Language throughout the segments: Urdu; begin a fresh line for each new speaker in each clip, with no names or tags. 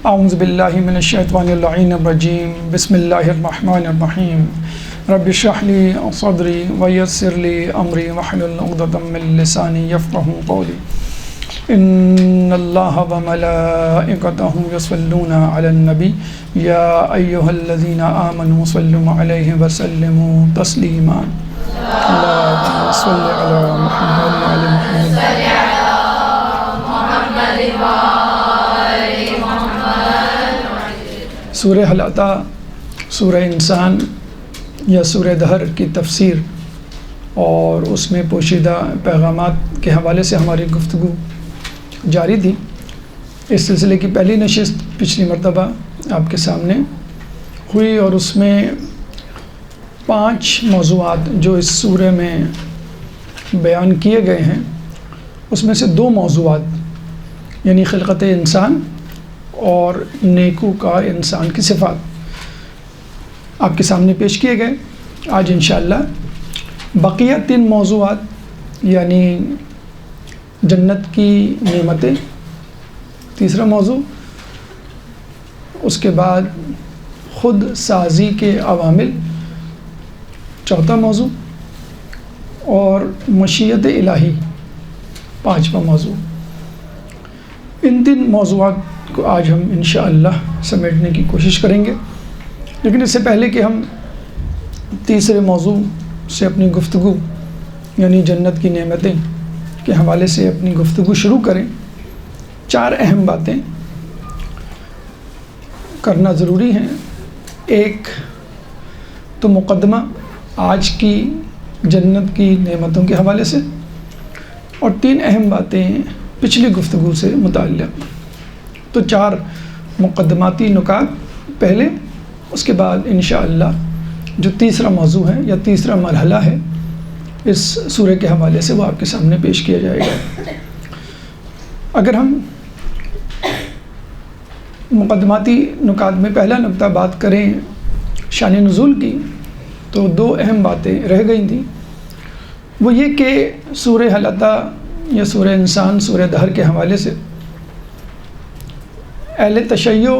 اعوذ باللہ من الشیطان اللعین الرجیم بسم اللہ الرحمن الرحیم رب اشرح لی صدری ویسر لی امری واحلل عقدۃ من لسانی یفقہوا قولی ان اللہ وملائکتہ یصلون علی النبی یا ایہا الذین آمنوا صلوا علیہ وسلموا تسلیما اللہم صل علی محمد وعلی محمد سورہ حل عطا، سورہ انسان یا سورہ دہر کی تفسیر اور اس میں پوشیدہ پیغامات کے حوالے سے ہماری گفتگو جاری تھی۔ اس سلسلے کی پہلی نشست پچھلی مرتبہ آپ کے سامنے ہوئی اور اس میں 5 موضوعات جو اس سورہ میں بیان کیے گئے ہیں اس میں سے 2 موضوعات یعنی خلقت انسان اور نیکوکار انسان کی صفات آپ کے سامنے پیش کیے گئے۔ آج انشاءاللہ بقیہ 3 موضوعات یعنی جنت کی نعمتیں تیسرا موضوع، اس کے بعد خود سازی کے عوامل چوتھا موضوع اور مشیت الہی 5واں موضوع۔ ان 3 موضوعات کو آج ہم انشاءاللہ سمیٹنے کی کوشش کریں گے، لیکن اس سے پہلے کہ ہم تیسرے موضوع سے اپنی گفتگو یعنی جنت کی نعمتیں کے حوالے سے اپنی گفتگو شروع کریں، 4 اہم باتیں کرنا ضروری ہیں۔ ایک تو مقدمہ آج کی جنت کی نعمتوں کے حوالے سے، اور 3 اہم باتیں پچھلی گفتگو سے متعلق۔ تو 4 مقدماتی نکات پہلے، اس کے بعد انشاءاللہ جو تیسرا موضوع ہے یا تیسرا مرحلہ ہے اس سورہ کے حوالے سے وہ آپ کے سامنے پیش کیا جائے گا۔ اگر ہم مقدماتی نکات میں پہلا نقطہ بات کریں شان نزول کی، تو 2 اہم باتیں رہ گئی تھیں۔ وہ یہ کہ سورہ حل عطا یا سورہ انسان سورہ دہر کے حوالے سے اہل تشیع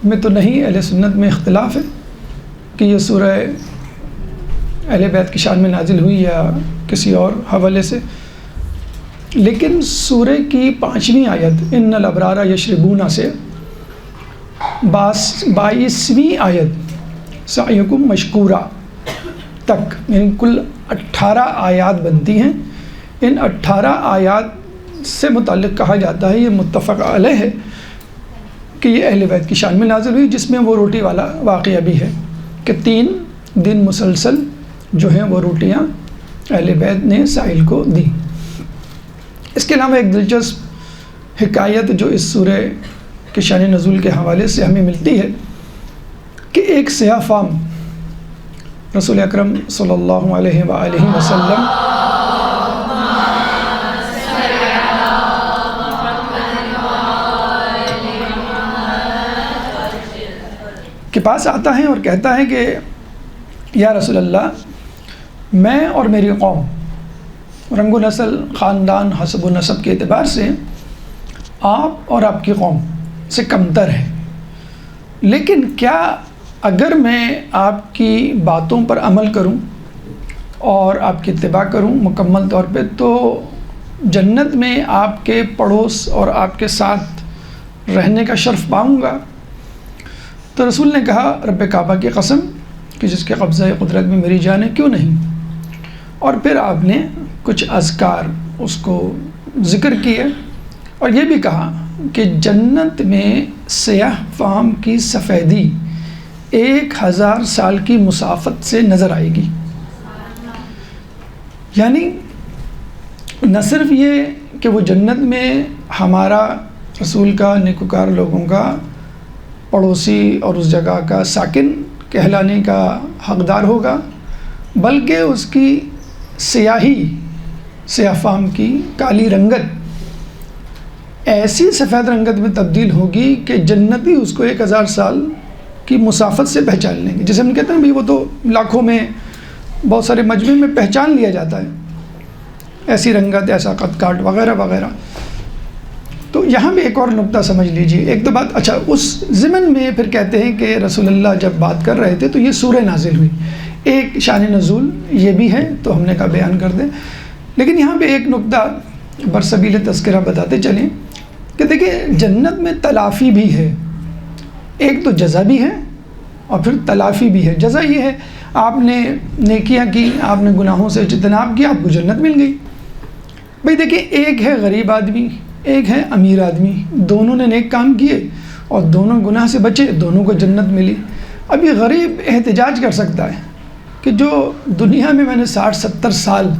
میں تو نہیں، اہل سنت میں اختلاف ہے کہ یہ سورہ اہل بیت کی شان میں نازل ہوئی یا کسی اور حوالے سے، لیکن سورہ کی 5ویں آیت ان الابرار یشربون سے 22ویں آیت سعیکم مشکورا تک، یعنی کل 18 آیات بنتی ہیں۔ ان 18 آیات سے متعلق کہا جاتا ہے، یہ متفق علیہ ہے کہ یہ اہل بیت کی شان میں نازل ہوئی، جس میں وہ روٹی والا واقعہ بھی ہے کہ 3 دن مسلسل جو ہیں وہ روٹیاں اہل بیت نے سائل کو دی۔ اس کے علاوہ ایک دلچسپ حکایت جو اس سورہ کے شان نزول کے حوالے سے ہمیں ملتی ہے کہ ایک سیاہ فام رسول اکرم صلی اللہ علیہ وآلہ وسلم کے پاس آتا ہے اور کہتا ہے کہ یا رسول اللہ، میں اور میری قوم رنگ و نسل، خاندان، حسب و نسب کے اعتبار سے آپ اور آپ کی قوم سے کمتر ہے، لیکن کیا اگر میں آپ کی باتوں پر عمل کروں اور آپ کی اتباع کروں مکمل طور پہ تو جنت میں آپ کے پڑوس اور آپ کے ساتھ رہنے کا شرف پاؤں گا؟ تو رسول نے کہا رب کعبہ کی قسم کہ جس کے قبضہ قدرت میں میری جان ہے، کیوں نہیں؟ اور پھر آپ نے کچھ اذکار اس کو ذکر کیے اور یہ بھی کہا کہ جنت میں سیاہ فام کی سفیدی 1000 سال کی مسافت سے نظر آئے گی۔ یعنی نہ صرف یہ کہ وہ جنت میں ہمارا رسول کا، نیکوکار لوگوں کا پڑوسی اور اس جگہ کا ساکن کہلانے کا حقدار ہوگا، بلکہ اس کی سیاہی، سیاہ فام کی کالی رنگت ایسی سفید رنگت میں تبدیل ہوگی کہ جنتی اس کو 1000 سال کی مسافت سے پہچان لیں گے۔ جیسے ہم کہتے ہیں بھائی وہ تو لاکھوں میں بہت سارے مجمع میں پہچان لیا جاتا ہے، ایسی رنگت، ایسا قد کاٹ وغیرہ وغیرہ۔ تو یہاں بھی ایک اور نقطہ سمجھ لیجئے. ایک تو بات اچھا اس ضمن میں پھر کہتے ہیں کہ رسول اللہ جب بات کر رہے تھے تو یہ سورہ نازل ہوئی. ایک شان نزول یہ بھی ہے تو ہم نے کہا بیان کر دیں. لیکن یہاں پہ ایک نقطہ برسبیل تذکرہ بتاتے چلیں کہ دیکھیں جنت میں تلافی بھی ہے. ایک تو جزا بھی ہے اور پھر تلافی بھی ہے. جزا یہ ہے آپ نے نیکیاں کی, آپ نے گناہوں سے اجتناب کیا, آپ کو جنت مل گئی. بھئی دیکھیں ایک ہے غریب آدمی, ایک ہے امیر آدمی, دونوں نے نیک کام کیے اور دونوں گناہ سے بچے, دونوں کو جنت ملی. اب یہ غریب احتجاج کر سکتا ہے کہ جو دنیا میں نے 60-70 سال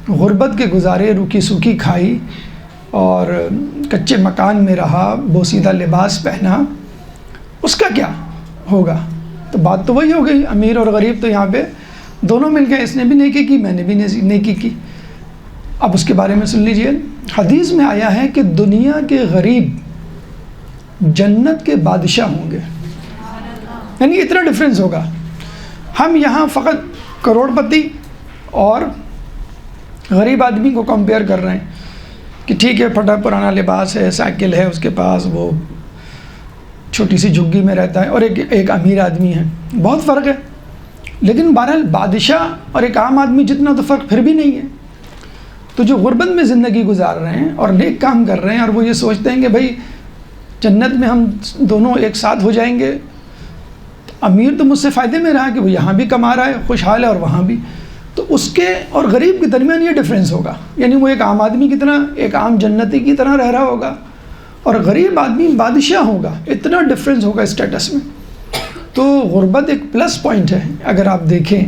غربت کے گزارے, روکھی سوکھی کھائی اور کچے مکان میں رہا, بوسیدہ لباس پہنا, اس کا کیا ہوگا؟ تو بات تو وہی ہو گئی, امیر اور غریب تو یہاں پہ دونوں مل گئے, اس نے بھی نیکی کی, میں نے بھی نیکی کی. اب اس کے بارے میں سن لیجئے. حدیث میں آیا ہے کہ دنیا کے غریب جنت کے بادشاہ ہوں گے. یعنی اتنا ڈفرینس ہوگا. ہم یہاں فقط کروڑ پتی اور غریب آدمی کو کمپیئر کر رہے ہیں کہ ٹھیک ہے پھٹا پرانا لباس ہے, سائیکل ہے اس کے پاس, وہ چھوٹی سی جھگی میں رہتا ہے, اور ایک امیر آدمی ہے. بہت فرق ہے. لیکن بہرحال بادشاہ اور ایک عام آدمی جتنا تو فرق پھر بھی نہیں ہے. تو جو غربت میں زندگی گزار رہے ہیں اور نیک کام کر رہے ہیں اور وہ یہ سوچتے ہیں کہ بھائی جنت میں ہم دونوں ایک ساتھ ہو جائیں گے, تو امیر تو مجھ سے فائدے میں رہا کہ وہ یہاں بھی کما رہا ہے, خوشحال ہے, اور وہاں بھی. تو اس کے اور غریب کے درمیان یہ ڈفرینس ہوگا. یعنی وہ ایک عام آدمی کی طرح, ایک عام جنتی کی طرح رہ رہا ہوگا, اور غریب آدمی بادشاہ ہوگا. اتنا ڈفرینس ہوگا اسٹیٹس میں. تو غربت ایک پلس پوائنٹ ہے اگر آپ دیکھیں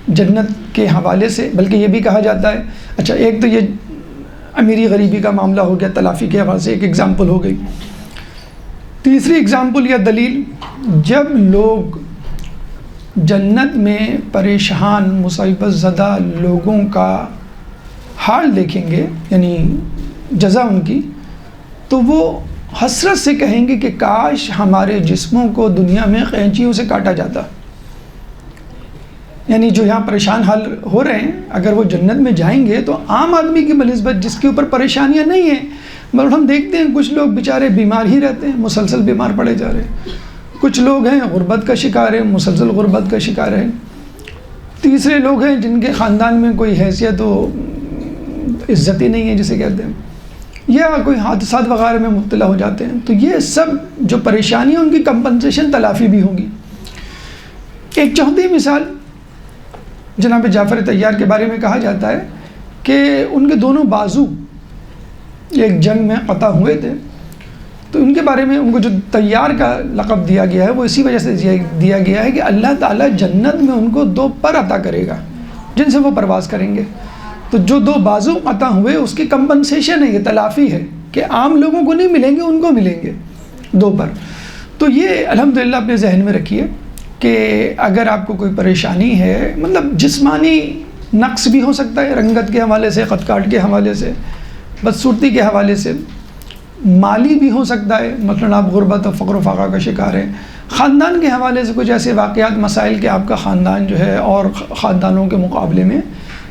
جنت کے حوالے سے. بلکہ یہ بھی کہا جاتا ہے, اچھا ایک تو یہ امیری غریبی کا معاملہ ہو گیا, تلافی کے حوالے سے ایک ایگزامپل ہو گئی. تیسری ایگزامپل یا دلیل, جب لوگ جنت میں پریشان مصیبت زدہ لوگوں کا حال دیکھیں گے, یعنی جزا ان کی, تو وہ حسرت سے کہیں گے کہ کاش ہمارے جسموں کو دنیا میں قینچیوں سے کاٹا جاتا. یعنی جو یہاں پریشان حال ہو رہے ہیں, اگر وہ جنت میں جائیں گے تو عام آدمی کی بنسبت جس کے اوپر پریشانیاں نہیں ہیں, مگر ہم دیکھتے ہیں کچھ لوگ بیچارے بیمار ہی رہتے ہیں, مسلسل بیمار پڑے جا رہے ہیں. کچھ لوگ ہیں غربت کا شکار ہیں, مسلسل غربت کا شکار ہیں. تیسرے لوگ ہیں جن کے خاندان میں کوئی حیثیت و عزت ہی نہیں ہے جسے کہتے ہیں, یا کوئی حادثات وغیرہ میں مبتلا ہو جاتے ہیں. تو یہ سب جو پریشانیاں ان کی کمپنسیشن تلافی بھی ہوگی. ایک چوتھی مثال جناب جعفر طیار کے بارے میں کہا جاتا ہے کہ ان کے دونوں بازو ایک جنگ میں قطع ہوئے تھے. تو ان کے بارے میں ان کو جو طیار کا لقب دیا گیا ہے وہ اسی وجہ سے دیا گیا ہے کہ اللہ تعالیٰ جنت میں ان کو 2 پر عطا کرے گا جن سے وہ پرواز کریں گے. تو جو 2 بازو عطا ہوئے اس کی کمپنسیشن ہے, یہ تلافی ہے کہ عام لوگوں کو نہیں ملیں گے, ان کو ملیں گے 2 پر. تو یہ الحمدللہ اپنے ذہن میں رکھیے کہ اگر آپ کو کوئی پریشانی ہے, مطلب جسمانی نقص بھی ہو سکتا ہے رنگت کے حوالے سے, خط کاٹ کے حوالے سے, بدصورتی کے حوالے سے, مالی بھی ہو سکتا ہے, مثلا آپ غربت اور فقر و فاقہ کا شکار ہیں, خاندان کے حوالے سے کچھ ایسے واقعات مسائل کہ آپ کا خاندان جو ہے اور خاندانوں کے مقابلے میں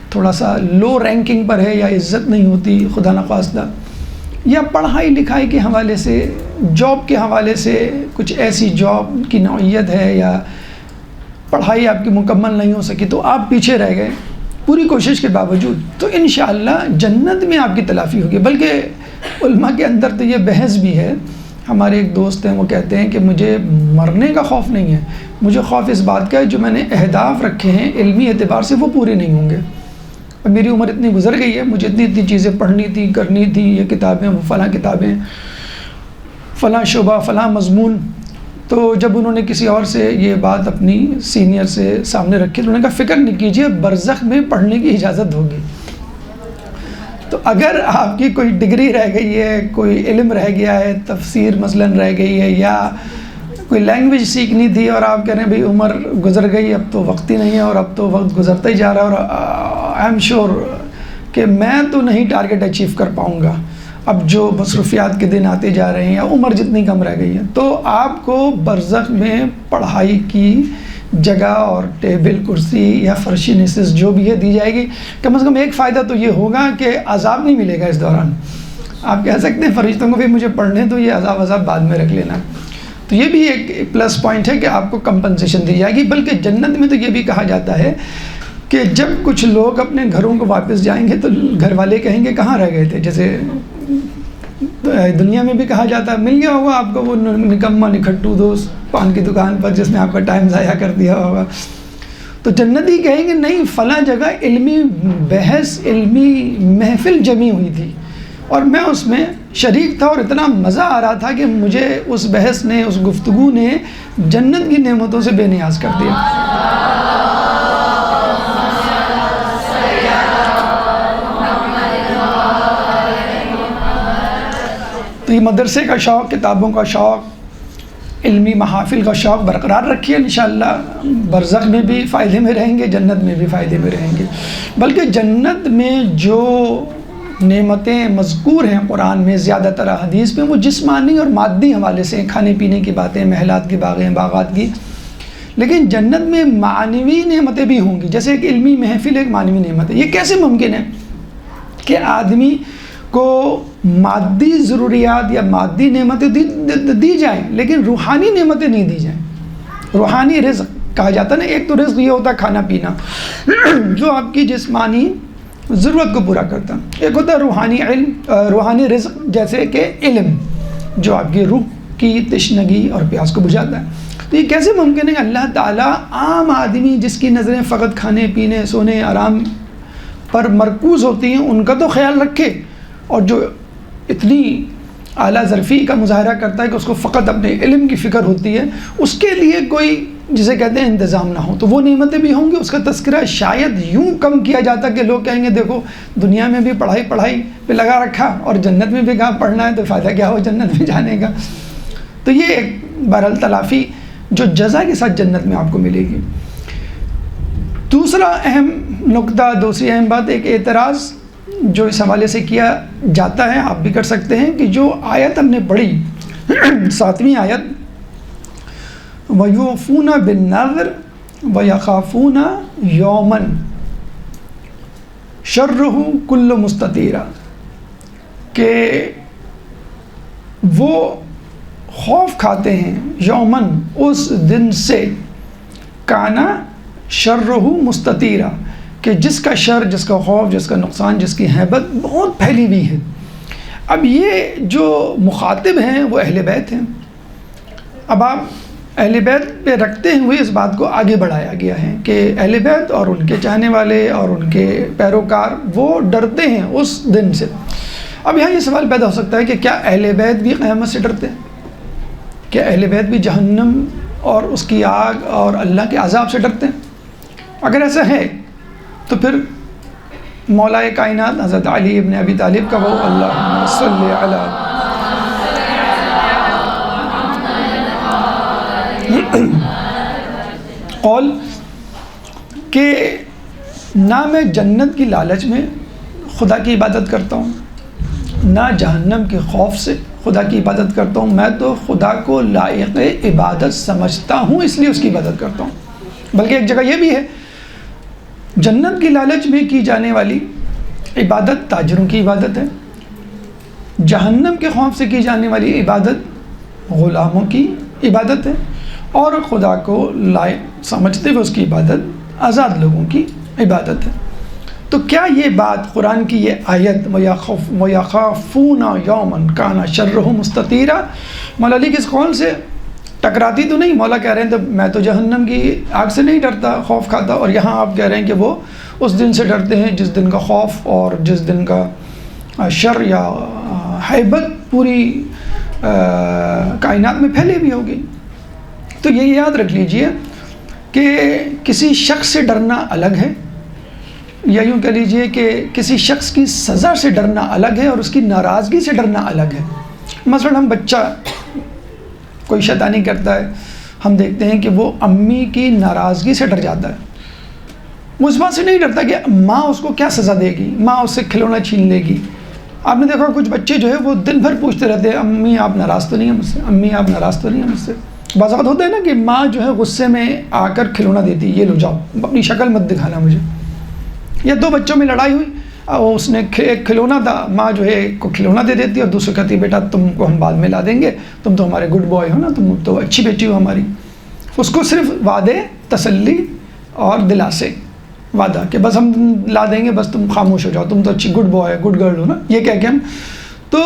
تھوڑا سا لو رینکنگ پر ہے, یا عزت نہیں ہوتی خدا نخواستہ, یا پڑھائی لکھائی کے حوالے سے, جاب کے حوالے سے کچھ ایسی جاب کی نوعیت ہے, یا پڑھائی آپ کی مکمل نہیں ہو سکی تو آپ پیچھے رہ گئے پوری کوشش کے باوجود, تو انشاءاللہ جنت میں آپ کی تلافی ہوگی. بلکہ علماء کے اندر تو یہ بحث بھی ہے. ہمارے ایک دوست ہیں وہ کہتے ہیں کہ مجھے مرنے کا خوف نہیں ہے, مجھے خوف اس بات کا ہے جو میں نے اہداف رکھے ہیں علمی اعتبار سے وہ پورے نہیں ہوں گے. اور میری عمر اتنی گزر گئی ہے, مجھے اتنی چیزیں پڑھنی تھی, کرنی تھی, یہ کتابیں, وہ فلاں کتابیں, فلاں شعبہ, فلاں مضمون. تو جب انہوں نے کسی اور سے یہ بات اپنی سینئر سے سامنے رکھی تو انہوں نے کہا فکر نہیں کیجیے, برزخ میں پڑھنے کی اجازت ہوگی. تو اگر آپ کی کوئی ڈگری رہ گئی ہے, کوئی علم رہ گیا ہے, تفسیر مثلاً رہ گئی ہے, یا کوئی لینگویج سیکھنی تھی اور آپ کہہ رہے ہیں بھئی عمر گزر گئی, اب تو وقت ہی نہیں ہے, اور اب تو وقت گزرتا ہی جا رہا ہے, اور آئی ایم شیور کہ میں تو نہیں ٹارگیٹ اچیو کر پاؤں گا, اب جو مصروفیات کے دن آتے جا رہے ہیں, یا عمر جتنی کم رہ گئی ہے, تو آپ کو برزخ میں پڑھائی کی جگہ اور ٹیبل, کرسی یا فرشی نشست جو بھی ہے دی جائے گی. کم از کم ایک فائدہ تو یہ ہوگا کہ عذاب نہیں ملے گا اس دوران. آپ کہہ سکتے ہیں فرشتوں کو بھی مجھے پڑھنے دو، یہ عذاب بعد میں رکھ لینا. تو یہ بھی ایک پلس پوائنٹ ہے کہ آپ کو کمپنسیشن دی جائے گی. بلکہ جنت میں تو یہ بھی کہا جاتا ہے کہ جب کچھ لوگ اپنے گھروں کو واپس جائیں گے تو گھر والے کہیں گے کہاں رہ گئے تھے. جیسے دنیا میں بھی کہا جاتا ہے مل گیا ہوگا آپ کو وہ نکما نکھٹو دوست پان کی دکان پر جس نے آپ کا ٹائم ضائع کر دیا ہوگا. تو جنتی کہیں گے نہیں، فلاں جگہ علمی بحث، علمی محفل جمی ہوئی تھی اور میں اس میں شریک تھا اور اتنا مزہ آ رہا تھا کہ مجھے اس بحث نے، اس گفتگو نے جنت کی نعمتوں سے بے نیاز کر دیا. تو یہ مدرسے کا شوق، کتابوں کا شوق، علمی محافل کا شوق برقرار رکھیے. انشاءاللہ برزخ میں بھی فائدے میں رہیں گے، جنت میں بھی فائدے میں رہیں گے. بلکہ جنت میں جو نعمتیں مذکور ہیں قرآن میں، زیادہ تر حدیث میں، وہ جسمانی اور مادی حوالے سے، کھانے پینے کی باتیں، محلات کی باغات کی. لیکن جنت میں معنوی نعمتیں بھی ہوں گی. جیسے ایک علمی محفل ایک معنوی نعمت ہے. یہ کیسے ممکن ہے کہ آدمی کو مادی ضروریات یا مادی نعمتیں دی جائیں لیکن روحانی نعمتیں نہیں دی جائیں؟ روحانی رزق کہا جاتا ہے نا. ایک تو رزق یہ ہوتا ہے کھانا پینا جو آپ کی جسمانی ضرورت کو پورا کرتا ہے. ایک ہوتا ہے روحانی علم، روحانی رزق جیسے کہ علم جو آپ کی روح کی تشنگی اور پیاس کو بجھاتا ہے. تو یہ کیسے ممکن ہے کہ اللہ تعالیٰ عام آدمی جس کی نظریں فقط کھانے پینے سونے آرام پر مرکوز ہوتی ہیں ان کا تو خیال رکھے، اور جو اتنی اعلیٰ ظرفی کا مظاہرہ کرتا ہے کہ اس کو فقط اپنے علم کی فکر ہوتی ہے، اس کے لیے کوئی جسے کہتے ہیں انتظام نہ ہو. تو وہ نعمتیں بھی ہوں گی. اس کا تذکرہ شاید یوں کم کیا جاتا کہ لوگ کہیں گے دیکھو دنیا میں بھی پڑھائی پہ لگا رکھا اور جنت میں بھی کہاں پڑھنا ہے تو فائدہ کیا ہو جنت میں جانے کا. تو یہ ایک بہرحال تلافی جو جزا کے ساتھ جنت میں آپ کو ملے گی. دوسرا اہم نقطہ، دوسری اہم بات، ایک اعتراض جو اس حوالے سے کیا جاتا ہے، آپ بھی کر سکتے ہیں، کہ جو آیت ہم نے پڑھی 7ویں آیت، وَيُوفُونَ بِالنَّذْرِ وَيَخَافُونَ يَوْمًا شَرُّهُ كُلُّ مُسْتَطِيرًا، کہ وہ خوف کھاتے ہیں یومن اس دن سے، کانا شرُّهُ مُسْتَطِيرًا، کہ جس کا شر، جس کا خوف، جس کا نقصان، جس کی ہیبت بہت پھیلی ہوئی ہے. اب یہ جو مخاطب ہیں وہ اہل بیت ہیں. اب آپ اہل بیت پہ رکھتے ہوئے اس بات کو آگے بڑھایا گیا ہے کہ اہل بیت اور ان کے چاہنے والے اور ان کے پیروکار وہ ڈرتے ہیں اس دن سے. اب یہاں یہ سوال پیدا ہو سکتا ہے کہ کیا اہل بیت بھی قیامت سے ڈرتے ہیں؟ کیا اہل بیت بھی جہنم اور اس کی آگ اور اللہ کے عذاب سے ڈرتے ہیں؟ اگر ایسا ہے تو پھر مولا کائنات حضرت علی ابن ابی طالب کا وہ اللہم صلی علی قول کہ نہ میں جنت کی لالچ میں خدا کی عبادت کرتا ہوں، نہ جہنم کے خوف سے خدا کی عبادت کرتا ہوں، میں تو خدا کو لائق عبادت سمجھتا ہوں اس لیے اس کی عبادت کرتا ہوں. بلکہ ایک جگہ یہ بھی ہے جنت کی لالچ میں کی جانے والی عبادت تاجروں کی عبادت ہے، جہنم کے خوف سے کی جانے والی عبادت غلاموں کی عبادت ہے، اور خدا کو لائق سمجھتے ہوئے اس کی عبادت آزاد لوگوں کی عبادت ہے. تو کیا یہ بات قرآن کی یہ آیت وَيَخَافُونَ يَوْمًا كَانَ شَرُّهُ مُسْتَطِيرًا مولا علی کس قول سے ٹکراتی تو نہیں؟ مولا کہہ رہے ہیں تو میں تو جہنم کی آگ سے نہیں ڈرتا، خوف کھاتا، اور یہاں آپ کہہ رہے ہیں کہ وہ اس دن سے ڈرتے ہیں جس دن کا خوف اور جس دن کا شر یا ہیبت پوری کائنات میں پھیلی ہوئی ہوگی. تو یہ یاد رکھ لیجئے کہ کسی شخص سے ڈرنا الگ ہے، یا یوں کہہ لیجئے کہ کسی شخص کی سزا سے ڈرنا الگ ہے اور اس کی ناراضگی سے ڈرنا الگ ہے. مثلا ہم بچہ کوئی شیطانی کرتا ہے، ہم دیکھتے ہیں کہ وہ امی کی ناراضگی سے ڈر جاتا ہے. وہ اس بات سے نہیں ڈرتا کہ ماں اس کو کیا سزا دے گی، ماں اس سے کھلونا چھین لے گی. آپ نے دیکھا کچھ بچے جو ہے وہ دن بھر پوچھتے رہتے ہیں امی آپ ناراض تو نہیں ہیں مجھ سے، امی آپ ناراض تو نہیں ہیں مجھ سے. بعض اوقات ہوتا ہے نا کہ ماں جو ہے غصے میں آ کر کھلونا دیتی، یہ لو جاؤ اپنی شکل مت دکھانا مجھے. یا دو بچوں میں لڑائی ہوئی، اور اس نے ایک کھلونا تھا، ماں جو ہے ایک کو کھلونا دے دیتی اور دوسرے کہتی بیٹا تم کو ہم بعد میں لا دیں گے، تم تو ہمارے گڈ بوائے ہو نا، تم تو اچھی بیٹی ہو ہماری. اس کو صرف وعدے، تسلی اور دلاسے، وعدہ کہ بس ہم لا دیں گے، بس تم خاموش ہو جاؤ، تم تو اچھی good boy good girl who نا، یہ کہہ کے ہم تو.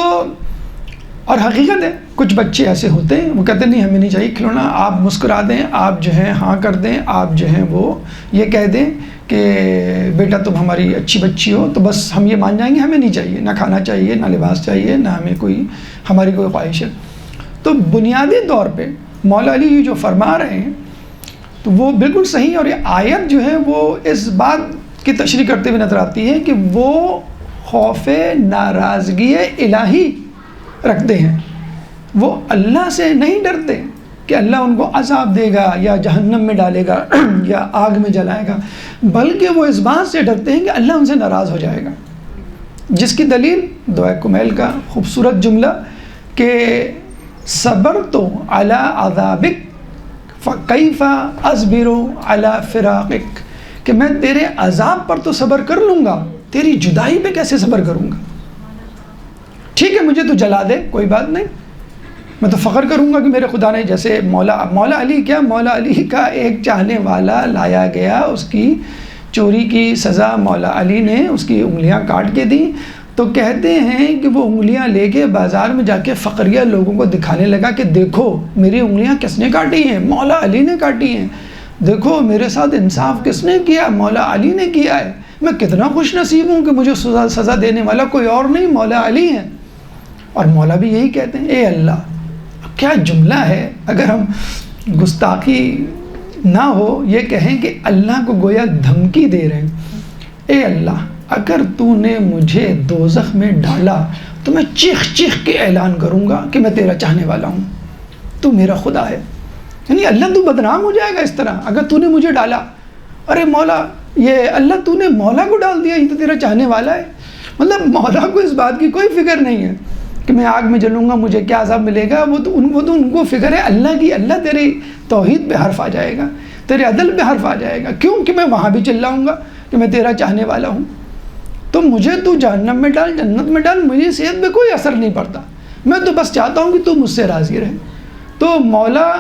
اور حقیقت ہے کچھ بچے ایسے ہوتے ہیں وہ کہتے ہیں نہیں ہمیں نہیں چاہیے کھلونا، آپ مسکرا دیں، آپ جو ہیں ہاں کر دیں، آپ جو ہیں وہ یہ کہہ دیں کہ بیٹا تم ہماری اچھی بچی ہو تو بس ہم یہ مان جائیں گے، ہمیں نہیں چاہیے، نہ کھانا چاہیے، نہ لباس چاہیے، نہ ہمیں ہماری کوئی خواہش ہے. تو بنیادی طور پہ مولا علی یہ جو فرما رہے ہیں تو وہ بالکل صحیح. اور یہ آیت جو ہے وہ اس بات کی تشریح کرتے ہوئے نظر آتی ہے کہ وہ خوف ناراضگی الہی رکھتے ہیں، وہ اللہ سے نہیں ڈرتے کہ اللہ ان کو عذاب دے گا یا جہنم میں ڈالے گا یا آگ میں جلائے گا، بلکہ وہ اس بات سے ڈرتے ہیں کہ اللہ ان سے ناراض ہو جائے گا. جس کی دلیل دعائے کمیل کا خوبصورت جملہ کہ صبر تو علی عذابک فکیف اصبر علی فراقک، کہ میں تیرے عذاب پر تو صبر کر لوں گا، تیری جدائی پہ کیسے صبر کروں گا. ٹھیک ہے مجھے تو جلا دے کوئی بات نہیں، میں تو فخر کروں گا کہ میرے خدا نے جیسے مولا علی کیا، مولا علی کا ایک چاہنے والا لایا گیا، اس کی چوری کی سزا مولا علی نے اس کی انگلیاں کاٹ کے دیں، تو کہتے ہیں کہ وہ انگلیاں لے کے بازار میں جا کے فقریہ لوگوں کو دکھانے لگا کہ دیکھو میری انگلیاں کس نے کاٹی ہیں، مولا علی نے کاٹی ہیں، دیکھو میرے ساتھ انصاف کس نے کیا، مولا علی نے کیا ہے، میں کتنا خوش نصیب ہوں کہ مجھے سزا دینے والا کوئی اور نہیں مولا علی ہیں. اور مولا بھی یہی کہتے ہیں اے اللہ، کیا جملہ ہے، اگر ہم گستاخی نہ ہو یہ کہیں کہ اللہ کو گویا دھمکی دے رہے ہیں، اے اللہ اگر تو نے مجھے دوزخ میں ڈالا تو میں چیخ چیخ کے اعلان کروں گا کہ میں تیرا چاہنے والا ہوں، تو میرا خدا ہے. یعنی اللہ تو بدنام ہو جائے گا اس طرح اگر تو نے مجھے ڈالا، ارے مولا یہ اللہ تو نے مولا کو ڈال دیا، یہ تو تیرا چاہنے والا ہے. مطلب مولا کو اس بات کی کوئی فکر نہیں ہے کہ میں آگ میں جلوں گا مجھے کیا عذاب ملے گا، وہ تو ان کو فکر ہے اللہ کی، اللہ تیری توحید پہ حرف آ جائے گا، تیرے عدل پہ حرف آ جائے گا، کیوں کہ میں وہاں بھی چلاؤں گا کہ میں تیرا چاہنے والا ہوں، تو مجھے تو جہنم میں ڈال جنت میں ڈال، مجھے صحت پہ کوئی اثر نہیں پڑتا، میں تو بس چاہتا ہوں کہ تو مجھ سے راضی رہے. تو مولا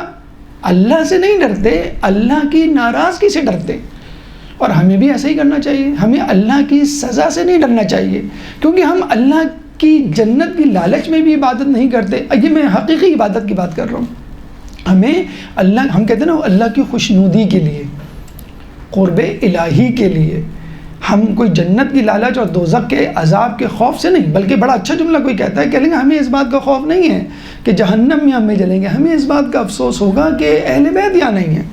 اللہ سے نہیں ڈرتے، اللہ کی ناراضگی سے ڈرتے. اور ہمیں بھی ایسا ہی کرنا چاہیے، ہمیں اللہ کی سزا سے نہیں ڈرنا چاہیے، کیونکہ ہم اللہ کی جنت کی لالچ میں بھی عبادت نہیں کرتے. یہ میں حقیقی عبادت کی بات کر رہا ہوں. ہمیں اللہ، ہم کہتے ہیں نا اللہ کی خوشنودی کے لیے، قرب الہی کے لیے، ہم کوئی جنت کی لالچ اور دوزخ کے عذاب کے خوف سے نہیں، بلکہ بڑا اچھا جملہ کوئی کہتا ہے کہ ہمیں اس بات کا خوف نہیں ہے کہ جہنم میں ہم میں جلیں گے، ہمیں اس بات کا افسوس ہوگا کہ اہل بیت یہاں نہیں ہیں.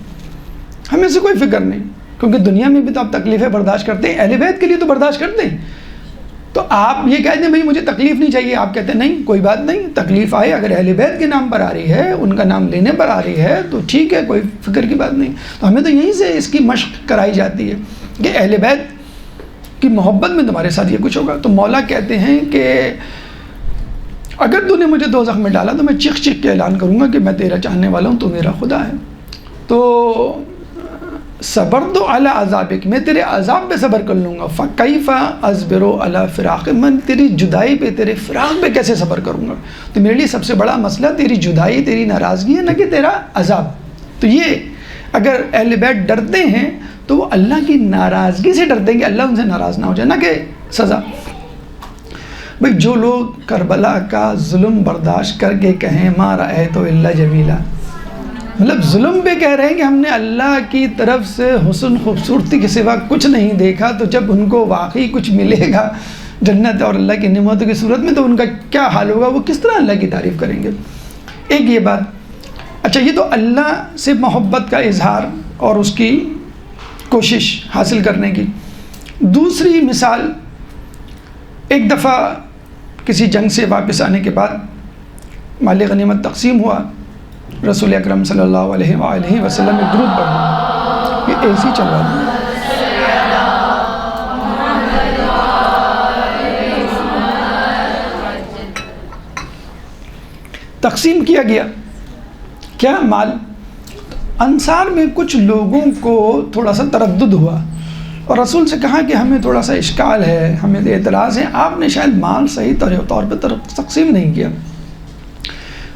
ہمیں سے کوئی فکر نہیں، کیونکہ دنیا میں بھی تو آپ تکلیفیں برداشت کرتے ہیں، اہل بیت کے لیے تو برداشت کرتے ہیں. تو آپ یہ کہتے ہیں بھائی مجھے تکلیف نہیں چاہیے، آپ کہتے ہیں نہیں کوئی بات نہیں، تکلیف آئے اگر اہل بیت کے نام پر آ رہی ہے، ان کا نام لینے پر آ رہی ہے تو ٹھیک ہے، کوئی فکر کی بات نہیں. تو ہمیں تو یہیں سے اس کی مشق کرائی جاتی ہے کہ اہل بیت کی محبت میں تمہارے ساتھ یہ کچھ ہوگا. تو مولا کہتے ہیں کہ اگر تو نے مجھے دوزخ میں ڈالا تو میں چیخ چیخ کے اعلان کروں گا کہ میں تیرا چاہنے والا ہوں، تو میرا خدا ہے. تو صبر تو علی عذابک، میں تیرے عذاب پہ صبر کر لوں گا، فکیف اصبر علی فراق، میں تیری جدائی پہ، تیرے فراق پہ کیسے صبر کروں گا. تو میرے لیے سب سے بڑا مسئلہ تیری جدائی، تیری ناراضگی ہے، نہ کہ تیرا عذاب. تو یہ اگر اہل بیت ڈرتے ہیں تو وہ اللہ کی ناراضگی سے ڈرتے ہیں کہ اللہ ان سے ناراض نہ ہو جائے، نہ کہ سزا. بھئی جو لوگ کربلا کا ظلم برداشت کر کے کہیں ما رأیت الا جمیلا، مطلب ظلم پہ کہہ رہے ہیں کہ ہم نے اللہ کی طرف سے حسن خوبصورتی کے سوا کچھ نہیں دیکھا، تو جب ان کو واقعی کچھ ملے گا جنت اور اللہ کی نعمتوں کی صورت میں تو ان کا کیا حال ہوگا، وہ کس طرح اللہ کی تعریف کریں گے. ایک یہ بات. اچھا یہ تو اللہ سے محبت کا اظہار اور اس کی کوشش حاصل کرنے کی. دوسری مثال، ایک دفعہ کسی جنگ سے واپس آنے کے بعد مال غنیمت تقسیم ہوا، رسول اکرم صلی اللہ علیہ وآلہ وسلم نے درود پڑھا. یہ ایسی چلوا دیا. تقسیم کیا گیا کیا مال. انصار میں کچھ لوگوں کو تھوڑا سا تردد ہوا اور رسول سے کہا کہ ہمیں تھوڑا سا اشکال ہے، ہمیں اعتراض ہے، آپ نے شاید مال صحیح طور پہ تقسیم نہیں کیا۔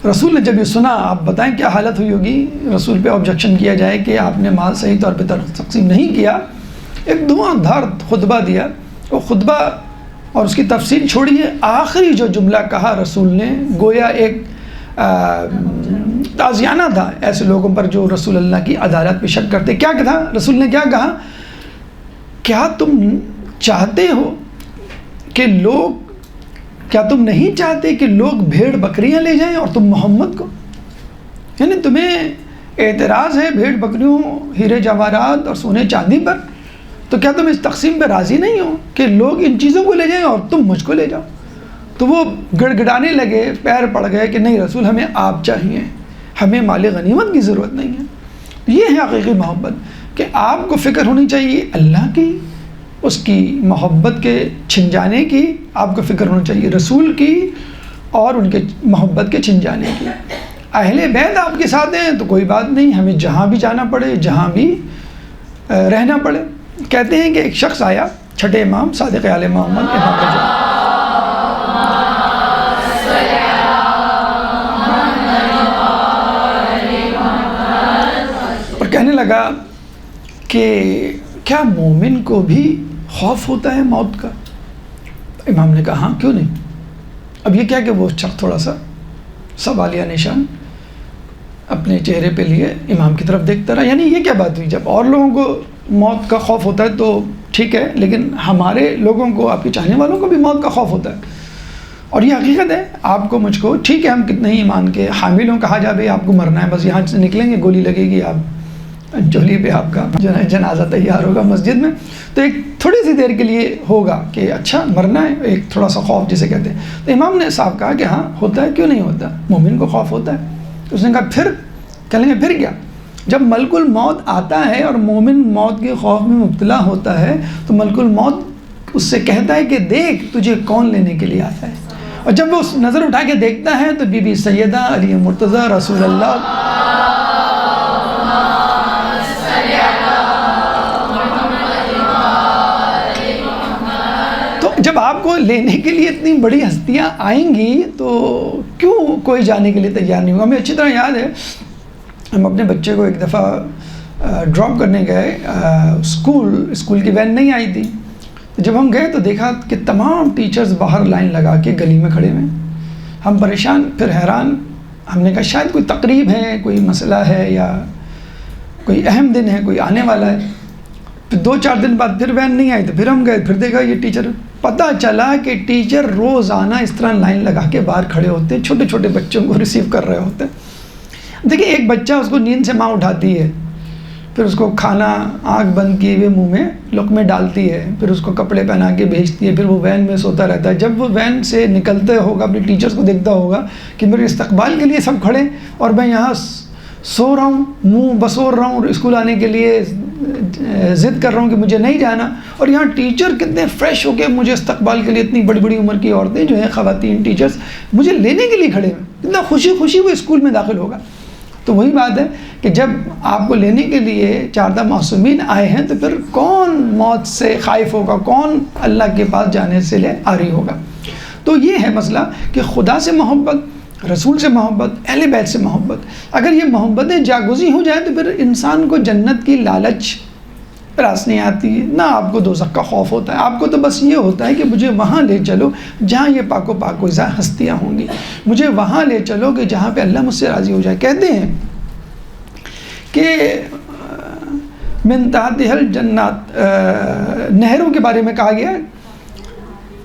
رسول نے جب یہ سنا، آپ بتائیں کیا حالت ہوئی ہوگی؟ رسول پہ آبجیکشن کیا جائے کہ آپ نے مال صحیح طور پہ تقسیم نہیں کیا، ایک دھواں دھار خطبہ دیا۔ وہ خطبہ اور اس کی تفصیل چھوڑیے، آخری جو جملہ کہا رسول نے گویا ایک تعزیانہ تھا ایسے لوگوں پر جو رسول اللہ کی عدالت پہ شک کرتے۔ کیا تھا؟ رسول نے کیا کہا؟ کیا تم چاہتے ہو کہ کیا تم نہیں چاہتے کہ لوگ بھیڑ بکریاں لے جائیں اور تم محمد کو؟ یعنی تمہیں اعتراض ہے بھیڑ بکریوں، ہیرے جواہرات اور سونے چاندی پر، تو کیا تم اس تقسیم پہ راضی نہیں ہو کہ لوگ ان چیزوں کو لے جائیں اور تم مجھ کو لے جاؤ؟ تو وہ گڑ گڑانے لگے، پیر پڑ گئے کہ نہیں رسول، ہمیں آپ چاہیے، ہمیں مال غنیمت کی ضرورت نہیں ہے۔ یہ ہے حقیقی محبت، کہ آپ کو فکر ہونی چاہیے اللہ کی، اس کی محبت کے چھن جانے کی، آپ کو فکر ہونی چاہیے رسول کی اور ان کے محبت کے چھن جانے کی۔ اہل بیت آپ کے ساتھ ہیں تو کوئی بات نہیں، ہمیں جہاں بھی جانا پڑے، جہاں بھی رہنا پڑے۔ کہتے ہیں کہ ایک شخص آیا، چھٹے امام صادق آل محمد امام رجب، اور کہنے لگا کہ کیا مومن کو بھی خوف ہوتا ہے موت کا؟ امام نے کہا ہاں، کیوں نہیں۔ اب یہ کیا کہ وہ شخص تھوڑا سا سوالیہ نشان اپنے چہرے پہ لیے امام کی طرف دیکھتا رہا۔ یعنی یہ کیا بات ہوئی؟ جب اور لوگوں کو موت کا خوف ہوتا ہے تو ٹھیک ہے، لیکن ہمارے لوگوں کو، آپ کے چاہنے والوں کو بھی موت کا خوف ہوتا ہے، اور یہ حقیقت ہے۔ آپ کو، مجھ کو، ٹھیک ہے ہم کتنے ہی ایمان کے حامل ہوں، کہا جا بھائی آپ کو مرنا ہے، بس یہاں سے نکلیں گے گولی لگے گی، آپ جولی پہ آپ کا جنازہ تیار ہوگا مسجد میں، تو ایک تھوڑی سی دیر کے لیے ہوگا کہ اچھا مرنا ہے، ایک تھوڑا سا خوف جسے کہتے ہیں۔ تو امام نے صاحب کہا کہ ہاں ہوتا ہے، کیوں نہیں ہوتا، مومن کو خوف ہوتا ہے۔ اس نے کہا پھر؟ کہیں گے پھر کیا؟ جب ملک الموت آتا ہے اور مومن موت کے خوف میں مبتلا ہوتا ہے تو ملک الموت اس سے کہتا ہے کہ دیکھ تجھے کون لینے کے لیے آیا ہے، اور جب وہ نظر اٹھا کے دیکھتا ہے تو بی بی سیدہ علی مرتضیٰ رسول اللہ، تو جب آپ کو لینے کے لیے اتنی بڑی ہستیاں آئیں گی تو کیوں کوئی جانے کے لیے تیار نہیں ہوگا؟ ہمیں اچھی طرح یاد ہے، ہم اپنے بچے کو ایک دفعہ ڈراپ کرنے گئے، اسکول کی وین نہیں آئی تھی، جب ہم گئے تو دیکھا کہ تمام ٹیچرز باہر لائن لگا کے گلی میں کھڑے ہوئے، ہم پریشان، پھر حیران، ہم نے کہا شاید کوئی تقریب ہے، کوئی مسئلہ ہے، یا کوئی اہم دن ہے، کوئی آنے والا ہے۔ پھر 2-4 دن بعد پھر وین نہیں آئی تو پھر ہم گئے، پھر دیکھا یہ ٹیچر، پتہ چلا کہ ٹیچر روزانہ اس طرح لائن لگا کے باہر کھڑے ہوتے ہیں، چھوٹے چھوٹے بچوں کو ریسیو کر رہے ہوتے ہیں۔ دیکھیں ایک بچہ، اس کو نیند سے ماں اٹھاتی ہے، پھر اس کو کھانا آنکھ بند کیے ہوئے منہ میں لقمے ڈالتی ہے، پھر اس کو کپڑے پہنا کے بھیجتی ہے، پھر وہ وین میں سوتا رہتا ہے۔ جب وہ وین سے نکلتے ہوگا اپنے ٹیچرز کو دیکھتا ہوگا کہ میرے استقبال کے لیے سب کھڑے اور میں یہاں سو رہا ہوں، منہ بسور رہا ہوں، اسکول آنے کے لیے ضد کر رہا ہوں کہ مجھے نہیں جانا، اور یہاں ٹیچر کتنے فریش ہو کے مجھے استقبال کے لیے، اتنی بڑی بڑی عمر کی عورتیں جو ہیں، خواتین ٹیچرز مجھے لینے کے لیے کھڑے ہیں، کتنا خوشی خوشی وہ اسکول میں داخل ہوگا۔ تو وہی بات ہے کہ جب آپ کو لینے کے لیے 4 معصومین آئے ہیں تو پھر کون موت سے خائف ہوگا، کون اللہ کے پاس جانے سے لے آری ہوگا۔ تو یہ ہے مسئلہ کہ خدا سے محبت، رسول سے محبت، اہل بیت سے محبت، اگر یہ محبتیں جاگزی ہو جائیں تو پھر انسان کو جنت کی لالچ راس نہیں آتی، نہ آپ کو دوزخ کا خوف ہوتا ہے، آپ کو تو بس یہ ہوتا ہے کہ مجھے وہاں لے چلو جہاں یہ پاک و پاکیزہ ہستیاں ہوں گی، مجھے وہاں لے چلو کہ جہاں پہ اللہ مجھ سے راضی ہو جائے۔ کہتے ہیں کہ من تحتها الجنات، نہروں کے بارے میں کہا گیا ہے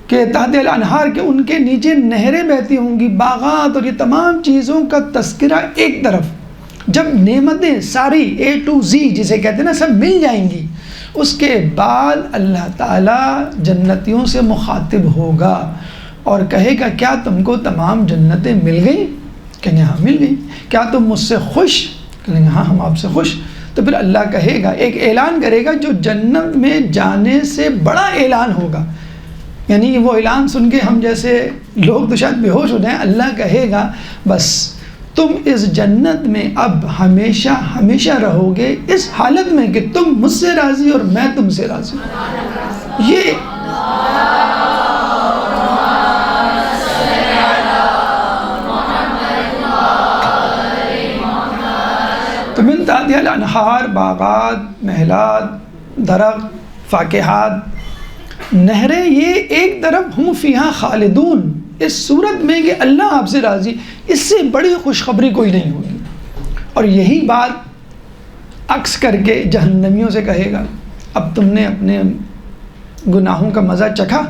کہ تحت الانہار، کے ان کے نیچے نہریں بہتی ہوں گی، باغات، اور یہ تمام چیزوں کا تذکرہ ایک طرف، جب نعمتیں ساری A to Z جسے کہتے ہیں نا سب مل جائیں گی، اس کے بعد اللہ تعالیٰ جنتیوں سے مخاطب ہوگا اور کہے گا کیا تم کو تمام جنتیں مل گئیں؟ کہیں گے ہاں مل گئیں۔ کیا تم مجھ سے خوش؟ کہیں گے ہاں ہم آپ سے خوش۔ تو پھر اللہ کہے گا، ایک اعلان کرے گا جو جنت میں جانے سے بڑا اعلان ہوگا، یعنی وہ اعلان سن کے ہم جیسے لوگ تو شاید بے ہوش ہو جائیں۔ اللہ کہے گا بس تم اس جنت میں اب ہمیشہ ہمیشہ رہو گے، اس حالت میں کہ تم مجھ سے راضی اور میں تم سے راضی۔ یہ تو من تحتها الانہار، باغات، محلات، درخت، فاکہات، نہریں، یہ ایک طرف ہم فیہا خالدون، اس صورت میں کہ اللہ آپ سے راضی، اس سے بڑی خوشخبری کوئی نہیں ہوگی۔ اور یہی بات عکس کر کے جہنمیوں سے کہے گا، اب تم نے اپنے گناہوں کا مزہ چکھا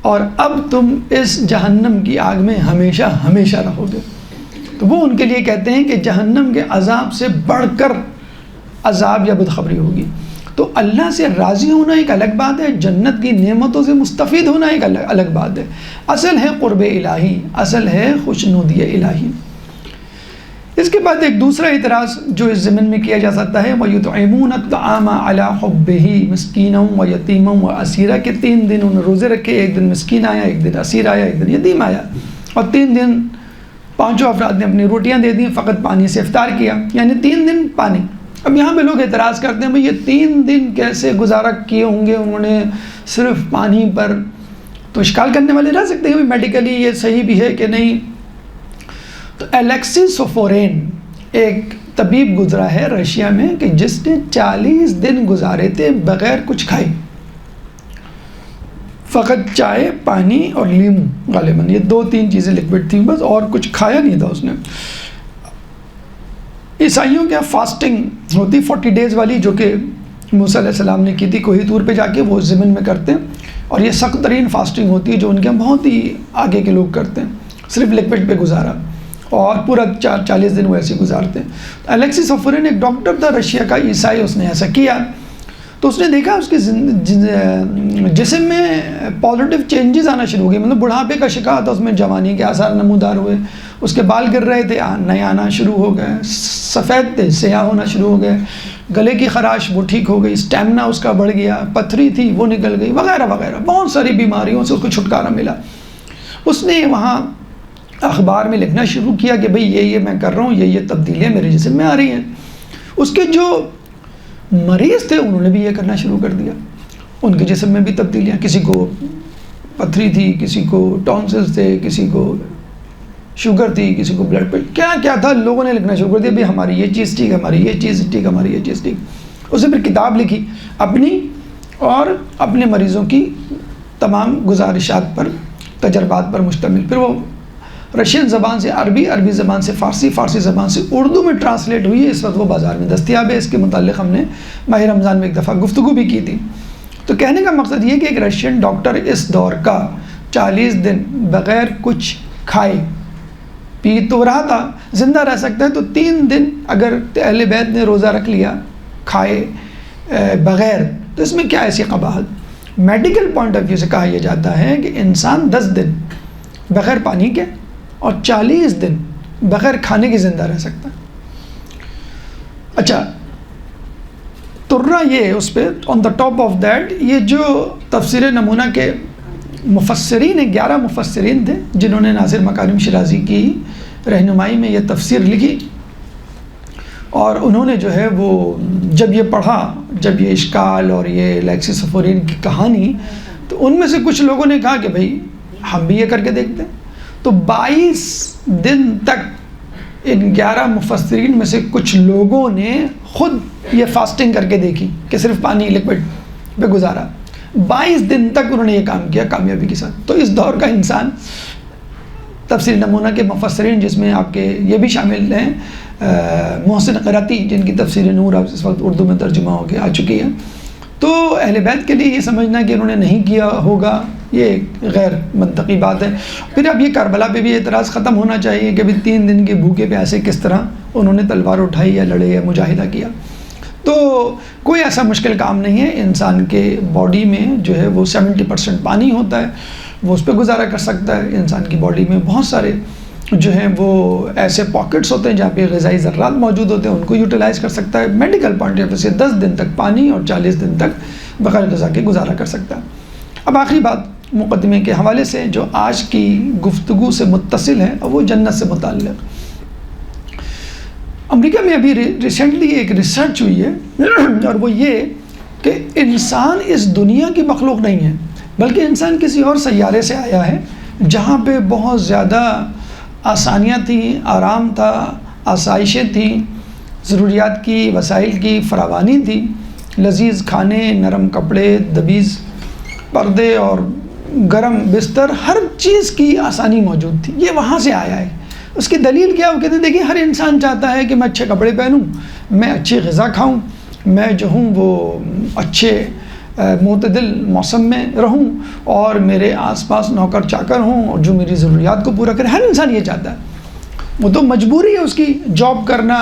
اور اب تم اس جہنم کی آگ میں ہمیشہ ہمیشہ رہو گے۔ تو وہ ان کے لیے کہتے ہیں کہ جہنم کے عذاب سے بڑھ کر عذاب یا بدخبری ہوگی۔ تو اللہ سے راضی ہونا ایک الگ بات ہے، جنت کی نعمتوں سے مستفید ہونا ایک الگ بات ہے۔ اصل ہے قرب الہی، اصل ہے خوشنودی الہی۔ اس کے بعد ایک دوسرا اعتراض جو اس ضمن میں کیا جا سکتا ہے، وَيُطْعِمُونَ الطَّعَامَ عَلَىٰ حُبِّهِ مِسْكِينًا وَيَتِيمًا وَأَسِيرًا، کہ 3 دن انہوں نے روزے رکھے، ایک دن مسکین آیا، ایک دن اسیر آیا، ایک دن یتیم آیا، اور 3 دن 5 افراد نے اپنی روٹیاں دے دیں، فقط پانی سے افطار کیا، یعنی 3 دن پانی۔ اب یہاں پہ لوگ اعتراض کرتے ہیں بھئی یہ 3 دن کیسے گزارا کیے ہوں گے انہوں نے صرف پانی پر؟ تو اشکال کرنے والے رہ سکتے ہیں کہ میڈیکلی یہ صحیح بھی ہے کہ نہیں۔ تو الیکسس سوفورین ایک طبیب گزرا ہے رشیا میں کہ جس نے 40 دن گزارے تھے بغیر کچھ کھائے، فقط چائے، پانی اور لیمو، غالباً یہ 2-3 چیزیں لکوڈ تھیں بس، اور کچھ کھایا نہیں تھا اس نے۔ عیسائیوں کے فاسٹنگ ہوتی 40 ڈیز والی، جو کہ موسیٰ علیہ السلام نے کی تھی کوہی طور پہ جا کے، وہ اس ضمن میں کرتے ہیں، اور یہ سخت ترین فاسٹنگ ہوتی ہے جو ان کے بہت ہی آگے کے لوگ کرتے ہیں، صرف لکوڈ پہ گزارا، اور پورا 40 دن وہ ایسے گزارتے ہیں۔ الیکسس سوفورین ایک ڈاکٹر تھا رشیا کا، عیسائی، اس نے ایسا کیا تو اس نے دیکھا اس کے جسم میں پازیٹیو چینجز آنا شروع ہو گئے، مطلب بڑھاپے کا شکار تھا، اس میں جوانی کے آثار نمودار ہوئے، اس کے بال گر رہے تھے، نئے آنا شروع ہو گئے، سفید تھے، سیاہ ہونا شروع ہو گئے، گلے کی خراش وہ ٹھیک ہو گئی، اسٹیمنا اس کا بڑھ گیا، پتھری تھی وہ نکل گئی، وغیرہ وغیرہ، بہت ساری بیماریوں سے اس کو چھٹکارا ملا۔ اس نے وہاں اخبار میں لکھنا شروع کیا کہ بھئی یہ میں کر رہا ہوں، یہ تبدیلیاں میرے جسم میں آ رہی ہیں۔ اس کے جو مریض تھے انہوں نے بھی یہ کرنا شروع کر دیا، ان کے جسم میں بھی تبدیلیاں، کسی کو پتھری تھی، کسی کو ٹونسلز تھے، کسی کو شوگر تھی، کسی کو بلڈ پریشر، کیا کیا تھا، لوگوں نے لکھنا شروع کر دیا بھئی ہماری یہ چیز ٹھیک، ہماری یہ چیز ٹھیک، ہماری یہ چیز ٹھیک۔ اس نے پھر کتاب لکھی اپنی اور اپنے مریضوں کی تمام گزارشات پر، تجربات پر مشتمل۔ پھر وہ رشین زبان سے عربی، عربی زبان سے فارسی، فارسی زبان سے اردو میں ٹرانسلیٹ ہوئی ہے، اس وقت وہ بازار میں دستیاب ہے۔ اس کے متعلق ہم نے ماہ رمضان میں ایک دفعہ گفتگو بھی کی تھی۔ تو کہنے کا مقصد یہ کہ ایک رشین ڈاکٹر اس دور کا 40 دن بغیر کچھ کھائے پی تو رہا تھا، زندہ رہ سکتا ہے، تو 3 دن اگر اہل بیت نے روزہ رکھ لیا کھائے بغیر، تو اس میں کیا ایسی قباحت؟ میڈیکل پوائنٹ آف ویو سے کہا یہ جاتا ہے کہ انسان 10 دن بغیر پانی کے اور 40 دن بغیر کھانے کے زندہ رہ سکتا ہے۔ اچھا، ترہ یہ اس پہ آن دا ٹاپ آف دیٹ، یہ جو تفسیر نمونہ کے مفسرین 11 مفسرین تھے جنہوں نے ناصر مکارم شیرازی کی رہنمائی میں یہ تفسیر لکھی، اور انہوں نے جو ہے وہ جب یہ پڑھا، جب یہ اشکال اور یہ الیکسس سوفورین کی کہانی، تو ان میں سے کچھ لوگوں نے کہا کہ بھئی ہم بھی یہ کر کے دیکھتے ہیں۔ تو 22 دن تک ان 11 مفسرین میں سے کچھ لوگوں نے خود یہ فاسٹنگ کر کے دیکھی کہ صرف پانی لکوڈ پہ گزارا، 22 دن تک انہوں نے یہ کام کیا کامیابی کے ساتھ۔ تو اس دور کا انسان، تفسیر نمونہ کے مفسرین جس میں آپ کے یہ بھی شامل ہیں محسن قراتی، جن کی تفسیر نور اب اس وقت اردو میں ترجمہ ہو کے آ چکی ہے، تو اہل بیت کے لیے یہ سمجھنا کہ انہوں نے نہیں کیا ہوگا یہ غیر منطقی بات ہے۔ پھر اب یہ کربلا پہ بھی اعتراض ختم ہونا چاہیے کہ بھی 3 دن کے بھوکے پہ ایسے کس طرح انہوں نے تلوار اٹھائی یا لڑے یا مجاہدہ کیا۔ تو کوئی ایسا مشکل کام نہیں ہے، انسان کے باڈی میں جو ہے وہ 70% پانی ہوتا ہے، وہ اس پہ گزارا کر سکتا ہے۔ انسان کی باڈی میں بہت سارے جو ہیں وہ ایسے پاکٹس ہوتے ہیں جہاں پہ غذائی ذرات موجود ہوتے ہیں، ان کو یوٹیلائز کر سکتا ہے۔ میڈیکل پوائنٹ آف ویو سے 10 دن تک پانی اور 40 دن تک بغیر غذا کے گزارا کر سکتا ہے۔ اب آخری بات مقدمے کے حوالے سے جو آج کی گفتگو سے متصل ہے، وہ جنت سے متعلق۔ امریکہ میں ابھی ریسنٹلی ایک ریسرچ ہوئی ہے اور وہ یہ کہ انسان اس دنیا کی مخلوق نہیں ہے، بلکہ انسان کسی اور سیارے سے آیا ہے جہاں پہ بہت زیادہ آسانیاں تھیں، آرام تھا، آسائشیں تھیں، ضروریات کی وسائل کی فراوانی تھی، لذیذ کھانے، نرم کپڑے، دبیز پردے اور گرم بستر، ہر چیز کی آسانی موجود تھی۔ یہ وہاں سے آیا ہے۔ اس کی دلیل کیا؟ وہ کہتے ہیں دیکھیں ہر انسان چاہتا ہے کہ میں اچھے کپڑے پہنوں، میں اچھی غذا کھاؤں، میں جو ہوں وہ اچھے معتدل موسم میں رہوں، اور میرے آس پاس نوکر چاکر ہوں اور جو میری ضروریات کو پورا کرے۔ ہر انسان یہ چاہتا ہے۔ وہ تو مجبوری ہے اس کی جاب کرنا،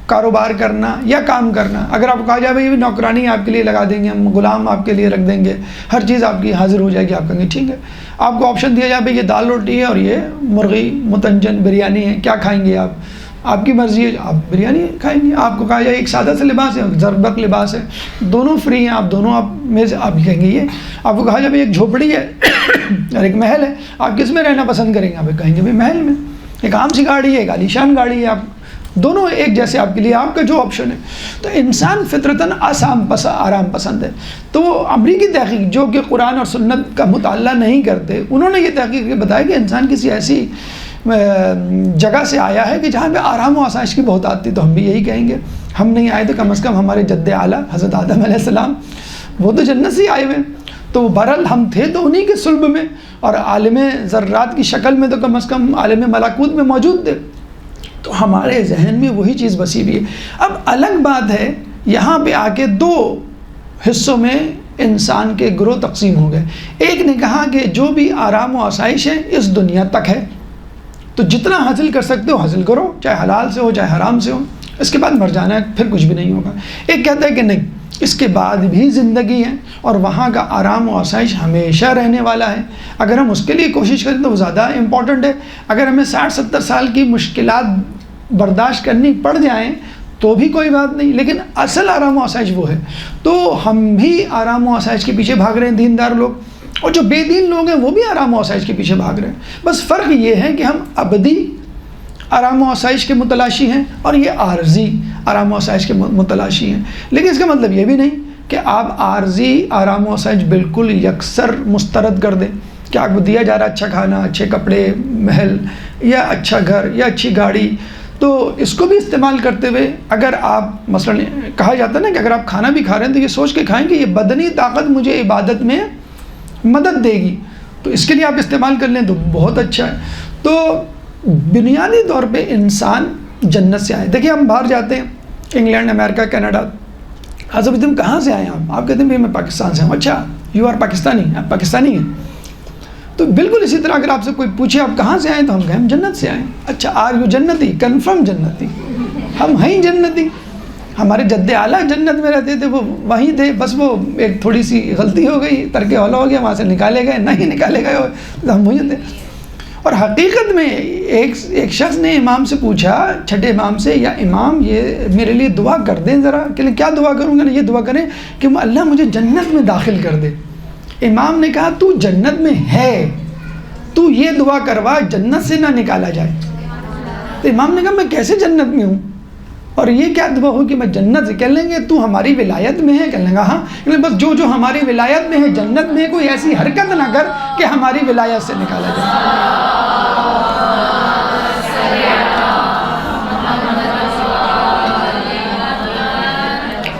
کاروبار کرنا یا کام کرنا۔ اگر آپ کو کہا جائے بھائی نوکرانی آپ کے لیے لگا دیں گے، ہم غلام آپ کے لیے رکھ دیں گے، ہر چیز آپ کی حاضر ہو جائے گی، آپ کہیں گے ٹھیک ہے۔ آپ کو آپشن دیا جائے بھائی یہ دال روٹی ہے اور یہ مرغی متنجن بریانی ہے، کیا کھائیں گے آپ کی مرضی ہے، آپ بریانی کھائیں گے۔ آپ کو کہا جائے ایک سادہ سا لباس ہے، زربق لباس ہے، دونوں فری ہیں، آپ دونوں میں سے آپ کہیں گے یہ۔ آپ کو کہا جائے بھائی ایک جھوپڑی ہے اور ایک محل ہے، آپ کس میں رہنا پسند کریں گے؟ آپ کہیں گے بھائی محل میں۔ ایک عام سی گاڑی ہے، ایک عالیشان گاڑی ہے، آپ دونوں ایک جیسے آپ کے لیے آپ کا جو آپشن ہے۔ تو انسان فطرتاً آرام پسند ہے۔ تو وہ امریکی تحقیق جو کہ قرآن اور سنت کا مطالعہ نہیں کرتے، انہوں نے یہ تحقیق کے بتایا کہ انسان کسی ایسی جگہ سے آیا ہے کہ جہاں پہ آرام و آسائش کی بہت آتی۔ تو ہم بھی یہی کہیں گے، ہم نہیں آئے تو کم از کم ہمارے جد اعلیٰ حضرت آدم علیہ السلام وہ تو جنت سے آئے ہوئے، تو بہرحال ہم تھے تو انہی کے صلب میں، اور عالم ذرات کی شکل میں تو کم از کم عالم ملکوت میں موجود تھے۔ تو ہمارے ذہن میں وہی چیز بسی ہوئی ہے۔ اب الگ بات ہے یہاں پہ آ کے دو حصوں میں انسان کے گروہ تقسیم ہو گئے۔ ایک نے کہا کہ جو بھی آرام و آسائش ہے اس دنیا تک ہے، تو جتنا حاصل کر سکتے ہو حاصل کرو، چاہے حلال سے ہو چاہے حرام سے ہو، اس کے بعد مر جانا ہے، پھر کچھ بھی نہیں ہوگا۔ ایک کہتا ہے کہ نہیں، اس کے بعد بھی زندگی ہے اور وہاں کا آرام و آسائش ہمیشہ رہنے والا ہے۔ اگر ہم اس کے لیے کوشش کریں تو وہ زیادہ امپورٹنٹ ہے۔ اگر ہمیں 60-70 سال کی مشکلات برداشت کرنی پڑ جائیں تو بھی کوئی بات نہیں، لیکن اصل آرام و آسائش وہ ہے۔ تو ہم بھی آرام و آسائش کے پیچھے بھاگ رہے ہیں، دیندار لوگ، اور جو بے دین لوگ ہیں وہ بھی آرام و آسائش کے پیچھے بھاگ رہے ہیں۔ بس فرق یہ ہے کہ ہم ابدی آرام و آسائش کے متلاشی ہیں اور یہ عارضی آرام و آسائش کے متلاشی ہیں۔ لیکن اس کا مطلب یہ بھی نہیں کہ آپ عارضی آرام و آسائش بالکل یکسر مسترد کر دیں کہ آپ کو دیا جا رہا اچھا کھانا، اچھے کپڑے، محل یا اچھا گھر یا اچھی گاڑی، تو اس کو بھی استعمال کرتے ہوئے اگر آپ مثلا کہا جاتا ہے نا کہ اگر آپ کھانا بھی کھا رہے ہیں تو یہ سوچ کے کھائیں کہ یہ بدنی طاقت مجھے عبادت میں مدد دے گی، تو اس کے لیے آپ استعمال کر لیں تو بہت اچھا ہے۔ تو بنیادی طور پہ انسان جنت سے آئے۔ دیکھیں ہم باہر جاتے ہیں، انگلینڈ، امریکہ، کینیڈا، حضرت تم کہاں سے آئے ہیں؟ آپ کہتے ہیں میں پاکستان سے ہوں۔ اچھا، یو آر پاکستانی، آپ پاکستانی ہیں؟ تو بالکل اسی طرح اگر آپ سے کوئی پوچھے آپ کہاں سے آئے تو ہم کہیں ہم جنت سے آئے۔ اچھا، آر یو جنتی؟ کنفرم جنتی، ہم ہیں جنتی۔ ہمارے جد اعلیٰ جنت میں رہتے تھے، وہ وہیں تھے، بس وہ ایک تھوڑی سی غلطی ہو گئی، ترک اولا ہو گیا، وہاں سے نکالے گئے، نہیں نکالے گئے تو ہم وہیں تھے۔ اور حقیقت میں ایک شخص نے امام سے پوچھا، چھٹے امام سے، یا امام یہ میرے لیے دعا کر دیں ذرا۔ کہ کیا دعا کروں گا؟ یہ دعا کریں کہ اللہ مجھے جنت میں داخل کر دے۔ امام نے کہا تو جنت میں ہے، تو یہ دعا کروا جنت سے نہ نکالا جائے۔ تو امام نے کہا میں کیسے جنت میں ہوں اور یہ کیا دعا ہو کہ میں جنت سے؟ کہہ لیں گے تو ہماری ولایت میں ہے؟ کہہ لیں گا ہاں، بس جو ہماری ولایت میں ہے جنت میں، کوئی ایسی حرکت نہ کر کہ ہماری ولایت سے نکالا جائے۔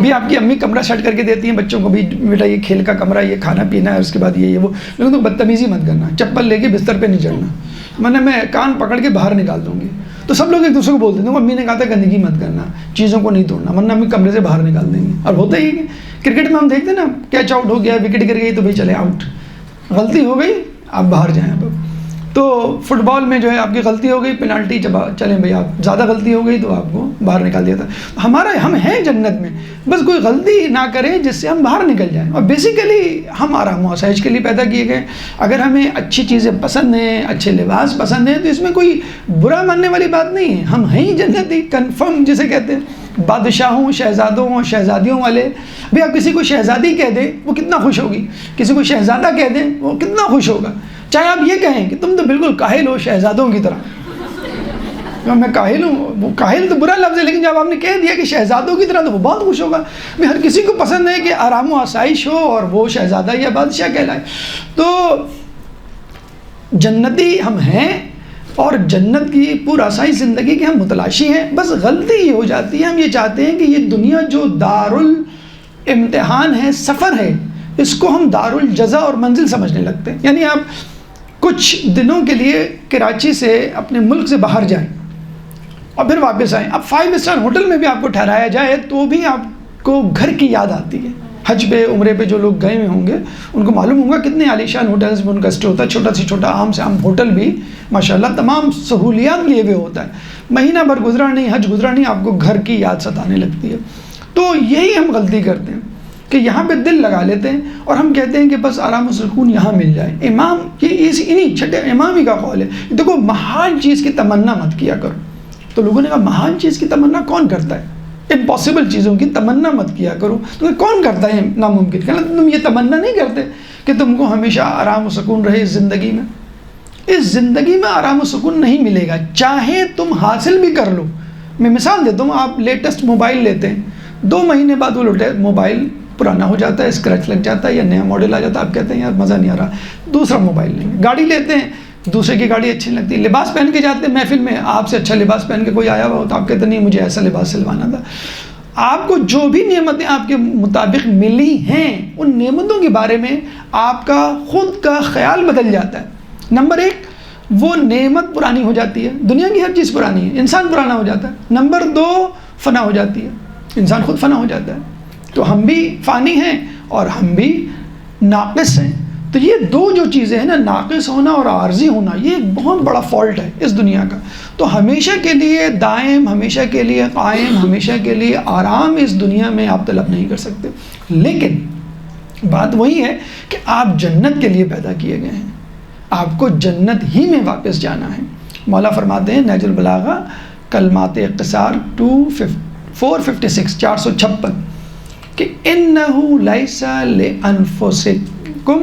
بھی آپ کی امی کمرہ سیٹ کر کے دیتی ہیں بچوں کو، بھی بیٹا یہ کھیل کا کمرہ، یہ کھانا پینا ہے، اس کے بعد یہ وہ، لیکن تو بدتمیزی مت کرنا، چپل لے کے بستر پہ نہیں چڑھنا، میں کان پکڑ کے باہر نکال دوں گی۔ تو سب لوگ ایک دوسرے کو بول دیتے ہیں امی نے کہا تھا گندگی مت کرنا، چیزوں کو نہیں توڑنا، ورنہ امی کمرے سے باہر نکال دیں گے۔ اور ہوتا ہی کہ کرکٹ میں ہم دیکھتے ہیں نا، کیچ آؤٹ ہو گیا، وکٹ گر گئی تو بھائی چلے آؤٹ، غلطی ہو گئی آپ باہر جائیں۔ اب تو فٹ بال میں جو ہے آپ کی غلطی ہو گئی، پینالٹی چلیں بھائی، آپ زیادہ غلطی ہو گئی تو آپ کو باہر نکال دیا تھا۔ ہم ہیں جنت میں، بس کوئی غلطی نہ کریں جس سے ہم باہر نکل جائیں۔ اور بیسیکلی ہم آرام و آسائش کے لیے پیدا کیے گئے۔ اگر ہمیں اچھی چیزیں پسند ہیں، اچھے لباس پسند ہیں، تو اس میں کوئی برا ماننے والی بات نہیں ہے۔ ہم ہیں جنتی، کنفرم جسے کہتے ہیں، بادشاہوں، شہزادوں، شہزادیوں والے۔ بھئی آپ کسی کو شہزادی کہہ دیں وہ کتنا خوش ہوگی، کسی کو شہزادہ کہہ دیں وہ کتنا خوش ہوگا، چاہے آپ یہ کہیں کہ تم تو بالکل کاہل ہو شہزادوں کی طرح۔ میں کاہل ہوں. وہ کاہل تو برا لفظ ہے، لیکن جب آپ نے کہہ دیا کہ شہزادوں کی طرح تو وہ بہت خوش ہوگا. ہر کسی کو پسند ہے کہ آرام و آسائش ہو اور وہ شہزادہ یا بادشاہ کہلائے. تو جنتی ہم ہیں اور جنت کی پر آسائش زندگی کے ہم متلاشی ہیں. بس غلطی یہ ہو جاتی ہے، ہم یہ چاہتے ہیں کہ یہ دنیا جو دارالامتحان ہے، سفر ہے، اس کو ہم دارالجزا اور منزل سمجھنے لگتے ہیں. یعنی آپ کچھ دنوں کے لیے کراچی سے اپنے ملک سے باہر جائیں اور پھر واپس آئیں. اب 5 اسٹار ہوٹل میں بھی آپ کو ٹھہرایا جائے تو بھی آپ کو گھر کی یاد آتی ہے. حج پہ عمرے پہ جو لوگ گئے ہوئے ہوں گے ان کو معلوم ہوگا کتنے عالیشان ہوٹلز میں ان کا اسٹے ہوتا ہے. چھوٹا سے چھوٹا عام سے عام ہوٹل بھی ماشاءاللہ تمام سہولیات لیے ہوئے ہوتا ہے. مہینہ بھر گزرا نہیں، حج گزرا نہیں، آپ کو گھر کی یاد ستانے لگتی ہے. تو یہی ہم غلطی کرتے ہیں کہ یہاں پہ دل لگا لیتے ہیں اور ہم کہتے ہیں کہ بس آرام و سکون یہاں مل جائے. امام یہ انہیں چھٹے امام ہی کا قول ہے. دیکھو محال چیز کی تمنا مت کیا کرو. تو لوگوں نے کہا محال چیز کی تمنا کون کرتا ہے؟ امپاسبل چیزوں کی تمنا مت کیا کرو. تو کون کرتا ہے ناممکن؟ کہنا تم یہ تمنا نہیں کرتے کہ تم کو ہمیشہ آرام و سکون رہے اس زندگی میں. اس زندگی میں آرام و سکون نہیں ملے گا، چاہے تم حاصل بھی کر لو. میں مثال دیتا ہوں، آپ لیٹسٹ موبائل لیتے ہیں، 2 مہینے بعد وہ موبائل پرانا ہو جاتا ہے، اسکریچ لگ جاتا ہے یا نیا ماڈل آ جاتا ہے. آپ کہتے ہیں یار مزہ نہیں آ رہا، دوسرا موبائل لیں گے. گاڑی لیتے ہیں، دوسرے کی گاڑی اچھی لگتی ہے. لباس پہن کے جاتے ہیں محفل میں، آپ سے اچھا لباس پہن کے کوئی آیا ہوا ہو تو آپ کہتے ہیں نہیں مجھے ایسا لباس سلوانا تھا. آپ کو جو بھی نعمتیں آپ کے مطابق ملی ہیں ان نعمتوں کے بارے میں آپ کا خود کا خیال بدل جاتا ہے. نمبر 1 وہ نعمت پرانی ہو جاتی ہے. دنیا کی ہر چیز پرانی ہے، انسان پرانا ہو جاتا ہے. نمبر 2 فنا ہو جاتی ہے، انسان خود فنا ہو جاتا ہے. تو ہم بھی فانی ہیں اور ہم بھی ناقص ہیں. تو یہ 2 جو چیزیں ہیں نا، ناقص ہونا اور عارضی ہونا، یہ ایک بہت بڑا فالٹ ہے اس دنیا کا. تو ہمیشہ کے لیے دائم، ہمیشہ کے لیے قائم، ہمیشہ کے لیے آرام اس دنیا میں آپ طلب نہیں کر سکتے. لیکن بات وہی ہے کہ آپ جنت کے لیے پیدا کیے گئے ہیں، آپ کو جنت ہی میں واپس جانا ہے. مولا فرماتے ہیں نہج البلاغہ کلمات اختصار 456 456 کہ اِنَّهُ لَيْسَ لِأَنفُسِكُمْ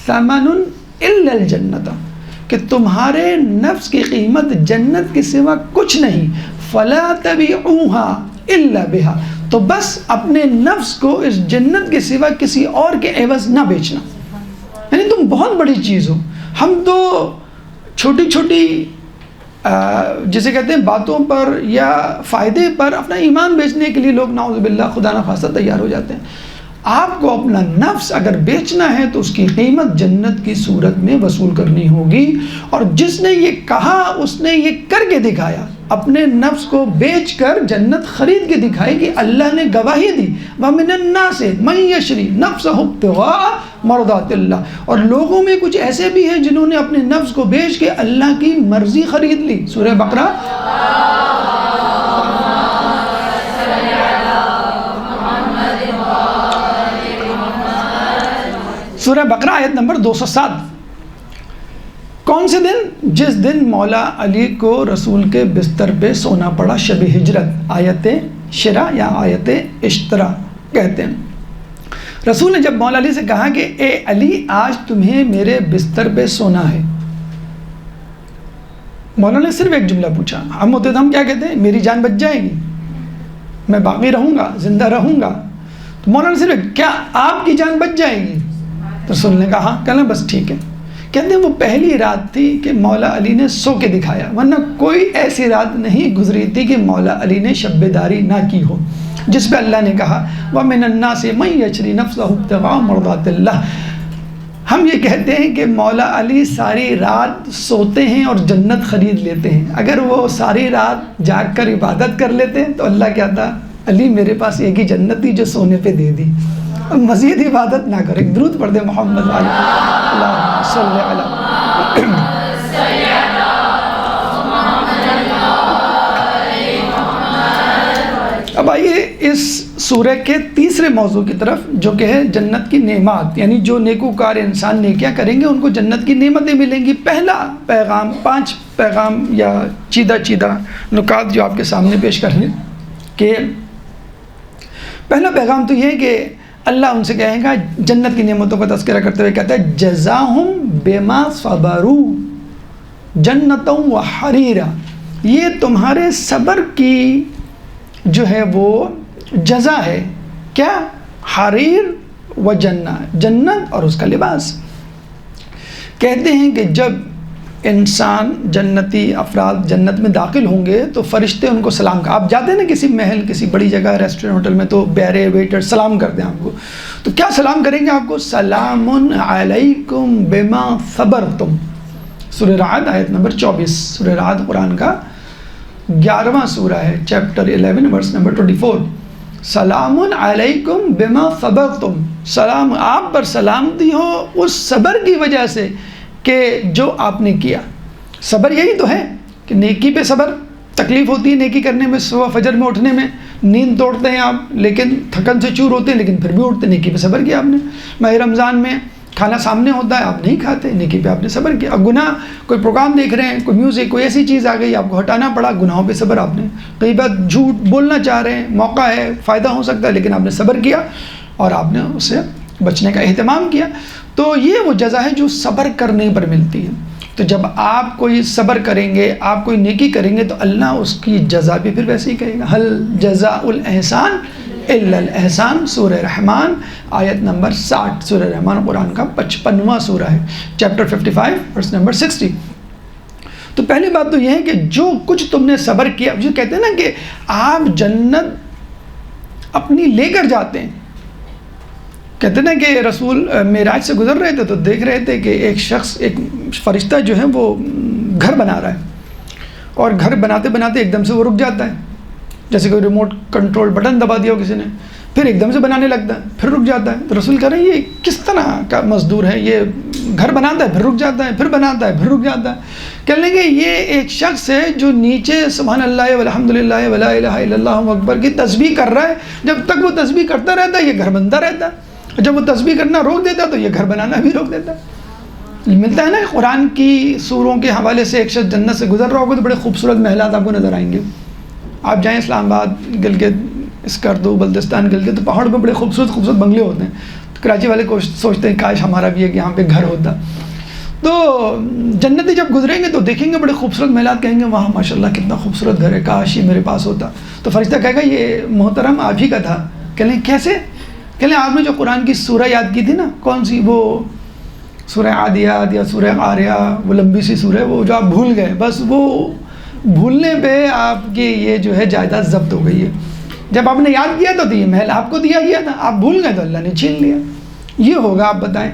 ثَمَنٌ إِلَّا الْجَنَّةَ، کہ تمہارے نفس کی قیمت جنت کے سوا کچھ نہیں. فَلَا تَبِعُوهَا إِلَّا بِهَا، تو بس اپنے نفس کو اس جنت کے سوا کسی اور کے عوض نہ بیچنا. یعنی تم بہت بڑی چیز ہو. ہم تو چھوٹی چھوٹی جسے کہتے ہیں باتوں پر یا فائدے پر اپنا ایمان بیچنے کے لیے لوگ نعوذ باللہ خدا نخواستہ تیار ہو جاتے ہیں. آپ کو اپنا نفس اگر بیچنا ہے تو اس کی قیمت جنت کی صورت میں وصول کرنی ہوگی. اور جس نے یہ کہا اس نے یہ کر کے دکھایا، اپنے نفس کو بیچ کر جنت خرید کے دکھائی کہ اللہ نے گواہی دی وَمِنَ النَّاسِ مَن يَشْرِي نَفْسَهُ ابْتِغَاءَ مَرْضَاتِ اللَّهِ، اور لوگوں میں کچھ ایسے بھی ہیں جنہوں نے اپنے نفس کو بیچ کے اللہ کی مرضی خرید لی. سورہ بقرہ سورہ بقرہ آیت نمبر 207. کون سے دن؟ جس دن مولا علی کو رسول کے بستر پہ سونا پڑا، شب ہجرت، آیت شرا یا آیت اشترا کہتے ہیں. رسول نے جب مولا علی سے کہا کہ اے علی آج تمہیں میرے بستر پہ سونا ہے، مولا نے صرف ایک جملہ پوچھا. ہم ہوتے تو ہم کیا کہتے ہیں؟ میری جان بچ جائے گی، میں باقی رہوں گا، زندہ رہوں گا. تو مولا نے صرف کیا آپ کی جان بچ جائے گی؟ رسول نے کہا ہاں. کہنا بس ٹھیک ہے. کہتے ہیں وہ پہلی رات تھی کہ مولا علی نے سو کے دکھایا، ورنہ کوئی ایسی رات نہیں گزری تھی کہ مولا علی نے شب بیداری نہ کی ہو جس پہ اللہ نے کہا وَمِنَ النَّاسِ مَن يَشْرِي نَفْسَهُ ابْتِغَاءَ مَرْضَاتِ اللَّهِ. ہم یہ کہتے ہیں کہ مولا علی ساری رات سوتے ہیں اور جنت خرید لیتے ہیں. اگر وہ ساری رات جاگ کر عبادت کر لیتے تو اللہ کہتا علی میرے پاس ایک ہی جنت تھی جو سونے پہ دے دی، مزید عبادت نہ کرے. درود پڑھ دے محمد اللہم صلی علی. اب آئیے اس سورہ کے تیسرے موضوع کی طرف جو کہ ہے جنت کی نعمات، یعنی جو نیکوکار انسان نیکیاں کریں گے ان کو جنت کی نعمتیں ملیں گی. پہلا پیغام، 5 پیغام یا چیدہ نکات جو آپ کے سامنے پیش کریں کہ پہلا پیغام تو یہ ہے کہ اللہ ان سے کہیں گا جنت کی نعمتوں کا تذکرہ کرتے ہوئے کہتا ہے جزاہم بما صبروا جنتا و حریرا. یہ تمہارے صبر کی جو ہے وہ جزا ہے. کیا؟ حریر و جنہ، جنت اور اس کا لباس. کہتے ہیں کہ جب انسان جنتی افراد جنت میں داخل ہوں گے تو فرشتے ان کو سلام کر، آپ جاتے ہیں نا کسی محل، کسی بڑی جگہ، ریسٹورنٹ، ہوٹل میں، تو بیرے ویٹر سلام کرتے ہیں آپ کو. تو کیا سلام کریں گے آپ کو؟ سلام علیکم بما صبرتم. سورہ رعد آیت نمبر 24. سورہ رعد قرآن کا 11واں سورہ ہے، چیپٹر 11 ورس نمبر 24. سلام علیکم بما صبرتم، سلام آپ پر سلامتی ہو اس صبر کی وجہ سے کہ جو آپ نے کیا. صبر یہی تو ہے کہ نیکی پہ صبر. تکلیف ہوتی ہے نیکی کرنے میں، صبح فجر میں اٹھنے میں، نیند توڑتے ہیں آپ لیکن تھکن سے چور ہوتے ہیں لیکن پھر بھی اٹھتے، نیکی پہ صبر کیا آپ نے. ماہ رمضان میں کھانا سامنے ہوتا ہے، آپ نہیں کھاتے، نیکی پہ آپ نے صبر کیا. اب گناہ، کوئی پروگرام دیکھ رہے ہیں، کوئی میوزک، کوئی ایسی چیز آ گئی آپ کو ہٹانا پڑا، گناہوں پہ صبر آپ نے. کئی بات جھوٹ بولنا چاہ رہے ہیں، موقع ہے، فائدہ ہو سکتا ہے، لیکن آپ نے صبر کیا اور آپ نے اس سے بچنے کا اہتمام کیا. تو یہ وہ جزا ہے جو صبر کرنے پر ملتی ہے. تو جب آپ کوئی صبر کریں گے، آپ کوئی نیکی کریں گے تو اللہ اس کی جزا بھی پھر ویسے ہی کرے گا. حل جزاء الاحسان الا الاحسان. سورہ رحمان آیت نمبر 60. سورہ رحمان قرآن کا 55واں سورہ ہے، چیپٹر 55 ورس نمبر 60. تو پہلی بات تو یہ ہے کہ جو کچھ تم نے صبر کیا، جو کہتے ہیں نا کہ آپ جنت اپنی لے کر جاتے ہیں. کہتے ہیں نا کہ رسول معراج سے گزر رہے تھے تو دیکھ رہے تھے کہ ایک شخص، ایک فرشتہ جو ہے وہ گھر بنا رہا ہے، اور گھر بناتے بناتے ایک دم سے وہ رک جاتا ہے، جیسے کوئی ریموٹ کنٹرول بٹن دبا دیا ہو کسی نے، پھر ایک دم سے بنانے لگتا ہے، پھر رک جاتا ہے. تو رسول کہہ رہے ہیں یہ کس طرح کا مزدور ہے، یہ گھر بناتا ہے پھر رک جاتا ہے، پھر بناتا ہے پھر رک جاتا ہے. کہنے لگے یہ ایک شخص ہے جو نیچے سبحان اللہ والحمد للہ ولا الہ الا اللہ اکبر کی تسبیح کر رہا ہے. جب تک وہ تسبیح کرتا رہتا ہے یہ گھر بنتا رہتا ہے، اور جب وہ تسبیح کرنا روک دیتا ہے تو یہ گھر بنانا بھی روک دیتا ہے. ملتا ہے نا قرآن کی سوروں کے حوالے سے. ایک شخص جنت سے گزر رہا ہوگا تو بڑے خوبصورت محلات آپ کو نظر آئیں گے. آپ جائیں اسلام آباد، گلگت، اسکردو، بلتستان، گلگت، تو پہاڑ پہ بڑے خوبصورت خوبصورت بنگلے ہوتے ہیں. تو کراچی والے سوچتے ہیں کاش ہمارا بھی ایک یہاں پہ گھر ہوتا. تو جنتی جب گزریں گے تو دیکھیں گے بڑے خوبصورت محلات، کہیں گے وہاں ماشاء اللہ کتنا خوبصورت گھر ہے، کاش یہ میرے پاس ہوتا. تو فرشتہ کہے گا یہ محترم آپ ہی کا تھا. کہہ لیں کیسے؟ کہہ لیں آپ نے جو قرآن کی سورہ یاد کی تھی نا، کون سی؟ وہ سورہ عادیات یا سورہ قاریہ، وہ لمبی سی سورہ، وہ جو آپ بھول گئے، بس وہ بھولنے پہ آپ کی یہ جو ہے جائیداد ضبط ہو گئی ہے. جب آپ نے یاد کیا تو یہ محل آپ کو دیا گیا تھا، آپ بھول گئے تو اللہ نے چھین لیا. یہ ہوگا، آپ بتائیں.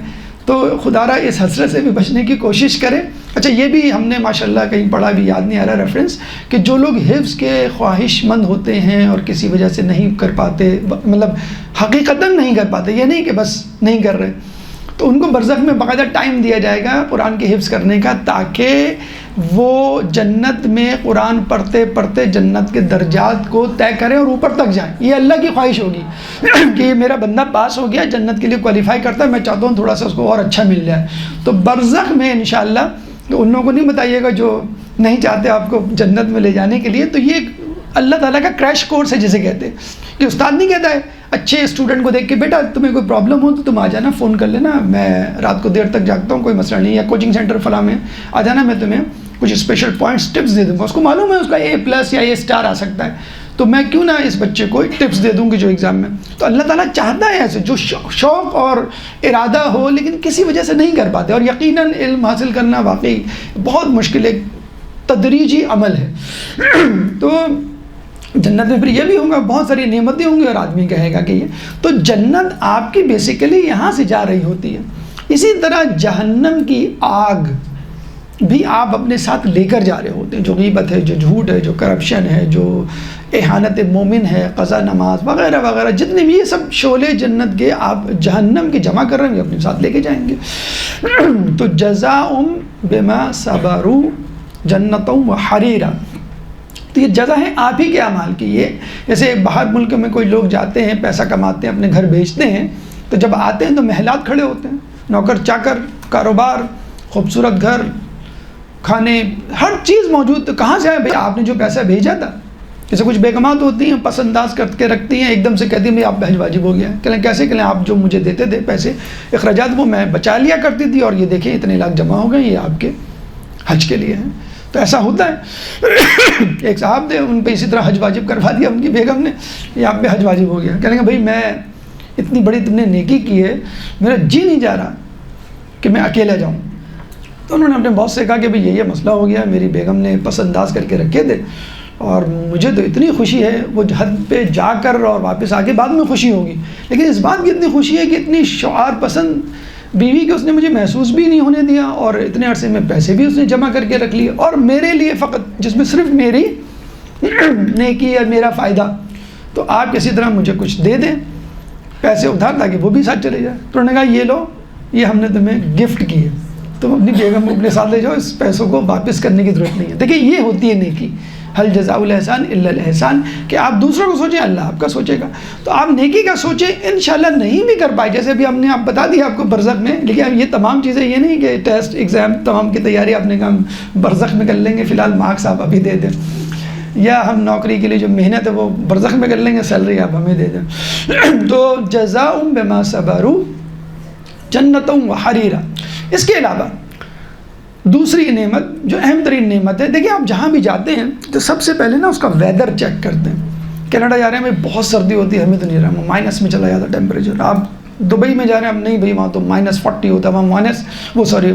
تو خدا را اس حسرت سے بھی بچنے کی کوشش کریں. اچھا یہ بھی ہم نے ماشاءاللہ کہیں پڑھا بھی، یاد نہیں آ رہا ریفرنس، کہ جو لوگ حفظ کے خواہش مند ہوتے ہیں اور کسی وجہ سے نہیں کر پاتے، مطلب حقیقتاً نہیں کر پاتے، یہ نہیں کہ بس نہیں کر رہے، تو ان کو برزخ میں باقاعدہ ٹائم دیا جائے گا قرآن کے حفظ کرنے کا، تاکہ وہ جنت میں قرآن پڑھتے پڑھتے جنت کے درجات کو طے کریں اور اوپر تک جائیں. یہ اللہ کی خواہش ہوگی کہ یہ میرا بندہ پاس ہو گیا، جنت کے لیے کوالیفائی کرتا ہے، میں چاہتا ہوں تھوڑا سا اس کو اور اچھا مل جائے. تو برزخ میں انشاءاللہ، تو ان لوگوں کو نہیں بتائیے گا جو نہیں چاہتے آپ کو جنت میں لے جانے کے لیے. تو یہ اللہ تعالیٰ کا کریش کورس ہے جسے کہتے ہیں، کہ استاد نہیں کہتا ہے اچھے اسٹوڈنٹ کو دیکھ کے بیٹا تمہیں کوئی پرابلم ہو تو تم آ جانا، فون کر لینا، میں رات کو دیر تک جاگتا ہوں، کوئی مسئلہ نہیں، یا کوچنگ سینٹر فلاں میں آ جانا، میں تمہیں کچھ اسپیشل پوائنٹس ٹپس دے دوں گا. اس کو معلوم ہے اس کا A+ یا A* آ سکتا ہے، تو میں کیوں نہ اس بچے کو ٹپس دے دوں کہ جو ایگزام میں. تو اللہ تعالیٰ چاہتا ہے ایسے جو شوق اور ارادہ ہو لیکن کسی وجہ سے نہیں کر پاتے. اور یقیناً علم حاصل کرنا واقعی بہت مشکل ایک تدریجی عمل ہے. تو جنت میں پھر یہ بھی ہوگا، بہت ساری نعمتیں ہوں گی، اور آدمی کہے گا کہ یہ تو جنت آپ کی بیسیکلی یہاں سے جا رہی ہوتی ہے. اسی طرح جہنم کی آگ بھی آپ اپنے ساتھ لے کر جا رہے ہوتے ہیں. جو غیبت ہے، جو جھوٹ ہے، جو کرپشن ہے، جو اہانت مومن ہے، قضا نماز وغیرہ وغیرہ، جتنے بھی یہ سب شعلے جنت کے آپ جہنم کے جمع کر رہے ہیں، اپنے ساتھ لے کے جائیں گے. تو جزاؤم بما صبروا جنتم وحریرا. تو یہ جزا ہے آپ ہی کے اعمال کی. یہ جیسے باہر ملک میں کوئی لوگ جاتے ہیں، پیسہ کماتے ہیں، اپنے گھر بیچتے ہیں، تو جب آتے ہیں تو محلات کھڑے ہوتے ہیں، نوکر چاکر، کاروبار، خوبصورت گھر، کھانے، ہر چیز موجود. تو کہاں سے آئے بھائی؟ آپ نے جو پیسہ بھیجا تھا. جیسے کچھ بیگمات ہوتی ہیں، پس انداز کر کے رکھتی ہیں، ایک دم سے کہتی ہیں بھائی آپ بھیج واجب ہو گیا. کہلیں کیسے؟ کہلیں آپ جو مجھے دیتے تھے پیسے، اخراجات، وہ میں بچا لیا کرتی تھی، اور یہ دیکھیں اتنے لاکھ جمع ہو گئے، یہ آپ کے حج کے لیے ہیں. تو ایسا ہوتا ہے. ایک صاحب تھے, ان پہ اسی طرح حج واجب کروا دیا ان کی بیگم نے, یہ آپ پہ حج واجب ہو گیا. کہنے لگے بھائی میں اتنی بڑی تم نے نیکی کی ہے, میرا جی نہیں جا رہا کہ میں اکیلا جاؤں. تو انہوں نے اپنے باس سے کہا کہ بھئی یہ مسئلہ ہو گیا, میری بیگم نے پس انداز کر کے رکھے تھے اور مجھے تو اتنی خوشی ہے, وہ حد پہ جا کر اور واپس آ کے بعد میں خوشی ہوگی, لیکن اس بات کی اتنی خوشی ہے کہ اتنی شعار پسند بیوی کہ اس نے مجھے محسوس بھی نہیں ہونے دیا, اور اتنے عرصے میں پیسے بھی اس نے جمع کر کے رکھ لیے, اور میرے لیے فقط, جس میں صرف میری نیکی اور میرا فائدہ. تو آپ کسی طرح مجھے کچھ دے دیں پیسے ادھار, تاکہ وہ بھی ساتھ چلے جائے. تو انہوں نے کہا یہ لو, یہ ہم نے تمہیں گفٹ کی ہے, تم اپنی بیگم کو اپنے ساتھ لے جاؤ, اس پیسوں کو واپس کرنے کی ضرورت نہیں ہے. دیکھیں یہ ہوتی ہے نیکی, حل جزاء الاحسان الا الاحسان, کہ آپ دوسروں کو سوچیں, اللہ آپ کا سوچے گا. تو آپ نیکی کا سوچیں, انشاءاللہ نہیں بھی کر پائے, جیسے ابھی ہم نے آپ بتا دیا آپ کو برزخ میں, لیکن یہ تمام چیزیں یہ نہیں کہ ٹیسٹ ایگزام تمام کی تیاری آپ نے کہا برزخ میں کر لیں گے, فی الحال مارکس آپ ابھی دے دیں, یا ہم نوکری کے لیے جو محنت ہے وہ برزخ میں کر لیں گے, سیلری آپ ہمیں دے دیں. تو جزاء بما صبروا جنۃ وحریرا. اس کے علاوہ دوسری نعمت جو اہم ترین نعمت ہے, دیکھیں آپ جہاں بھی جاتے ہیں تو سب سے پہلے نا اس کا ویدر چیک کرتے ہیں. کینیڈا جا رہے ہیں, ہمیں بہت سردی ہوتی ہے, ہمیں تو نہیں رہا, مائنس میں چلا جاتا ٹیمپریچر. آپ دبئی میں جا رہے ہیں, ہم نہیں بھائی وہاں تو -40 ہوتا ہے, وہاں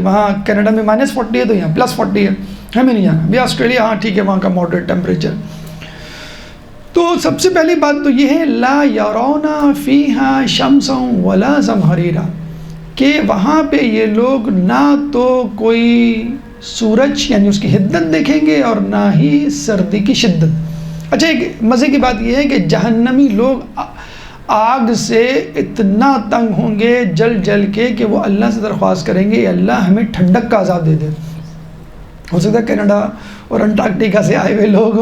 وہاں کینیڈا میں -40 ہے تو یہاں +40 ہے, ہمیں نہیں جانا. بھی آسٹریلیا ہاں ٹھیک ہے, وہاں کا ماڈریٹ ٹیمپریچر. تو سب سے پہلی بات تو یہ ہے لا یرون فیہا شمسا ولا زمہریرا, کہ وہاں پہ یہ لوگ نہ تو کوئی سورج یعنی اس کی حدت دیکھیں گے اور نہ ہی سردی کی شدت. اچھا ایک مزے کی بات یہ ہے کہ جہنمی لوگ آگ سے اتنا تنگ ہوں گے جل جل کے کہ وہ اللہ سے درخواست کریں گے اللہ ہمیں ٹھنڈک کا عذاب دے دے. ہو سکتا ہے کینیڈا اور انٹارکٹیکا سے آئے ہوئے لوگ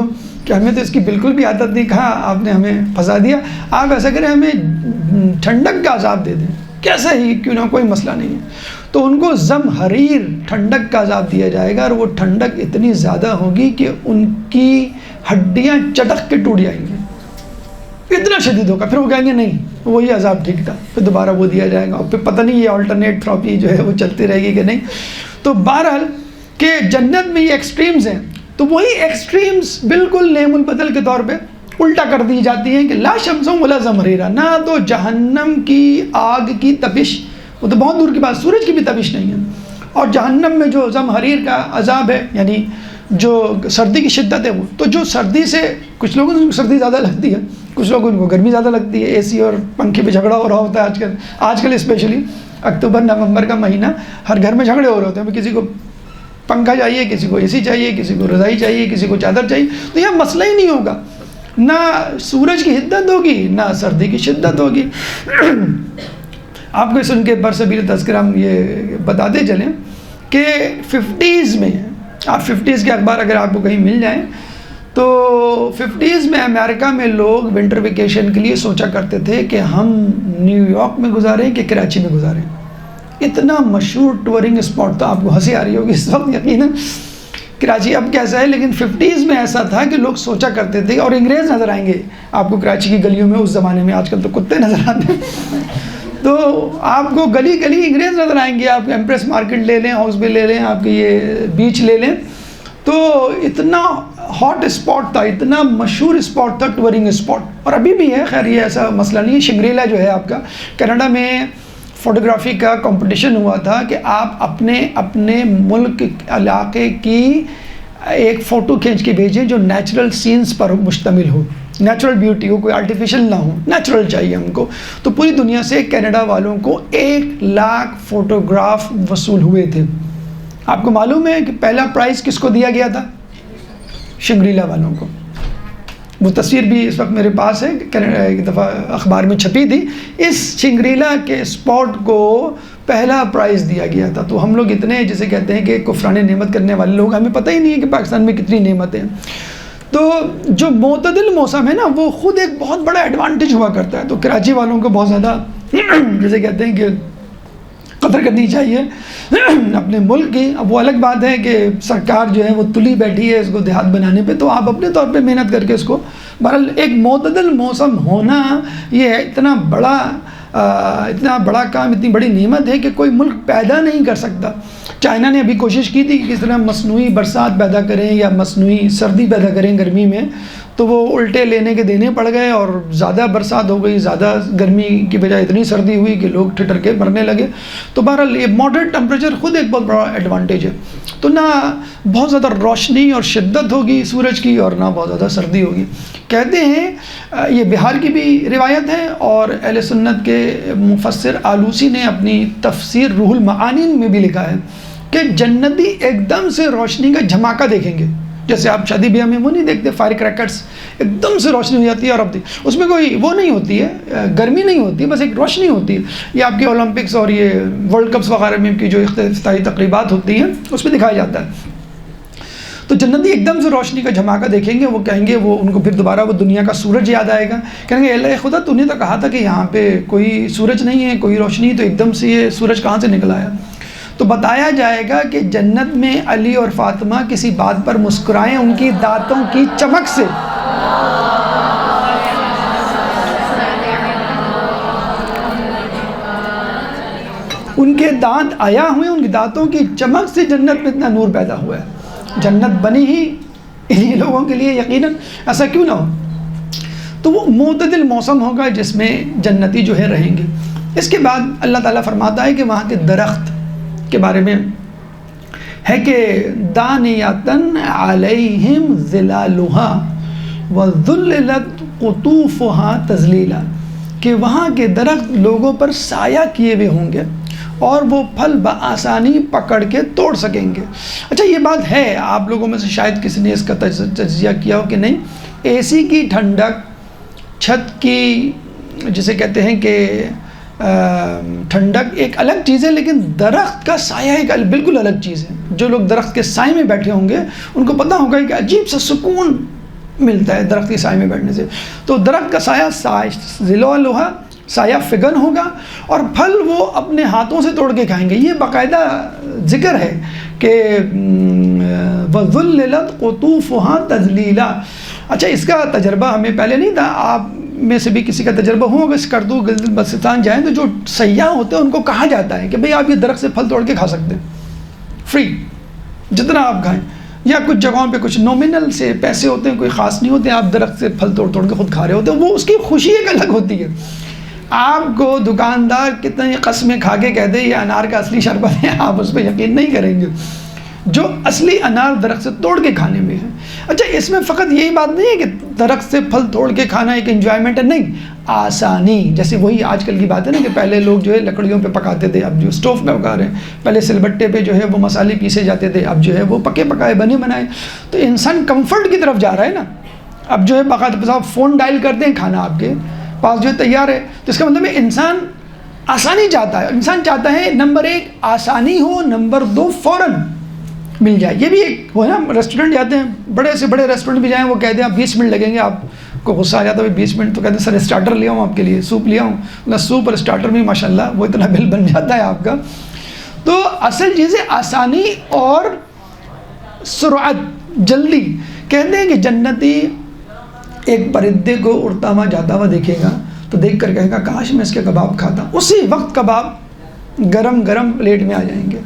کہ ہمیں تو اس کی بالکل بھی عادت نہیں, کہا آپ نے ہمیں پھنسا دیا, آپ ایسا کریں ہمیں ٹھنڈک کا عذاب دے دیں, کیسا ہی کیوں نہ, کوئی مسئلہ نہیں ہے. تو ان کو زمہریر ٹھنڈک کا عذاب دیا جائے گا, اور وہ ٹھنڈک اتنی زیادہ ہوگی کہ ان کی ہڈیاں چٹک کے ٹوٹ جائیں گی, اتنا شدید ہوگا. پھر وہ کہیں گے نہیں وہی عذاب ٹھیک تھا, پھر دوبارہ وہ دیا جائے گا, اور پھر پتہ نہیں یہ آلٹرنیٹ تھراپی جو ہے وہ چلتی رہے گی کہ نہیں. تو بہرحال کہ جنت میں یہ ایکسٹریمز ہیں, تو وہی ایکسٹریمز بالکل نعم البدل کے طور پہ الٹا کر دی جاتی ہیں کہ لا شمس ولا زمہریرا, نہ تو جہنم کی آگ کی تپش, وہ تو بہت دور کی بات, سورج کی بھی تپش نہیں ہے, اور جہنم میں جو زمہریر کا عذاب ہے یعنی جو سردی کی شدت ہے, وہ تو جو سردی سے کچھ لوگوں کو سردی زیادہ لگتی ہے, کچھ لوگوں کو گرمی زیادہ لگتی ہے, اے سی اور پنکھے پہ جھگڑا ہو رہا ہوتا ہے آج کل اسپیشلی اکتوبر نومبر کا مہینہ, ہر گھر میں جھگڑے ہو رہے ہوتے ہیں, کسی کو پنکھا چاہیے, کسی کو اے سی چاہیے, کسی کو رضائی چاہیے, کسی کو چادر چاہیے. تو یہ مسئلہ ہی نہیں ہوگا, نہ سورج کی حدت ہوگی نہ سردی کی شدت ہوگی. آپ کو سن کے برصغیر تذکرہ ہم یہ بتاتے چلیں کہ 50s میں, آپ 50s کے اخبار اگر آپ کو کہیں مل جائیں تو 50s میں امریکہ میں لوگ ونٹر ویکیشن کے لیے سوچا کرتے تھے کہ ہم نیو یارک میں گزاریں کہ کراچی میں گزاریں. اتنا مشہور ٹورنگ اسپاٹ تھا, آپ کو ہنسی آ رہی ہوگی اس وقت یقیناً, کراچی اب کیسا ہے, لیکن 50s میں ایسا تھا کہ لوگ سوچا کرتے تھے, اور انگریز نظر آئیں گے آپ کو کراچی کی گلیوں میں اس زمانے میں, آج کل تو کتے نظر آتے ہیں, تو آپ کو گلی گلی انگریز نظر آئیں گے. آپ ایمپریس مارکیٹ لے لیں, ہاؤس بے لے لیں, آپ کے یہ بیچ لے لیں, تو اتنا ہاٹ اسپاٹ تھا, اتنا مشہور اسپاٹ تھا, ٹورنگ اسپاٹ, اور ابھی بھی ہے. خیر یہ ایسا مسئلہ نہیں ہے. شنگریلا جو ہے آپ کا کینیڈا میں فوٹوگرافی کا کمپٹیشن ہوا تھا کہ آپ اپنے ملک علاقے کی ایک فوٹو کھینچ کے بھیجیں جو نیچرل سینز پر مشتمل ہو, نیچرل بیوٹی ہو, کوئی آرٹیفیشل نہ ہو, نیچرل چاہیے ہم کو. تو پوری دنیا سے کینیڈا والوں کو 1,00,000 فوٹوگراف وصول ہوئے تھے. آپ کو معلوم ہے کہ پہلا پرائز کس کو دیا گیا تھا؟ شنگریلا والوں کو. وہ تصویر بھی اس وقت میرے پاس ہے, ایک دفعہ اخبار میں چھپی تھی. اس شنگریلا کے اسپاٹ کو پہلا پرائز دیا گیا تھا. تو ہم لوگ اتنے جسے کہتے ہیں کہ کفران نعمت کرنے والے لوگ, ہمیں پتہ ہی نہیں ہے کہ پاکستان میں کتنی نعمتیں ہیں. تو جو معتدل موسم ہے نا, وہ خود ایک بہت بڑا ایڈوانٹیج ہوا کرتا ہے. تو کراچی والوں کو بہت زیادہ جسے کہتے ہیں کہ قدر کرنی چاہیے اپنے ملک کی. اب وہ الگ بات ہے کہ سرکار جو ہے وہ تلی بیٹھی ہے اس کو دیہات بنانے پہ, تو آپ اپنے طور پہ محنت کر کے اس کو, بہرحال ایک معتدل موسم ہونا یہ اتنا بڑا اتنا بڑا کام، اتنی بڑی نعمت ہے کہ کوئی ملک پیدا نہیں کر سکتا۔ چائنا نے ابھی کوشش کی تھی کہ کس طرح مصنوعی برسات پیدا کریں یا مصنوعی سردی پیدا کریں گرمی میں، تو وہ الٹے لینے کے دینے پڑ گئے اور زیادہ برسات ہو گئی، زیادہ گرمی کی بجائے اتنی سردی ہوئی کہ لوگ ٹھٹر کے مرنے لگے۔ تو بہرحال یہ ماڈریٹ ٹمپریچر خود ایک بہت بڑا ایڈوانٹیج ہے، تو نہ بہت زیادہ روشنی اور شدت ہوگی سورج کی اور نہ بہت زیادہ سردی ہوگی۔ کہتے ہیں یہ بہار کی بھی روایت ہے، اور اہل سنت کے مفسر آلوسی نے اپنی تفسیر روح المعانی میں بھی لکھا ہے کہ جنتی ایک دم سے روشنی کا جھماکہ دیکھیں گے، جیسے آپ شادی بیاہ میں وہ نہیں دیکھتے فائر کریکرز، ایک دم سے روشنی ہو جاتی ہے، اور اب اس میں کوئی وہ نہیں ہوتی ہے، گرمی نہیں ہوتی ہے، بس ایک روشنی ہوتی ہے۔ یہ آپ کے اولمپکس اور یہ ورلڈ کپس وغیرہ میں کی جو افتتاحی تقریبات ہوتی ہیں اس میں دکھایا جاتا ہے۔ تو جنتی ایک دم سے روشنی کا جھماکہ دیکھیں گے، وہ کہیں گے، وہ ان کو پھر دوبارہ وہ دنیا کا سورج یاد آئے گا، کہیں گے اللہ خدا تو نے تو کہا تھا کہ یہاں پہ کوئی سورج نہیں ہے، کوئی روشنی، تو ایک دم سے یہ سورج کہاں سے نکل آیا؟ تو بتایا جائے گا کہ جنت میں علی اور فاطمہ کسی بات پر مسکرائیں ان کی دانتوں کی چمک سے۔ ان کے دانت آیا ہوئے، ان کے دانتوں کی چمک سے جنت میں اتنا نور پیدا ہوا ہے۔ جنت بنی ہی انہی لوگوں کے لیے، یقیناً ایسا کیوں نہ ہو؟ تو وہ معتدل موسم ہوگا جس میں جنتی جو ہے رہیں گے۔ اس کے بعد اللہ تعالیٰ فرماتا ہے کہ وہاں کے درخت کے بارے میں ہے کہ دانیۃً علیہم ظلالھا وذللت قطوفھا تذلیلا، کہ وہاں کے درخت لوگوں پر سایہ کیے ہوئے ہوں گے اور وہ پھل بآسانی پکڑ کے توڑ سکیں گے۔ اچھا یہ بات ہے، آپ لوگوں میں سے شاید کسی نے اس کا تجزیہ کیا ہو کہ نہیں، اے سی کی ٹھنڈک، چھت کی جسے کہتے ہیں کہ ٹھنڈک ایک الگ چیز ہے، لیکن درخت کا سایہ ایک بالکل الگ چیز ہے۔ جو لوگ درخت کے سائے میں بیٹھے ہوں گے ان کو پتہ ہوگا کہ عجیب سا سکون ملتا ہے درخت کے سائے میں بیٹھنے سے۔ تو درخت کا سایہ ظلالھا، سایہ فگن ہوگا، اور پھل وہ اپنے ہاتھوں سے توڑ کے کھائیں گے۔ یہ باقاعدہ ذکر ہے کہ وَذُلِّلَتْ قُطُوفُهَا تَذْلِيلًا۔ اچھا اس کا تجربہ ہمیں پہلے نہیں تھا، آپ میں سے بھی کسی کا تجربہ ہو، اگر اسکردو گلگت بلتستان جائیں تو جو سیاح ہوتے ہیں ان کو کہا جاتا ہے کہ بھئی آپ یہ درخت سے پھل توڑ کے کھا سکتے ہیں، فری، جتنا آپ کھائیں، یا کچھ جگہوں پہ کچھ نومنل سے پیسے ہوتے ہیں، کوئی خاص نہیں ہوتے، آپ درخت سے پھل توڑ توڑ کے خود کھا رہے ہوتے ہیں، وہ اس کی خوشی ایک الگ ہوتی ہے۔ آپ کو دکاندار کتنی قسمیں کھا کے کہہ دے یہ انار کا اصلی شربت ہے، آپ اس پہ یقین نہیں کریں گے، جو اصلی انار درخت سے توڑ کے کھانے میں ہے۔ اچھا اس میں فقط یہی بات نہیں ہے کہ درخت سے پھل توڑ کے کھانا ایک انجوائمنٹ ہے، نہیں، آسانی، جیسے وہی آج کل کی بات ہے نا کہ پہلے لوگ جو ہے لکڑیوں پہ پکاتے تھے، اب جو اسٹوو پہ پکا رہے ہیں، پہلے سل بٹے پہ جو ہے وہ مسالے پیسے جاتے تھے، اب جو ہے وہ پکے پکائے بنے بنائے، تو انسان کمفرٹ کی طرف جا رہا ہے نا، اب جو ہے باقاعدہ فون ڈائل کرتے ہیں، کھانا آپ کے پاس جو ہے تیار ہے، تو اس کا مطلب ہے انسان آسانی چاہتا ہے، انسان چاہتا ہے نمبر ایک آسانی ہو، نمبر دو فوراً مل جائے۔ یہ بھی ایک وہ ہے نا، ریسٹورنٹ جاتے ہیں، بڑے سے بڑے ریسٹورنٹ بھی جائیں، وہ کہتے ہیں 20 منٹ لگیں گے، آپ کو غصہ آ جاتا ہے 20 منٹ، تو کہتے ہیں سر اسٹارٹر لے آؤں آپ کے لیے، سوپ لے آؤں، سوپ اور اسٹارٹر میں ماشاءاللہ وہ اتنا بل بن جاتا ہے آپ کا۔ تو اصل چیز ہے آسانی اور سرعت، جلدی۔ کہتے ہیں کہ جنتی ایک پرندے کو اڑتا ہوا جاتا ہوا دیکھے گا تو دیکھ کر کہے گا کاش میں اس کے کباب کھاتا، اسی وقت کباب گرم گرم پلیٹ میں آ جائیں گے۔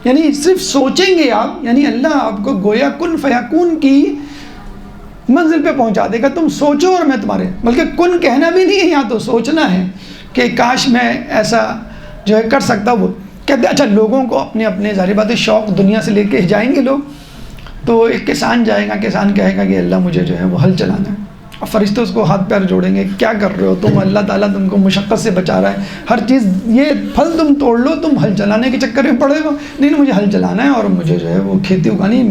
یعنی صرف سوچیں گے آپ، یعنی اللہ آپ کو گویا کن فیکون کی منزل پہ پہنچا دے گا، تم سوچو اور میں تمہارے، بلکہ کن کہنا بھی نہیں ہے، یہاں تو سوچنا ہے کہ کاش میں ایسا جو ہے کر سکتا۔ وہ کہتے ہیں اچھا لوگوں کو اپنے اپنے ظاہر بات ہے شوق دنیا سے لے کے جائیں گے لوگ، تو ایک کسان جائے گا، کسان کہے گا کہ اللہ مجھے جو ہے وہ ہل چلانا ہے، اور فرشتے اس کو ہاتھ پیر جوڑیں گے، کیا کر رہے ہو تم، اللہ تعالیٰ تم کو مشقت سے بچا رہا ہے، ہر چیز، یہ پھل تم توڑ لو، تم ہل چلانے کے چکر میں پڑے ہو، نہیں مجھے ہل چلانا ہے اور مجھے جو ہے وہ کھیتی اگانی ہے،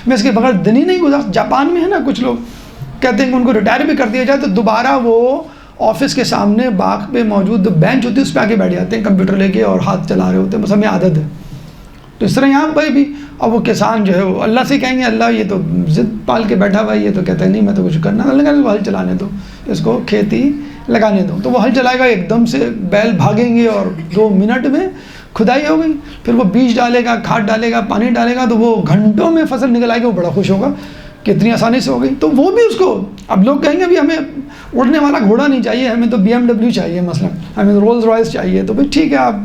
میں اس کے بغیر دن ہی نہیں گزار۔ جاپان میں ہے نا کچھ لوگ کہتے ہیں کہ ان کو ریٹائر بھی کر دیا جائے تو دوبارہ وہ آفس کے سامنے باغ پہ موجود بینچ ہوتی ہے اس پہ آگے بیٹھ جاتے ہیں کمپیوٹر لے کے اور ہاتھ چلا رہے ہوتے ہیں، بس ہمیں عادت ہے۔ تو اس طرح یہاں پہ بھی، اور وہ کسان جو ہے وہ اللہ سے کہیں گے اللہ یہ تو ضد پال کے بیٹھا ہوا ہے، یہ تو کہتا ہے نہیں میں تو کچھ کرنا، اللہ کہتے ہیں ہل چلانے دو، اس کو کھیتی لگانے دو، تو وہ ہل چلائے گا، ایک دم سے بیل بھاگیں گے اور 2 منٹ میں کھدائی ہو گئی، پھر وہ بیج ڈالے گا، کھاد ڈالے گا، پانی ڈالے گا، تو وہ گھنٹوں میں فصل نکل آئے گی، وہ بڑا خوش ہوگا کتنی آسانی سے ہو گئی. تو وہ بھی اس کو، اب لوگ کہیں گے ابھی ہمیں اڑنے والا گھوڑا نہیں چاہیے، ہمیں تو BMW چاہیے، مثلا ہمیں رولز رائس چاہیے. تو بھائی ٹھیک ہے، آپ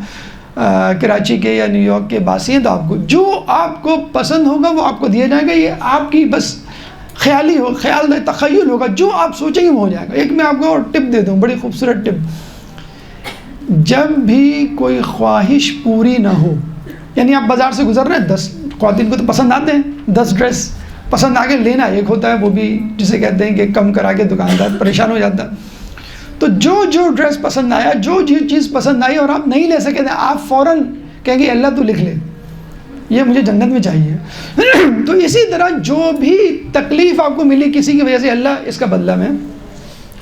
کراچی کے یا نیو یارک کے باسی ہیں، تو آپ کو جو آپ کو پسند ہوگا وہ آپ کو دیا جائے گا. یہ آپ کی بس خیال تخیل ہوگا، جو آپ سوچیں گے وہ ہو جائے گا. ایک میں آپ کو اور ٹپ دے دوں، بڑی خوبصورت ٹپ. جب بھی کوئی خواہش پوری نہ ہو، یعنی آپ بازار سے گزر رہے ہیں، 10 خواتین کو تو پسند آتے ہیں، 10 ڈریس پسند آ کے لینا ایک ہوتا ہے، وہ بھی جسے کہتے ہیں کہ کم کرا کے دکاندار پریشان ہو جاتا ہے. تو جو ڈریس پسند آیا، جو چیز پسند آئی اور آپ نہیں لے سکے تھے، آپ فوراً کہیں گے اللہ تو لکھ لے، یہ مجھے جنت میں چاہیے. تو اسی طرح جو بھی تکلیف آپ کو ملی کسی کی وجہ سے، اللہ اس کا بدلہ میں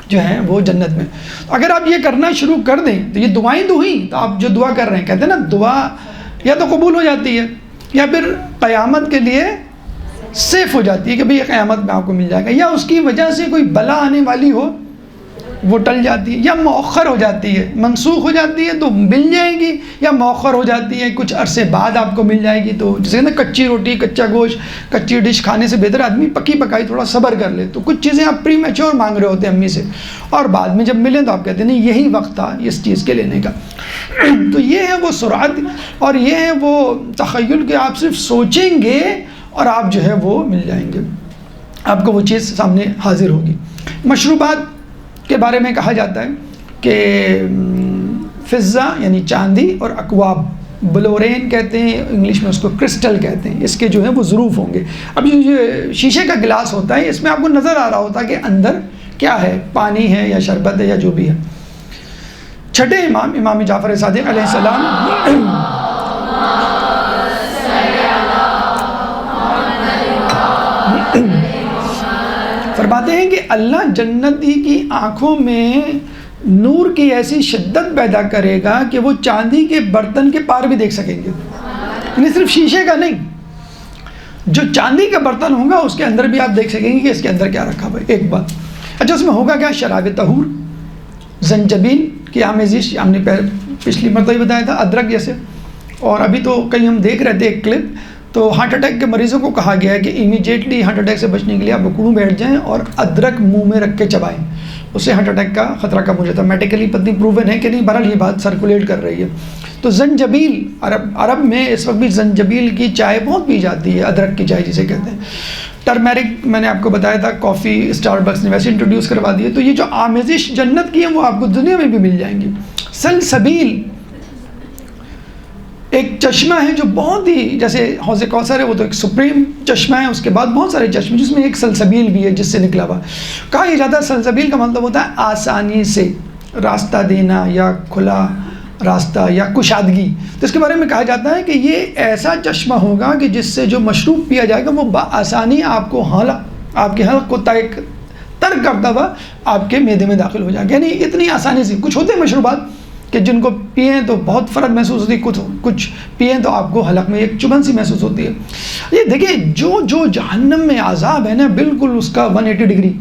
جو ہے وہ جنت میں. اگر آپ یہ کرنا شروع کر دیں تو یہ دعائیں تو ہوئیں، تو آپ جو دعا کر رہے ہیں، کہتے ہیں نا دعا یا تو قبول ہو جاتی ہے یا پھر قیامت کے لیے سیف ہو جاتی ہے کہ بھئی قیامت میں آپ کو مل جائے گا، یا اس کی وجہ سے کوئی بلا آنے والی ہو وہ ٹل جاتی ہے، یا مؤخر ہو جاتی ہے، منسوخ ہو جاتی ہے تو مل جائے گی، یا مؤخر ہو جاتی ہے کچھ عرصے بعد آپ کو مل جائے گی. تو جیسے نا کچی روٹی، کچا گوشت، کچی ڈش کھانے سے بہتر آدمی پکی پکائی تھوڑا صبر کر لے. تو کچھ چیزیں آپ پری میچور مانگ رہے ہوتے ہیں امی سے، اور بعد میں جب ملیں تو آپ کہتے ہیں نہیں یہی وقت تھا اس چیز کے لینے کا. تو یہ ہے وہ سرعت، اور یہ ہے وہ تخیل کہ آپ صرف سوچیں گے اور آپ جو ہے وہ مل جائیں گے، آپ کو وہ چیز سامنے حاضر ہوگی. مشروبات کے بارے میں کہا جاتا ہے کہ فضہ یعنی چاندی اور اکواب، بلورین کہتے ہیں انگلش میں، اس کو کرسٹل کہتے ہیں، اس کے جو ہے وہ ظروف ہوں گے. اب یہ شیشے کا گلاس ہوتا ہے، اس میں آپ کو نظر آ رہا ہوتا ہے کہ اندر کیا ہے، پانی ہے یا شربت ہے یا جو بھی ہے. چھٹے امام جعفر صادق علیہ السلام فرماتے ہیں کہ اللہ جنتی کی آنکھوں میں نور کی ایسی شدت پیدا کرے گا کہ وہ چاندی کے برتن کے پار بھی دیکھ سکیں گے، یعنی صرف شیشے کا نہیں، جو چاندی کا برتن ہوگا اس کے اندر بھی آپ دیکھ سکیں گے کہ اس کے اندر کیا رکھا ہوا ہے. ایک بات اچھا، اس میں ہوگا کیا، شراب طہور، زنجبیل کی آمیزش، ہم نے پچھلی مرتبہ بتایا تھا، ادرک جیسے. اور ابھی تو کہیں ہم دیکھ رہے تھے ایک کلپ، تو ہارٹ اٹیک کے مریضوں کو کہا گیا ہے کہ امیجیٹلی ہارٹ اٹیک سے بچنے کے لیے آپ رکوع بیٹھ جائیں اور ادرک منہ میں رکھ کے چبائیں، اس سے ہارٹ اٹیک کا خطرہ کم ہو جاتا ہے. میڈیکلی پتہ پروون ہے کہ نہیں، بہرحال یہ بات سرکولیٹ کر رہی ہے. تو زنجبیل، عرب میں اس وقت بھی زنجبیل کی چائے بہت پی جاتی ہے، ادرک کی چائے جسے کہتے ہیں. ٹرمیرک میں نے آپ کو بتایا تھا، کافی اسٹار بکس نے ویسے انٹروڈیوس کروا دی ہے. تو یہ جو آمیزش جنت کی ہے وہ آپ کو دنیا میں بھی مل جائیں گی. سلسبیل ایک چشمہ ہے جو بہت ہی، جیسے حوض کوثر ہے وہ تو ایک سپریم چشمہ ہے، اس کے بعد بہت سارے چشمے، جس میں ایک سلسبیل بھی ہے جس سے نکلا ہوا. کہا یہ جاتا ہے سلسبیل کا مطلب ہوتا ہے آسانی سے راستہ دینا یا کھلا راستہ یا کشادگی. تو اس کے بارے میں کہا جاتا ہے کہ یہ ایسا چشمہ ہوگا کہ جس سے جو مشروب پیا جائے گا وہ بآسانی آپ کو آپ کے حلق کو ترک کرتا ہوا آپ کے معدے میں داخل ہو جائے گا. یعنی اتنی آسانی سے. کچھ ہوتے ہیں مشروبات کہ جن کو پئیں تو بہت فرق محسوس ہوتی ہے، کچھ پئیں تو آپ کو حلق میں ایک چبھن سی محسوس ہوتی ہے. یہ دیکھیں جو جہنم میں عذاب ہے نا، بالکل اس کا 180 ڈگری،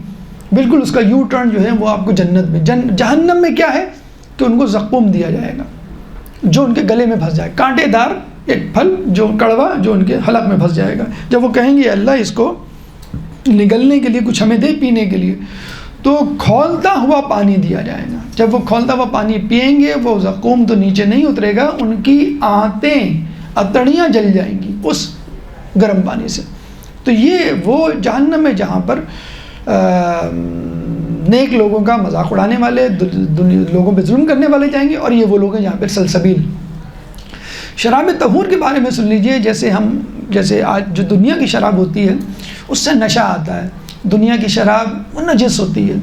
بالکل اس کا یو ٹرن جو ہے وہ آپ کو جنت میں. جہنم میں کیا ہے کہ ان کو زقوم دیا جائے گا جو ان کے گلے میں پھنس جائے، کانٹے دار ایک پھل جو کڑوا جو ان کے حلق میں پھنس جائے گا. جب وہ کہیں گے اللہ اس کو نگلنے کے لیے کچھ ہمیں دے پینے کے لیے، تو کھولتا ہوا پانی دیا جائے گا. جب وہ کھولتا ہوا پانی پئیں گے وہ زقوم تو نیچے نہیں اترے گا، ان کی آنتیں اتڑیاں جل جائیں گی اس گرم پانی سے. تو یہ وہ جہنم ہے جہاں پر نیک لوگوں کا مذاق اڑانے والے، لوگوں پہ ظلم کرنے والے جائیں گے، اور یہ وہ لوگ ہیں جہاں پہ سلسبیل. شراب طہور کے بارے میں سن لیجئے. جیسے آج جو دنیا کی شراب ہوتی ہے اس سے نشہ آتا ہے. دنیا کی شراب وہ نجس ہوتی ہے.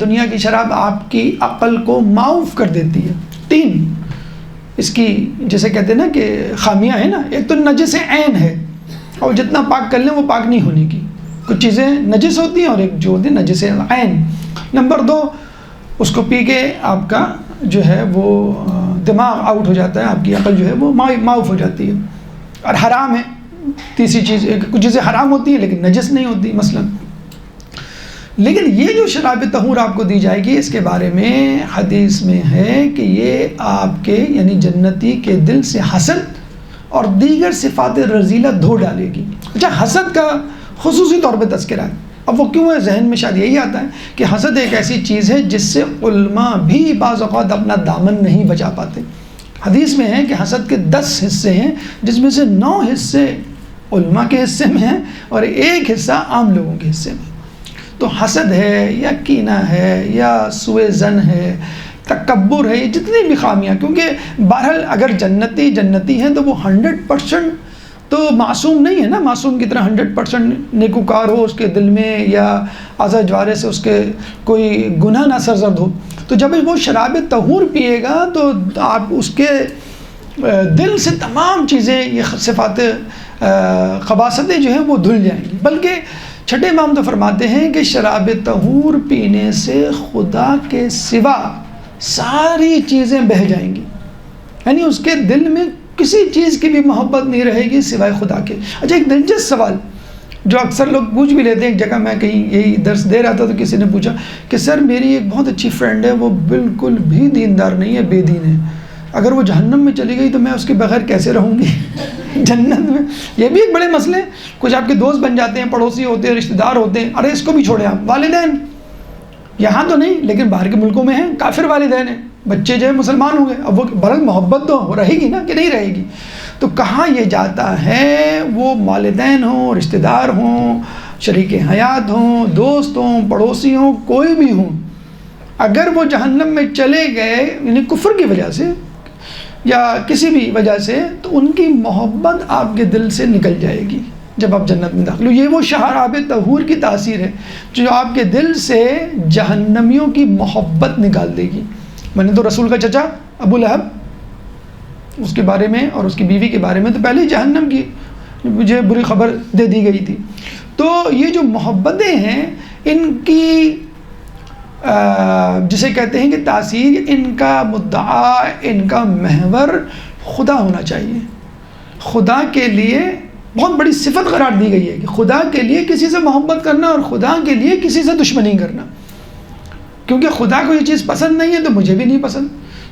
دنیا کی شراب آپ کی عقل کو معاف کر دیتی ہے. 3 اس کی جیسے کہتے ہیں نا کہ خامیاں ہیں نا، ایک تو نجس عین ہے، اور جتنا پاک کر لیں وہ پاک نہیں ہونے کی. کچھ چیزیں نجس ہوتی ہیں اور ایک جو ہوتی ہے نجس عین. نمبر 2، اس کو پی کے آپ کا جو ہے وہ دماغ آؤٹ ہو جاتا ہے، آپ کی عقل جو ہے وہ معاف ہو جاتی ہے. اور حرام ہے. تیسری چیز، کچھ چیزیں حرام ہوتی ہیں لیکن نجس نہیں ہوتی مثلا. لیکن یہ جو شراب طہور آپ کو دی جائے گی، اس کے بارے میں حدیث میں ہے کہ یہ آپ کے یعنی جنتی کے دل سے حسد اور دیگر صفات رذیلہ دھو ڈالے گی. اچھا، حسد کا خصوصی طور پہ تذکرہ ہے۔ اب وہ کیوں ہے ذہن میں شاید یہی آتا ہے کہ حسد ایک ایسی چیز ہے جس سے علماء بھی بعض اوقات اپنا دامن نہیں بچا پاتے۔ حدیث میں ہے کہ حسد کے 10 حصے ہیں، جس میں سے 9 حصے علماء کے حصے میں ہیں اور 1 حصہ عام لوگوں کے حصے میں۔ تو حسد ہے یا کینہ ہے یا سوء ظن ہے، تکبر ہے، یہ جتنی بھی خامیاں، کیونکہ بہرحال اگر جنتی ہیں تو وہ 100% تو معصوم نہیں ہے نا، معصوم کی طرح 100% نیکوکار ہو اس کے دل میں یا اعضاء جوارح سے اس کے کوئی گناہ نہ سرزد ہو، تو جب وہ شراب طہور پیے گا تو آپ اس کے دل سے تمام چیزیں، یہ صفات خباثتیں جو ہیں وہ دھل جائیں گی۔ بلکہ چھٹے امام تو فرماتے ہیں کہ شراب طہور پینے سے خدا کے سوا ساری چیزیں بہہ جائیں گی، یعنی اس کے دل میں کسی چیز کی بھی محبت نہیں رہے گی سوائے خدا کے۔ اچھا، ایک دلچسپ سوال جو اکثر لوگ پوچھ بھی لیتے ہیں، ایک جگہ میں کہیں یہی درس دے رہا تھا تو کسی نے پوچھا کہ سر میری ایک بہت اچھی فرینڈ ہے، وہ بالکل بھی دیندار نہیں ہے، بے دین ہے، اگر وہ جہنم میں چلی گئی تو میں اس کے بغیر کیسے رہوں گی جنت میں؟ یہ بھی ایک بڑے مسئلے ہیں۔ کچھ آپ کے دوست بن جاتے ہیں، پڑوسی ہوتے ہیں، رشتہ دار ہوتے ہیں، ارے اس کو بھی چھوڑے آپ، والدین یہاں تو نہیں لیکن باہر کے ملکوں میں ہیں، کافر والدین ہیں، بچے جو ہے مسلمان ہوں گے، اب وہ برحق محبت تو رہے گی نا کہ نہیں رہے گی؟ تو کہاں یہ جاتا ہے وہ والدین ہوں، رشتہ دار ہوں، شریک حیات ہوں، دوست ہوں، پڑوسی ہوں، کوئی بھی ہوں، اگر وہ جہنم میں چلے گئے یعنی کفر کی وجہ سے یا کسی بھی وجہ سے، تو ان کی محبت آپ کے دل سے نکل جائے گی جب آپ جنت میں داخل ہو۔ یہ وہ شراب طہور کی تاثیر ہے جو آپ کے دل سے جہنمیوں کی محبت نکال دے گی۔ میں نے تو رسول کا چچا ابو لہب، اس کے بارے میں اور اس کی بیوی کے بارے میں تو پہلے ہی جہنم کی مجھے بری خبر دے دی گئی تھی۔ تو یہ جو محبتیں ہیں ان کی جسے کہتے ہیں کہ تاثیر، ان کا مدعا، ان کا محور خدا ہونا چاہیے۔ خدا کے لیے بہت بڑی صفت قرار دی گئی ہے کہ خدا کے لیے کسی سے محبت کرنا اور خدا کے لیے کسی سے دشمنی کرنا، کیونکہ خدا کو یہ چیز پسند نہیں ہے تو مجھے بھی نہیں پسند،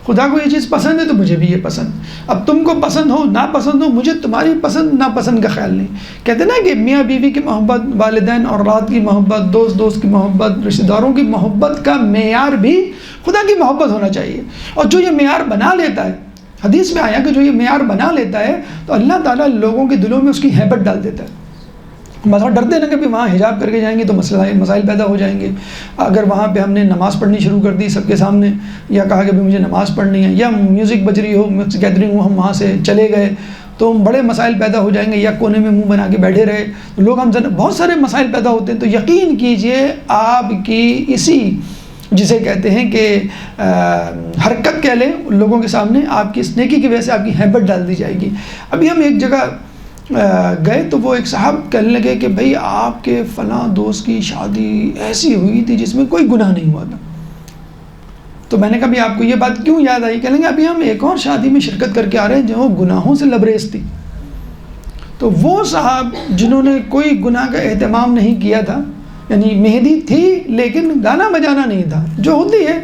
خدا کو یہ چیز پسند ہے تو مجھے بھی یہ پسند۔ اب تم کو پسند ہو نا پسند ہو، مجھے تمہاری پسند نا پسند کا خیال نہیں۔ کہتے ہیں نا کہ میاں بیوی کی محبت، والدین اور اولاد کی محبت، دوست کی محبت، رشتہ داروں کی محبت کا معیار بھی خدا کی محبت ہونا چاہیے۔ اور جو یہ معیار بنا لیتا ہے، حدیث میں آیا کہ جو یہ معیار بنا لیتا ہے تو اللہ تعالیٰ لوگوں کے دلوں میں اس کی ہیبت ڈال دیتا ہے۔ مثلا ڈرتے ہیں نا کہ بھی وہاں حجاب کر کے جائیں گے تو مسائل پیدا ہو جائیں گے، اگر وہاں پہ ہم نے نماز پڑھنی شروع کر دی سب کے سامنے، یا کہا کہ بھی مجھے نماز پڑھنی ہے، یا میوزک بج رہی ہو، مکس گیدرنگ ہو، ہم وہاں سے چلے گئے تو بڑے مسائل پیدا ہو جائیں گے، یا کونے میں منہ بنا کے بیٹھے رہے تو لوگ ہم بہت سارے مسائل پیدا ہوتے ہیں۔ تو یقین کیجئے آپ کی اسی جسے کہتے ہیں کہ حرکت کہہ لیں لوگوں کے سامنے، آپ کی اس نیکی کی وجہ سے آپ کی ہیبت ڈال دی جائے گی۔ ابھی ہم ایک جگہ گئے تو وہ ایک صاحب کہنے لگے کہ بھئی آپ کے فلاں دوست کی شادی ایسی ہوئی تھی جس میں کوئی گناہ نہیں ہوا تھا۔ تو میں نے کہا بھی آپ کو یہ بات کیوں یاد آئی؟ کہنے لگے ابھی ہم ایک اور شادی میں شرکت کر کے آ رہے ہیں جو گناہوں سے لبریز تھی۔ تو وہ صاحب جنہوں نے کوئی گناہ کا اہتمام نہیں کیا تھا، یعنی مہندی تھی لیکن گانا بجانا نہیں تھا، جو ہوتی ہے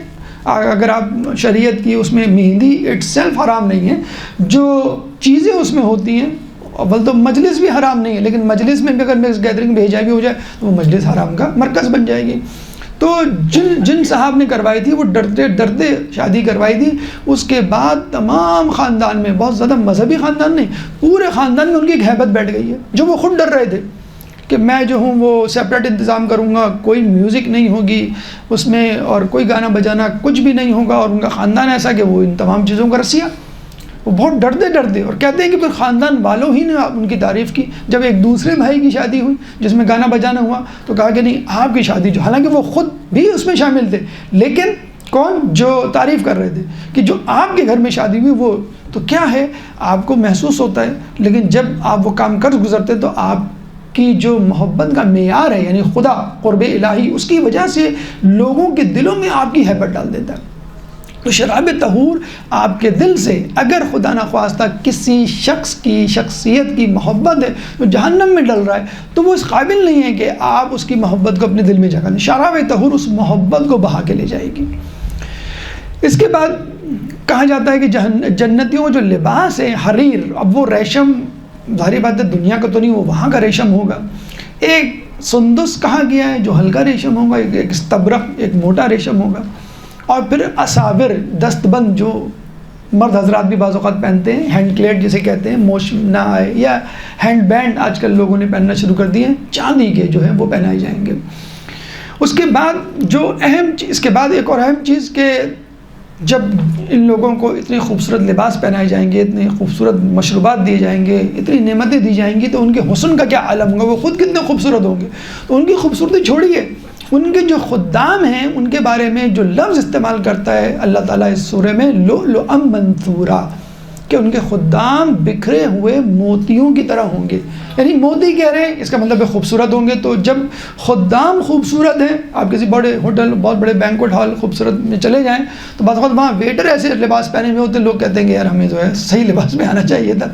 اگر آپ شریعت کی اس میں مہندی اٹ سیلف حرام نہیں ہے، جو چیزیں اس میں ہوتی ہیں، اول تو مجلس بھی حرام نہیں ہے لیکن مجلس میں بھی اگر مکس گیدرنگ بھیجا بھی ہو جائے تو وہ مجلس حرام کا مرکز بن جائے گی۔ تو جن صاحب نے کروائی تھی وہ ڈرتے ڈرتے شادی کروائی تھی، اس کے بعد تمام خاندان میں، بہت زیادہ مذہبی خاندان نہیں، پورے خاندان میں ان کی ایک ہیبت بیٹھ گئی ہے، جو وہ خود ڈر رہے تھے کہ میں جو ہوں وہ سیپریٹ انتظام کروں گا، کوئی میوزک نہیں ہوگی اس میں اور کوئی گانا بجانا کچھ بھی نہیں ہوگا، اور ان کا خاندان ایسا کہ وہ ان تمام چیزوں کا رسیا۔ وہ بہت ڈرتے اور کہتے ہیں کہ پھر خاندان والوں ہی نے ان کی تعریف کی۔ جب ایک دوسرے بھائی کی شادی ہوئی جس میں گانا بجانا ہوا تو کہا کہ نہیں آپ کی شادی، جو حالانکہ وہ خود بھی اس میں شامل تھے لیکن کون جو تعریف کر رہے تھے کہ جو آپ کے گھر میں شادی ہوئی وہ تو کیا ہے آپ کو محسوس ہوتا ہے، لیکن جب آپ وہ کام کر گزرتے تو آپ کی جو محبت کا معیار ہے یعنی خدا قرب الہی، اس کی وجہ سے لوگوں کے دلوں میں آپ کی ہیبت ڈال دیتا ہے۔ تو شراب طہور آپ کے دل سے اگر خدا نخواستہ کسی شخص کی شخصیت کی محبت ہے تو جہنم میں ڈل رہا ہے تو وہ اس قابل نہیں ہے کہ آپ اس کی محبت کو اپنے دل میں جگہ دیں۔ شراب طہور اس محبت کو بہا کے لے جائے گی۔ اس کے بعد کہا جاتا ہے کہ جنتیوں جو لباس ہے حریر، اب وہ ریشم ظاہری بات ہے دنیا کا تو نہیں، وہ وہاں کا ریشم ہوگا۔ ایک سندس کہا گیا ہے جو ہلکا ریشم ہوگا، ایک استبرق ایک موٹا ریشم ہوگا، اور پھر اساور دست بند جو مرد حضرات بھی بعض اوقات پہنتے ہیں، ہینڈ کلیٹ جسے کہتے ہیں، موش نہ آئے، یا ہینڈ بینڈ آج کل لوگوں نے پہننا شروع کر دیے ہیں، چاندی کے جو ہیں وہ پہنائے جائیں گے۔ اس کے بعد جو اس کے بعد ایک اور اہم چیز کہ جب ان لوگوں کو اتنے خوبصورت لباس پہنائے جائیں گے، اتنے خوبصورت مشروبات دیے جائیں گے، اتنی نعمتیں دی جائیں گی، تو ان کے حسن کا کیا عالم ہوگا، وہ خود کتنے خوبصورت ہوں گے۔ تو ان کی خوبصورتی چھوڑیے، ان کے جو خدام ہیں ان کے بارے میں جو لفظ استعمال کرتا ہے اللہ تعالیٰ اس سورہ میں، لؤلؤا منثورا، کہ ان کے خدام بکھرے ہوئے موتیوں کی طرح ہوں گے۔ یعنی موتی کہہ رہے ہیں، اس کا مطلب ہے خوبصورت ہوں گے۔ تو جب خدام خوبصورت ہیں، آپ کسی بڑے ہوٹل، بہت بڑے بینکوٹ ہال خوبصورت میں چلے جائیں تو بعض وقت وہاں ویٹر ایسے لباس پہنے ہوئے ہوتے ہیں، لوگ کہتے ہیں کہ یار ہمیں جو ہے صحیح لباس میں آنا چاہیے تھا۔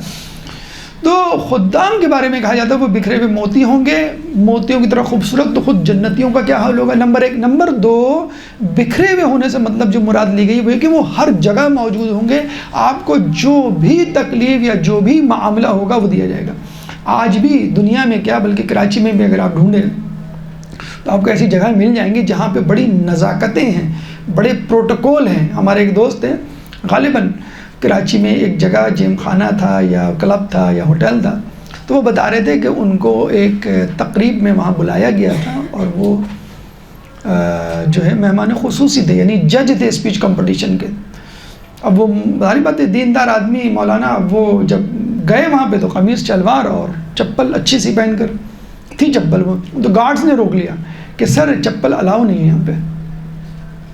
تو خدام کے بارے میں کہا جاتا ہے وہ بکھرے ہوئے موتی ہوں گے، موتیوں کی طرح خوبصورت۔ تو خود جنتیوں کا کیا حال ہوگا، نمبر ایک۔ نمبر دو، بکھرے ہوئے ہونے سے مطلب جو مراد لی گئی وہ ہے کہ وہ ہر جگہ موجود ہوں گے، آپ کو جو بھی تکلیف یا جو بھی معاملہ ہوگا وہ دیا جائے گا۔ آج بھی دنیا میں کیا بلکہ کراچی میں بھی اگر آپ ڈھونڈیں تو آپ کو ایسی جگہ مل جائیں گی جہاں پہ بڑی نزاکتیں ہیں، بڑے پروٹوکول ہیں۔ ہمارے ایک دوست ہیں، غالباً کراچی میں ایک جگہ جیم خانہ تھا یا کلب تھا یا ہوٹل تھا، تو وہ بتا رہے تھے کہ ان کو ایک تقریب میں وہاں بلایا گیا تھا، اور وہ جو ہے مہمان خصوصی تھے، یعنی جج تھے اسپیچ کمپٹیشن کے۔ اب وہ ظاہر بات ہے دیندار آدمی مولانا، اب وہ جب گئے وہاں پہ تو قمیص شلوار اور چپل اچھی سی پہن کر تھی چپل، وہ تو گارڈز نے روک لیا کہ سر چپل الاؤ نہیں ہے یہاں پہ۔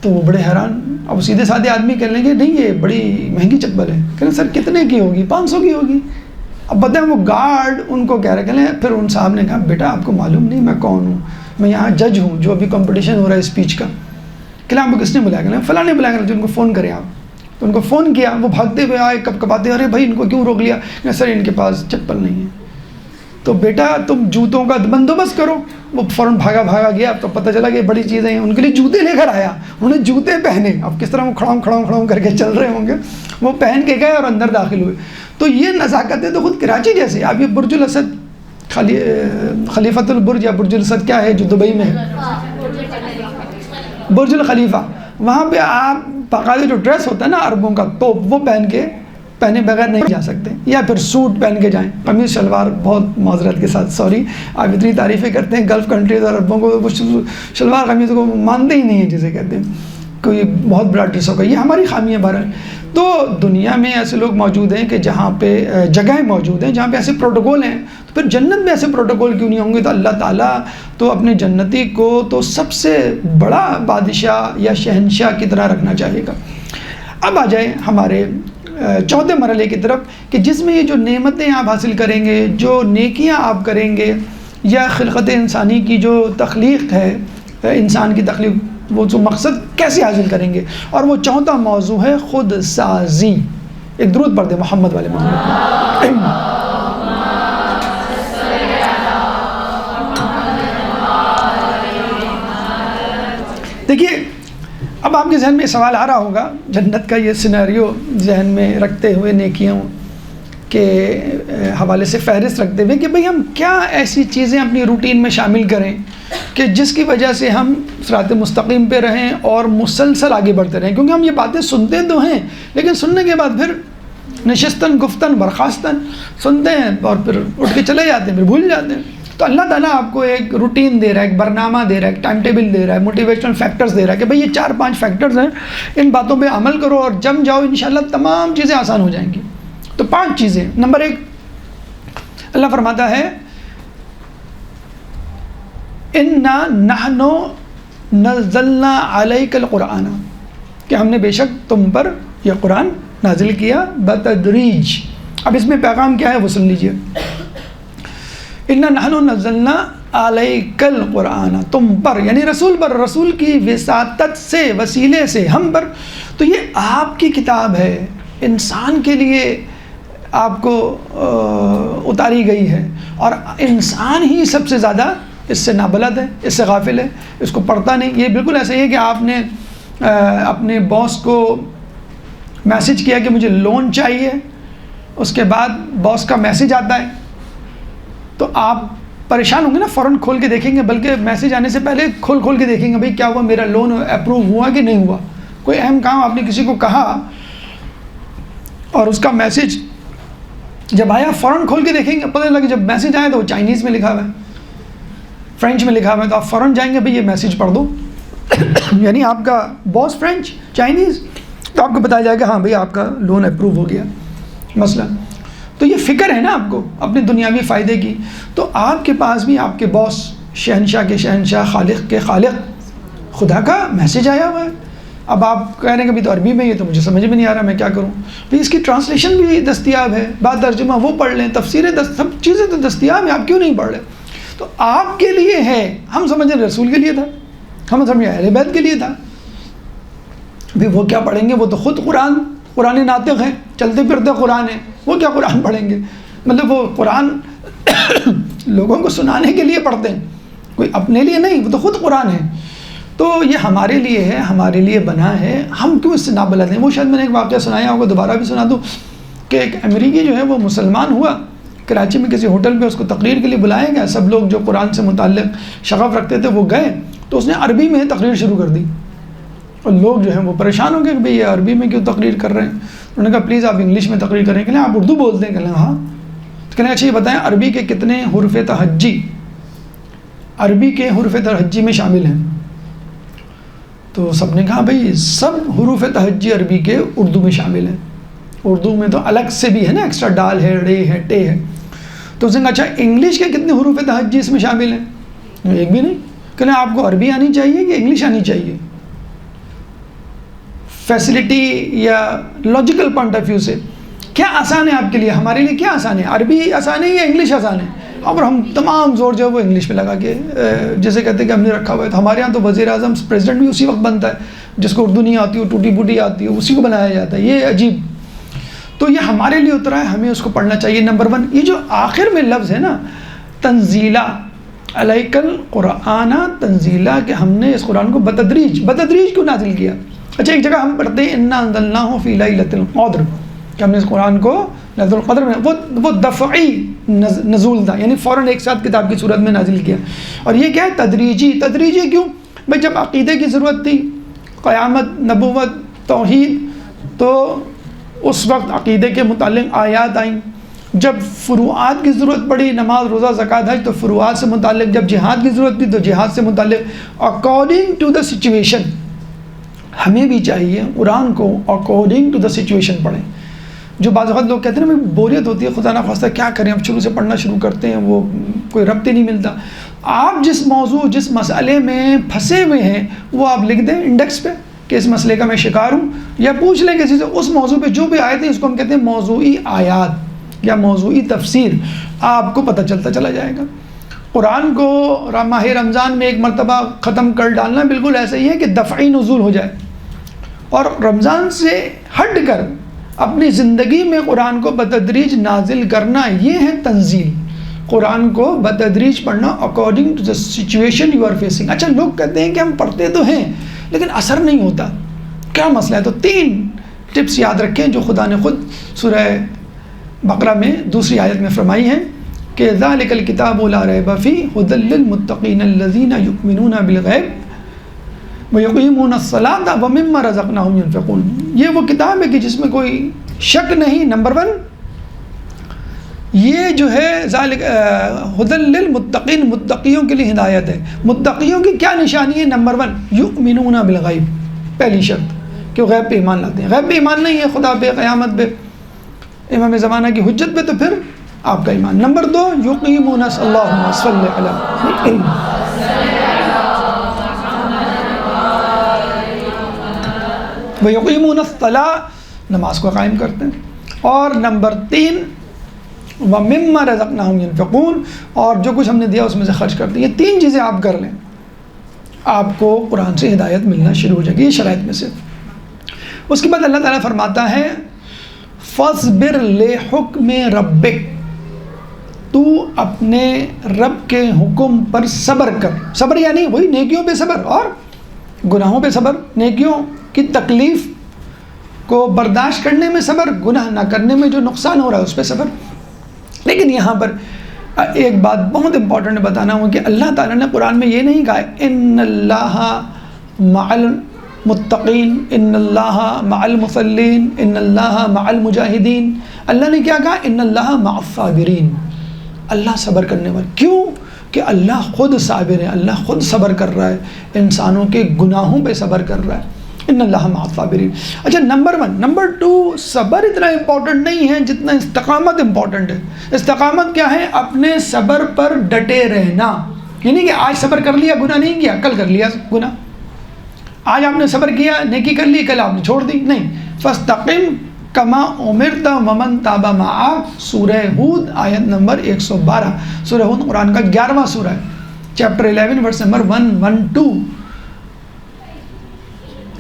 تو وہ بڑے حیران، اب سیدھے سادھے آدمی کہہ لیں گے نہیں یہ بڑی مہنگی چپل ہے، کہنے سر کتنے کی ہوگی، 500 کی ہوگی۔ اب بتائیں وہ گارڈ ان کو کہہ رہے، کہنے پھر ان صاحب نے کہا بیٹا آپ کو معلوم نہیں میں کون ہوں، میں یہاں جج ہوں جو ابھی کمپٹیشن ہو رہا ہے اسپیچ کا۔ کہ آپ کو کس نے بلایا، کہ فلاں نے بلایا، جو ان کو فون کریں آپ۔ تو ان کو فون کیا، وہ بھاگتے ہوئے آئے، کب کباتے، ارے بھائی ان کو کیوں روک لیا، کہ سر ان کے پاس چپل نہیں ہے۔ تو بیٹا تم جوتوں کا بندوبست کرو۔ وہ فوراً بھاگا گیا، تو پتہ چلا کہ بڑی چیزیں ہیں، ان کے لیے جوتے لے کر آیا، انہوں نے جوتے پہنے، اب کس طرح وہ کھڑاؤں کر کے چل رہے ہوں گے، وہ پہن کے گئے اور اندر داخل ہوئے۔ تو یہ نزاکتیں تو خود کراچی جیسے، آپ یہ برج الاسد، خلیفۃ البرج یا برج الاسد کیا ہے جو دبئی میں ہے، برج الخلیفہ، وہاں پہ آپ باقاعدہ جو ڈریس ہوتا ہے نا عربوں کا، تو وہ پہنے بغیر نہیں جا سکتے، یا پھر سوٹ پہن کے جائیں، قمیص شلوار، بہت معذرت کے ساتھ سوری، آپ اتنی تعریفیں کرتے ہیں گلف کنٹریز اور عربوں کو، شلوار قمیص کو مانتے ہی نہیں ہیں جسے کہتے ہیں، کوئی بہت بڑا ڈریس ہوگا، یہ ہماری خامی ہے بہرحال۔ تو دنیا میں ایسے لوگ موجود ہیں کہ جہاں پہ جگہیں موجود ہیں جہاں پہ ایسے پروٹوکول ہیں، تو پھر جنت میں ایسے پروٹوکول کیوں نہیں ہوں گے؟ تو اللہ تعالیٰ تو اپنے جنتی کو تو سب سے بڑا بادشاہ یا شہنشاہ کی طرح رکھنا چاہے گا۔ اب آ جائیں ہمارے چوتھے مرحلے کی طرف کہ جس میں یہ جو نعمتیں آپ حاصل کریں گے، جو نیکیاں آپ کریں گے، یا خلقت انسانی کی جو تخلیق ہے، انسان کی تخلیق، وہ جو مقصد کیسے حاصل کریں گے، اور وہ چوتھا موضوع ہے خود سازی۔ ایک درود پڑھ دیں محمد والے محمد۔ دیکھیے اب آپ کے ذہن میں سوال آ رہا ہوگا، جنت کا یہ سینیریو ذہن میں رکھتے ہوئے، نیکیوں کے حوالے سے فہرست رکھتے ہوئے کہ بھئی ہم کیا ایسی چیزیں اپنی روٹین میں شامل کریں کہ جس کی وجہ سے ہم صراط مستقیم پہ رہیں اور مسلسل آگے بڑھتے رہیں، کیونکہ ہم یہ باتیں سنتے تو ہیں لیکن سننے کے بعد پھر نشستن گفتن برخاستن سنتے ہیں اور پھر اٹھ کے چلے جاتے ہیں، پھر بھول جاتے ہیں۔ تو اللہ تعالیٰ آپ کو ایک روٹین دے رہا ہے، ایک برنامہ دے رہا ہے، ایک ٹائم ٹیبل دے رہا ہے، موٹیویشنل فیکٹرز دے رہا ہے کہ بھئی یہ 4-5 فیکٹرز ہیں، ان باتوں پہ عمل کرو اور جم جاؤ، انشاءاللہ تمام چیزیں آسان ہو جائیں گی۔ تو 5 چیزیں۔ نمبر 1، اللہ فرماتا ہے اِنَّا نَحْنُ نَزَّلْنَا عَلَيْكَ الْقُرْآنَ، کہ ہم نے بے شک تم پر یہ قرآن نازل کیا بتدریج۔ اب اس میں پیغام کیا ہے وہ سن لیجئے۔ اِنَّا نَحْنُ نَزَّلْنَا عَلَيْكَ الْقُرْآنَ، تم پر یعنی رسول پر، رسول کی وساطت سے، وسیلے سے ہم پر، تو یہ آپ کی کتاب ہے، انسان کے لیے آپ کو اتاری گئی ہے، اور انسان ہی سب سے زیادہ اس سے نابلد ہے، اس سے غافل ہے، اس کو پڑھتا نہیں۔ یہ بالکل ایسا ہی ہے کہ آپ نے اپنے باس کو میسج کیا کہ مجھے لون چاہیے، اس کے بعد باس کا میسج آتا ہے، تو آپ پریشان ہوں گے نا فوراً کھول کے دیکھیں گے، بلکہ میسیج آنے سے پہلے کھول کے دیکھیں گے بھئی کیا ہوا، میرا لون اپروو ہوا کہ نہیں ہوا. کوئی اہم کام آپ نے کسی کو کہا اور اس کا میسیج جب آیا فوراً کھول کے دیکھیں گے. پتہ لگے جب میسیج آیا تو وہ چائنیز میں لکھا ہوا ہے، فرینچ میں لکھا ہوا ہے، تو آپ فوراً جائیں گے بھئی یہ میسیج پڑھ دو. یعنی آپ کا باس فرینچ چائنیز، تو آپ کو بتایا جائے گا ہاں بھئی آپ کا لون اپروو ہو گیا مسئلہ. تو یہ فکر ہے نا آپ کو اپنے دنیاوی فائدے کی. تو آپ کے پاس بھی آپ کے باس، شہنشاہ کے شہنشاہ، خالق کے خالق خدا کا میسیج آیا ہوا ہے. اب آپ کہہ رہے ہیں کہ تو عربی میں یہ تو مجھے سمجھ میں نہیں آ رہا، میں کیا کروں؟ پھر اس کی ٹرانسلیشن بھی دستیاب ہے، بعد ترجمہ وہ پڑھ لیں، تفسیریں سب چیزیں تو دستیاب ہیں، آپ کیوں نہیں پڑھ رہے؟ تو آپ کے لیے ہے، ہم سمجھ رہے رسول کے لیے تھا، ہم سمجھے اہل بیت کے لیے تھا. بھی وہ کیا پڑھیں گے؟ وہ تو خود قرآن ناطق ہیں، چلتے پھرتے قرآن ہیں، وہ کیا قرآن پڑھیں گے؟ مطلب وہ قرآن لوگوں کو سنانے کے لیے پڑھتے ہیں، کوئی اپنے لیے نہیں، وہ تو خود قرآن ہے. تو یہ ہمارے لیے ہے، ہمارے لیے بنا ہے، ہم کیوں اس سے نابلد ہیں؟ وہ شاید میں نے ایک واقعہ سنایا ہوگا، دوبارہ بھی سنا دوں کہ ایک امریکی جو ہے وہ مسلمان ہوا، کراچی میں کسی ہوٹل پہ اس کو تقریر کے لیے بلایا گیا. سب لوگ جو قرآن سے متعلق شغف رکھتے تھے وہ گئے، تو اس نے عربی میں تقریر شروع کر دی. اور لوگ جو ہیں وہ پریشان ہو گئے کہ بھئی یہ عربی میں کیوں تقریر کر رہے ہیں؟ انہوں نے کہا پلیز آپ انگلش میں تقریر کریں. کہ آپ اردو بولتے ہیں؟ کہ ہاں. تو کہنے اچھا یہ بتائیں عربی کے کتنے حروف تہجی عربی کے حروف تہجی میں شامل ہیں؟ تو سب نے کہا بھئی سب حروف تہجی عربی کے اردو میں شامل ہیں. اردو میں تو الگ سے بھی ہے نا، ایکسٹرا ڈال ہے، رے ہے، ٹے ہے. تو اس نے کہا اچھا انگلش کے کتنے حروف تہجی اس میں شامل ہیں؟ ایک بھی نہیں. کہنے آپ کو عربی آنی چاہیے کہ انگلش آنی چاہیے؟ فیسلٹی یا لاجیکل پوائنٹ آف ویو سے کیا آسان ہے آپ کے لیے؟ ہمارے لیے کیا آسان ہے؟ عربی آسان ہے یا انگلش آسان ہے؟ اور ہم تمام زور جو ہے وہ انگلش میں لگا کے جیسے کہتے ہیں کہ ہم نے رکھا ہوا ہے. تو ہمارے یہاں تو وزیر اعظم پریزیڈنٹ بھی اسی وقت بنتا ہے جس کو اردو نہیں آتی ہو، ٹوٹی بوٹی آتی ہے، اسی کو بنایا جاتا ہے. یہ عجیب. تو یہ ہمارے لیے اترا ہے، ہمیں اس کو پڑھنا چاہیے. نمبر 1 یہ جو آخر میں لفظ ہے نا تنزیلا، علیک القرآن تنزیلا، کہ ہم نے اس قرآن کو بتدریج کیوں نازل کیا؟ اچھا ایک جگہ ہم پڑھتے ہیں انا انزلناہ فی لیلۃ القدر، کہ ہم نے اس قرآن کو لیلۃ القدر میں، وہ دفعی نزول تھا، یعنی فوراً ایک ساتھ کتاب کی صورت میں نازل کیا. اور یہ کیا ہے؟ تدریجی کیوں؟ بھائی جب عقیدے کی ضرورت تھی، قیامت، نبوت، توحید، تو اس وقت عقیدے کے متعلق آیات آئیں. جب فروعات کی ضرورت پڑی، نماز، روزہ، زکوٰۃ، حج، تو فروعات سے متعلق. جب جہاد کی ضرورت تھی تو جہاد سے متعلق. اکارڈنگ ٹو دا سچویشن ہمیں بھی چاہیے قرآن کو اکارڈنگ ٹو دا سچویشن پڑھیں. جو بعض اوقات لوگ کہتے ہیں نا بوریت ہوتی ہے، خدا نہ خواستہ کیا کریں، اب شروع سے پڑھنا شروع کرتے ہیں، وہ کوئی ربط ہی نہیں ملتا. آپ جس موضوع، جس مسئلے میں پھنسے ہوئے ہیں وہ آپ لکھ دیں انڈیکس پہ کہ اس مسئلے کا میں شکار ہوں، یا پوچھ لیں کسی سے اس موضوع پہ جو بھی آیت ہیں، اس کو ہم کہتے ہیں موضوعی آیات یا موضوعی تفسیر. آپ کو پتہ چلتا چلا جائے گا. قرآن کو ماہ رمضان میں ایک مرتبہ ختم کر ڈالنا بالکل ایسا ہی ہے کہ دفعی نزول ہو جائے. اور رمضان سے ہٹ کر اپنی زندگی میں قرآن کو بتدریج نازل کرنا، یہ ہے تنزیل. قرآن کو بتدریج پڑھنا according to the situation you are facing. اچھا لوگ کہتے ہیں کہ ہم پڑھتے تو ہیں لیکن اثر نہیں ہوتا، کیا مسئلہ ہے؟ تو 3 ٹپس یاد رکھیں جو خدا نے خود سورہ بقرہ میں دوسری آیت میں فرمائی ہیں کہ ذالک الکتاب لا ریب فیہ ھدی للمتقین الذین یؤمنون بالغیب وَيُقِيمُونَ الصَّلَاةَ وَمِمَّا رَزَقْنَاهُمْ يُنْفِقُونَ. یہ وہ کتاب ہے کہ جس میں کوئی شک نہیں. نمبر 1 یہ جو ہے ھدی للمتقین، متقیوں کے لیے ہدایت ہے. متقیوں کی کیا نشانی ہے؟ نمبر 1 یؤمنون بالغیب، پہلی شرط کہ وہ غیب پہ ایمان لاتے ہیں. غیب پہ ایمان نہیں ہے، خدا پہ، قیامت پہ، امام زمانہ کی حجت پہ، تو پھر آپ کا ایمان. نمبر 2 یقیمون، اللہم صلی علی وَيُقِيمُونَ الصَّلَاةَ، نماز کو قائم کرتے ہیں. اور نمبر 3 وَمِمَّا رَزَقْنَاهُمْ يُنْفِقُونَ، اور جو کچھ ہم نے دیا اس میں سے خرچ کرتے ہیں. یہ 3 چیزیں آپ کر لیں، آپ کو قرآن سے ہدایت ملنا شروع ہو جائے گی. یہ شرائط میں سے. اس کے بعد اللہ تعالیٰ فرماتا ہے فَاصْبِرْ لِحُکْمِ رَبِّکَ، تو اپنے رب کے حکم پر صبر کر. صبر یعنی وہی نیکیوں پہ صبر اور گناہوں پہ صبر. نیکیوں کی تکلیف کو برداشت کرنے میں صبر، گناہ نہ کرنے میں جو نقصان ہو رہا ہے اس پہ صبر. لیکن یہاں پر ایک بات بہت امپورٹنٹ بتانا ہوں کہ اللہ تعالیٰ نے قرآن میں یہ نہیں کہا ان اللہ مع المتقین، ان اللہ مع المصلین، ان اللہ مع المجاہدین. اللہ نے کیا کہا؟ ان اللہ مع الصابرین. اللہ صبر کرنے والے. کیوں؟ کہ اللہ خود صابر ہے، اللہ خود صبر کر رہا ہے، انسانوں کے گناہوں پہ صبر کر رہا ہے. ان اللہ مع الصابرین. اچھا نمبر 1. نمبر 2، صبر اتنا امپورٹنٹ نہیں ہے جتنا استقامت امپورٹنٹ ہے. استقامت کیا ہے؟ اپنے صبر پر ڈٹے رہنا. یعنی کہ آج صبر کر لیا، گناہ نہیں کیا، کل کر لیا گناہ. آج آپ نے صبر کیا، نیکی کر لی، کل آپ نے چھوڑ دی. نہیں. فاستقم کما امرت ومن تاب معک. سورہ ہود آیت نمبر 112. سورہ ہود قرآن کا 11واں سورہ ہے، چیپٹر 11 ورس نمبر 112.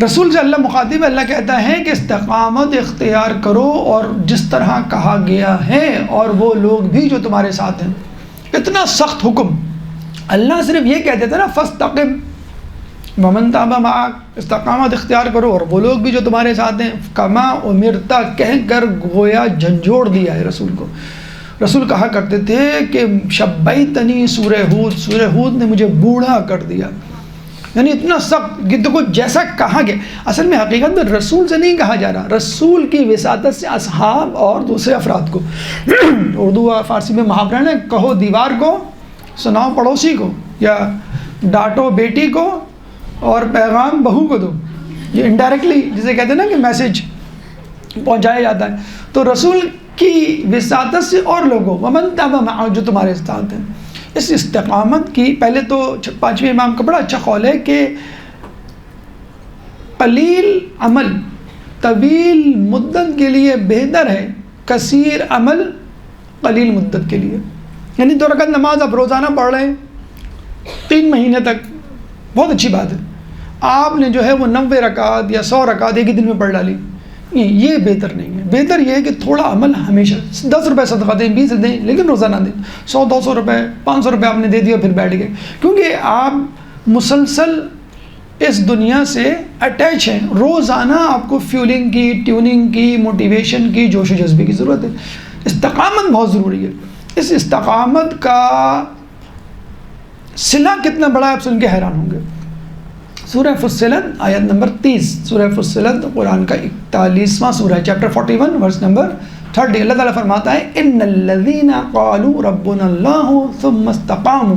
رسول سے اللہ مخاطب ہے، اللہ کہتا ہے کہ استقامت اختیار کرو اور جس طرح کہا گیا ہے، اور وہ لوگ بھی جو تمہارے ساتھ ہیں. اتنا سخت حکم. اللہ صرف یہ کہتے تھے نا فاستقم ومن تاب معک، استقامت اختیار کرو اور وہ لوگ بھی جو تمہارے ساتھ ہیں. کما امرتا کہہ کر گویا جھنجھوڑ دیا ہے رسول کو. رسول کہا کرتے تھے کہ شبیتنی سورہ ہود، سورہ ہود نے مجھے بوڑھا کر دیا. یعنی اتنا سخت کہ دیکھو جیسا کہا گیا. اصل میں حقیقت میں رسول سے نہیں کہا جا رہا، رسول کی وساطت سے اصحاب اور دوسرے افراد کو. اردو اور فارسی میں محاورہ ہے، کہو دیوار کو، سناؤ پڑوسی کو، یا ڈانٹو بیٹی کو اور پیغام بہو کو دو. یہ انڈائریکٹلی جسے کہتے ہیں نا کہ میسج پہنچایا جاتا ہے. تو رسول کی وساطت سے اور لوگوں ومن تاب معک جو تمہارے ساتھ ہیں. اس استقامت کی پہلے تو 5ویں امام کا بڑا اچھا قول ہے کہ قلیل عمل طویل مدت کے لیے بہتر ہے کثیر عمل قلیل مدت کے لیے. یعنی 2 رکعت نماز آپ روزانہ پڑھ رہے ہیں 3 مہینے تک، بہت اچھی بات ہے. آپ نے جو ہے وہ 90 رکعت یا 100 رکعت ایک ہی دن میں پڑھ ڈالی، یہ بہتر نہیں ہے. بہتر یہ ہے کہ تھوڑا عمل ہمیشہ 10 روپے صدقہ دیں، 20 دیں، لیکن روزانہ دیں. 100-200 روپے 500 روپے آپ نے دے دیا پھر بیٹھ گئے، کیونکہ آپ مسلسل اس دنیا سے اٹیچ ہیں. روزانہ آپ کو فیولنگ کی، ٹیوننگ کی، موٹیویشن کی، جوش و جذبے کی ضرورت ہے. استقامت بہت ضروری ہے. اس استقامت کا صلہ کتنا بڑا ہے آپ سن کے حیران ہوں گے. سورہ فصلت آیت نمبر 30. سورہ فصلت قرآن کا 41واں سورہ ہے، چیپٹر 41 ورس نمبر 30. اللہ تعالیٰ فرماتا ہے ان الذین قالوا ربنا اللہ ثم استقاموا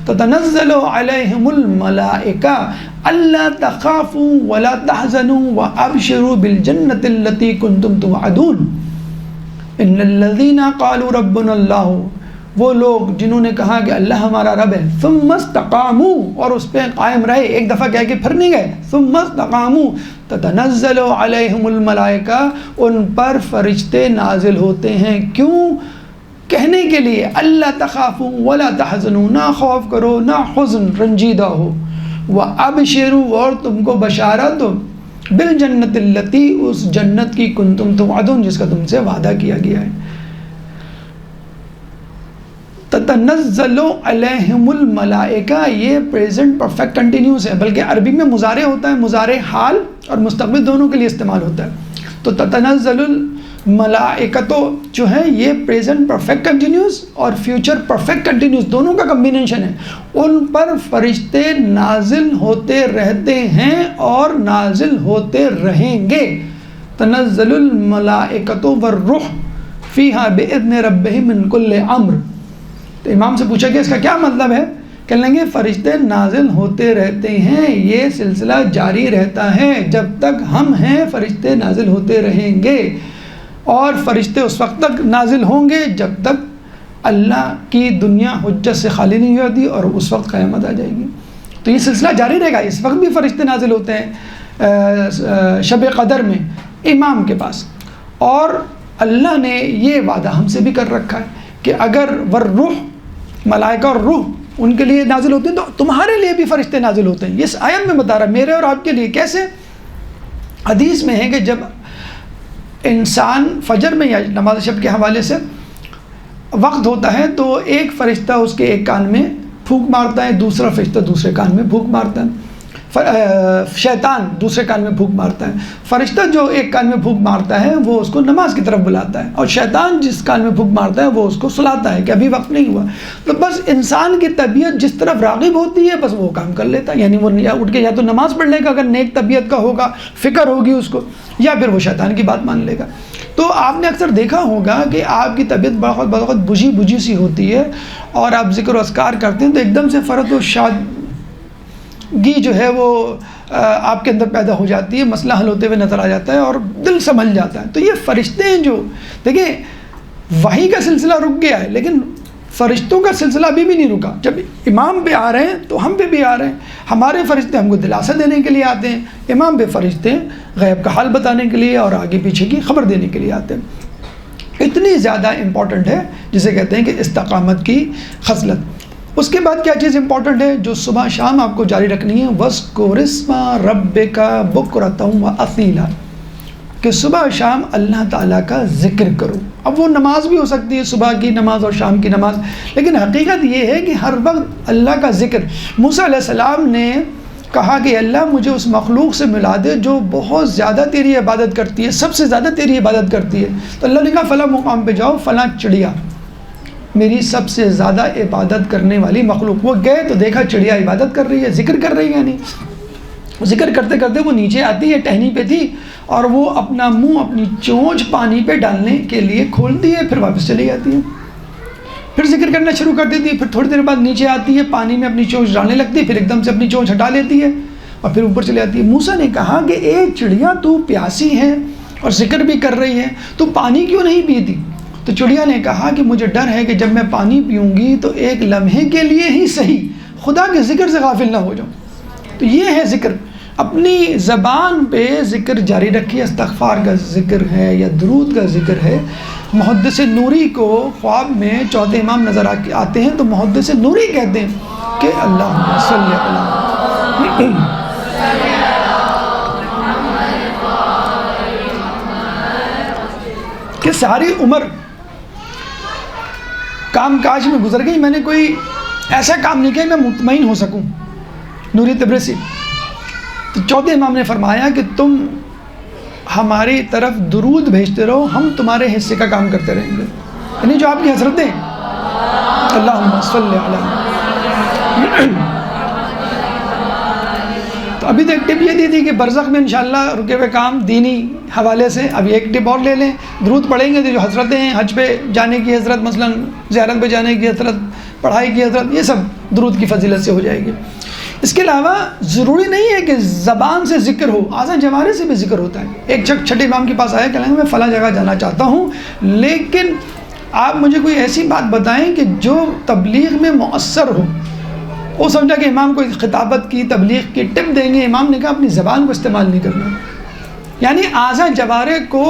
تتنزل علیہم الملائکہ الا تخافوا ولا تحزنوا وابشروا بالجنۃ التی کنتم توعدون. ان الذین قالوا ربنا اللہ، وہ لوگ جنہوں نے کہا کہ اللہ ہمارا رب ہے، ثم استقاموا، اور اس پہ قائم رہے. ایک دفعہ کہہ کے پھر نہیں گئے. ثم استقاموا تتنزل علیہم الملائکہ، ان پر فرشتے نازل ہوتے ہیں. کیوں؟ کہنے کے لیے اللہ تخافوا ولا تحزنوا، نہ خوف کرو نہ حزن رنجیدہ ہو. وابشروا، اور تم کو بشارت دو، بالجنت التی، اس جنت کی کنتم توعدون، جس کا تم سے وعدہ کیا گیا ہے. تتنزل علیہم الملائکہ، یہ پریزنٹ پرفیکٹ کنٹینیوس ہے، بلکہ عربی میں مضارع ہوتا ہے، مضارع حال اور مستقبل دونوں کے لیے استعمال ہوتا ہے. تو تتنزل الملائکہ تو جو ہے یہ پریزنٹ پرفیکٹ کنٹینیوس اور فیوچر پرفیکٹ کنٹینیوس دونوں کا کمبینیشن ہے. ان پر فرشتے نازل ہوتے رہتے ہیں اور نازل ہوتے رہیں گے. تنزل الملائکۃ والروح فیہا باذن ربہم من کل امر. تو امام سے پوچھا کہ اس کا کیا مطلب ہے؟ کہنے لگے فرشتے نازل ہوتے رہتے ہیں، یہ سلسلہ جاری رہتا ہے جب تک ہم ہیں، فرشتے نازل ہوتے رہیں گے. اور فرشتے اس وقت تک نازل ہوں گے جب تک اللہ کی دنیا حجت سے خالی نہیں ہوتی، اور اس وقت قیامت آ جائے گی. تو یہ سلسلہ جاری رہے گا. اس وقت بھی فرشتے نازل ہوتے ہیں شب قدر میں امام کے پاس، اور اللہ نے یہ وعدہ ہم سے بھی کر رکھا ہے کہ اگر والروح، ملائکہ اور روح ان کے لیے نازل ہوتے ہیں تو تمہارے لیے بھی فرشتے نازل ہوتے ہیں. یہ آیت میں بتا رہا ہے میرے اور آپ کے لیے. کیسے؟ حدیث میں ہے کہ جب انسان فجر میں یا نماز شب کے حوالے سے وقت ہوتا ہے تو ایک فرشتہ اس کے ایک کان میں پھونک مارتا ہے، دوسرا فرشتہ دوسرے کان میں پھونک مارتا ہے. شیطان دوسرے کان میں پھونک مارتا ہے، فرشتہ جو ایک کان میں پھونک مارتا ہے وہ اس کو نماز کی طرف بلاتا ہے، اور شیطان جس کان میں پھونک مارتا ہے وہ اس کو سلاتا ہے کہ ابھی وقت نہیں ہوا۔ تو بس انسان کی طبیعت جس طرف راغب ہوتی ہے بس وہ کام کر لیتا ہے، یعنی وہ اٹھ کے یا تو نماز پڑھ لے گا اگر نیک طبیعت کا ہوگا، فکر ہوگی اس کو، یا پھر وہ شیطان کی بات مان لے گا۔ تو آپ نے اکثر دیکھا ہوگا کہ آپ کی طبیعت بہت بجھی سی ہوتی ہے اور آپ ذکر و اذکار کرتے ہیں تو ایک دم سے فرط و شادگی جو ہے وہ آپ کے اندر پیدا ہو جاتی ہے، مسئلہ حل ہوتے ہوئے نظر آ جاتا ہے اور دل سنبھل جاتا ہے۔ تو یہ فرشتے ہیں جو دیکھیں وحی کا سلسلہ رک گیا ہے لیکن فرشتوں کا سلسلہ ابھی بھی نہیں رکا۔ جب امام پہ آ رہے ہیں تو ہم پہ بھی آ رہے ہیں، ہمارے فرشتے ہم کو دلاسا دینے کے لیے آتے ہیں، امام پہ فرشتے غیب کا حال بتانے کے لیے اور آگے پیچھے کی خبر دینے کے لیے آتے ہیں۔ اتنی زیادہ امپورٹنٹ ہے جسے کہتے ہیں کہ استقامت کی خصلت۔ اس کے بعد کیا چیز امپورٹنٹ ہے جو صبح شام آپ کو جاری رکھنی ہے؟ وَاذْكُرِ اسْمَ رَبِّكَ بُكْرَةً وَأَصِيلًا، کہ صبح شام اللہ تعالیٰ کا ذکر کرو۔ اب وہ نماز بھی ہو سکتی ہے، صبح کی نماز اور شام کی نماز، لیکن حقیقت یہ ہے کہ ہر وقت اللہ کا ذکر۔ موسیٰ علیہ السلام نے کہا کہ اللہ مجھے اس مخلوق سے ملا دے جو بہت زیادہ تیری عبادت کرتی ہے، سب سے زیادہ تیری عبادت کرتی ہے۔ تو اللہ نے کہا فلاں مقام پہ جاؤ، فلاں چڑیا میری سب سے زیادہ عبادت کرنے والی مخلوق۔ وہ گئے تو دیکھا چڑیا عبادت کر رہی ہے، ذکر کر رہی ہے، یعنی ذکر کرتے کرتے وہ نیچے آتی ہے، ٹہنی پہ تھی، اور وہ اپنا منہ اپنی چونچ پانی پہ ڈالنے کے لیے کھولتی ہے، پھر واپس چلی جاتی ہے، پھر ذکر کرنا شروع کر دیتی ہے، پھر تھوڑی دیر بعد نیچے آتی ہے، پانی میں اپنی چونچ ڈالنے لگتی ہے، پھر ایک دم سے اپنی چونچ ہٹا لیتی ہے اور پھر اوپر چلی جاتی ہے۔ موسیٰ نے کہا کہ اے چڑیا تو پیاسی ہے اور ذکر بھی کر رہی ہے، تو پانی کیوں نہیں پیتی؟ تو چڑیا نے کہا کہ مجھے ڈر ہے کہ جب میں پانی پیوں گی تو ایک لمحے کے لیے ہی صحیح خدا کے ذکر سے غافل نہ ہو جاؤں۔ تو یہ ہے ذکر، اپنی زبان پہ ذکر جاری رکھیے، استغفار کا ذکر ہے یا درود کا ذکر ہے۔ محدث نوری کو خواب میں چوتھے امام نظر آتے ہیں تو محدث نوری کہتے ہیں کہ اللہم صلی علی کہ ساری عمر کام کاج میں گزر گئی، میں نے کوئی ایسا کام نہیں کیا میں مطمئن ہو سکوں۔ نوری تبریسی۔ تو چوتھے امام نے فرمایا کہ تم ہماری طرف درود بھیجتے رہو، ہم تمہارے حصے کا کام کرتے رہیں گے، یعنی جو آپ کی حضرتیں اللہم صلی علی۔ تو ابھی تو ایک ٹپ یہ دی تھی کہ برزخ میں انشاءاللہ رکے ہوئے کام دینی حوالے سے، ابھی ایک ٹپ اور لے لیں، درود پڑھیں گے تو جو حضرتیں ہیں، حج پہ جانے کی حضرت، مثلا زیارت پہ جانے کی حضرت، پڑھائی کی حضرت، یہ سب درود کی فضیلت سے ہو جائے گی۔ اس کے علاوہ ضروری نہیں ہے کہ زبان سے ذکر ہو، اعضاء جوارح سے بھی ذکر ہوتا ہے۔ ایک چھٹے امام کے پاس آیا کہ میں فلاں جگہ جانا چاہتا ہوں، لیکن آپ مجھے کوئی ایسی بات بتائیں کہ جو تبلیغ میں مؤثر ہو۔ وہ سمجھا کہ امام کو خطابت کی، تبلیغ کی ٹپ دیں گے، امام نے کہا اپنی زبان کو استعمال نہیں کرنا، یعنی اعضاء جوارح کو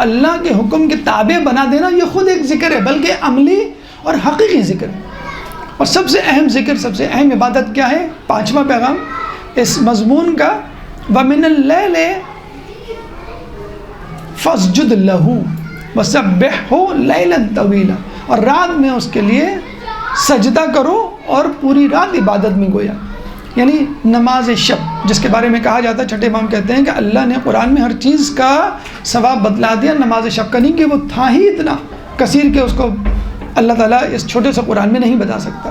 اللہ کے حکم کے تابع بنا دینا یہ خود ایک ذکر ہے، بلکہ عملی اور حقیقی ذکر ہے۔ اور سب سے اہم ذکر، سب سے اہم عبادت کیا ہے؟ پانچواں پیغام اس مضمون کا، وَمِنَ اللَّيْلِ فَاسْجُدْ لَهُ وَسَبِّحْهُ لَيْلًا طَوِيلًا، اور رات میں اس کے لیے سجدہ کرو اور پوری رات عبادت میں گویا، یعنی نماز شب جس کے بارے میں کہا جاتا ہے، چھٹے امام کہتے ہیں کہ اللہ نے قرآن میں ہر چیز کا ثواب بتلا دیا، نماز شب کا نہیں، کہ وہ تھا ہی اتنا کثیر کہ اس کو اللہ تعالیٰ اس چھوٹے سے قرآن میں نہیں بتا سکتا۔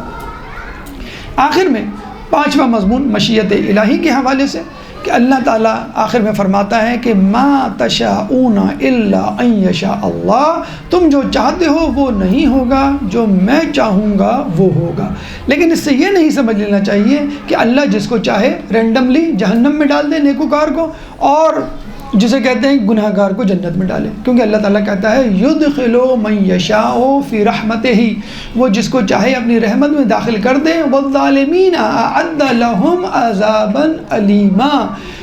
آخر میں پانچواں مضمون مشیت الہی کے حوالے سے کہ اللہ تعالیٰ آخر میں فرماتا ہے کہ ما تشاءون الا ان یشاء اللہ، تم جو چاہتے ہو وہ نہیں ہوگا، جو میں چاہوں گا وہ ہوگا۔ لیکن اس سے یہ نہیں سمجھ لینا چاہیے کہ اللہ جس کو چاہے رینڈملی جہنم میں ڈال دے نیکوکار کو، اور جسے کہتے ہیں گناہ گار کو جنت میں ڈالے، کیونکہ اللہ تعالیٰ کہتا ہے یدخل من یشاء فی رحمتہ، وہ جس کو چاہے اپنی رحمت میں داخل کر دے، والظالمین اعد لهم عذابا الیما،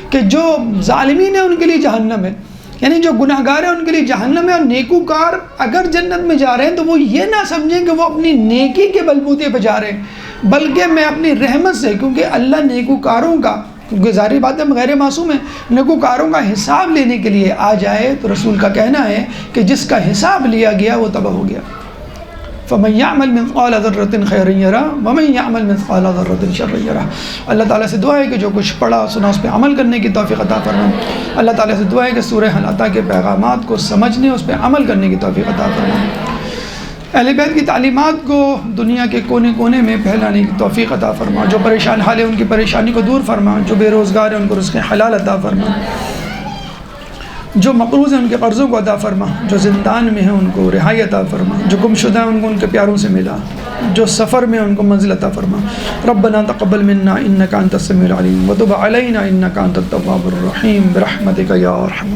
کہ جو ظالمین ہیں ان کے لیے جہنم ہے، یعنی جو گناہ گار ہیں ان کے لیے جہنم ہے۔ اور نیکوکار اگر جنت میں جا رہے ہیں تو وہ یہ نہ سمجھیں کہ وہ اپنی نیکی کے بلبوتے پہ جا رہے ہیں، بلکہ میں اپنی رحمت سے، کیونکہ اللہ نیکوکاروں کا، کیونکہ ظاہری بات ہے غیر معصوم ہے، نیکوکاروں کا حساب لینے کے لیے آ جائے تو رسول کا کہنا ہے کہ جس کا حساب لیا گیا وہ تباہ ہو گیا۔ فَمَن يَعْمَلْ مِثْقَالَ ذَرَّةٍ خَيْرًا يَرَهُ وَمَن يَعْمَلْ مِثْقَالَ ذَرَّةٍ شَرًّا يَرَهُ۔ اللہ تعالیٰ سے دعا ہے کہ جو کچھ پڑھا سنا اس پہ عمل کرنے کی توفیق عطا فرما۔ اللہ تعالیٰ سے دعا ہے کہ سورہ حل عطا کے پیغامات کو سمجھنے، اس پہ عمل کرنے کی توفیق عطا فرما۔ اہل بیت کی تعلیمات کو دنیا کے کونے کونے میں پھیلانے کی توفیق عطا فرما۔ جو پریشان حال ہے ان کی پریشانی کو دور فرما، جو بے روزگار ہیں ان کو رزق حلال عطا فرما، جو مقروض ہیں ان کے قرضوں کو عطا فرما، جو زندان میں ہیں ان کو رہائی عطا فرما، جو گم شدہ ہیں ان کو ان کے پیاروں سے ملا، جو سفر میں ان کو منزل عطا فرما۔ ربنا تقبل منا انک انت السمیع العلیم وتب علینا انک انت التواب الرحیم برحمتک یا ارحم۔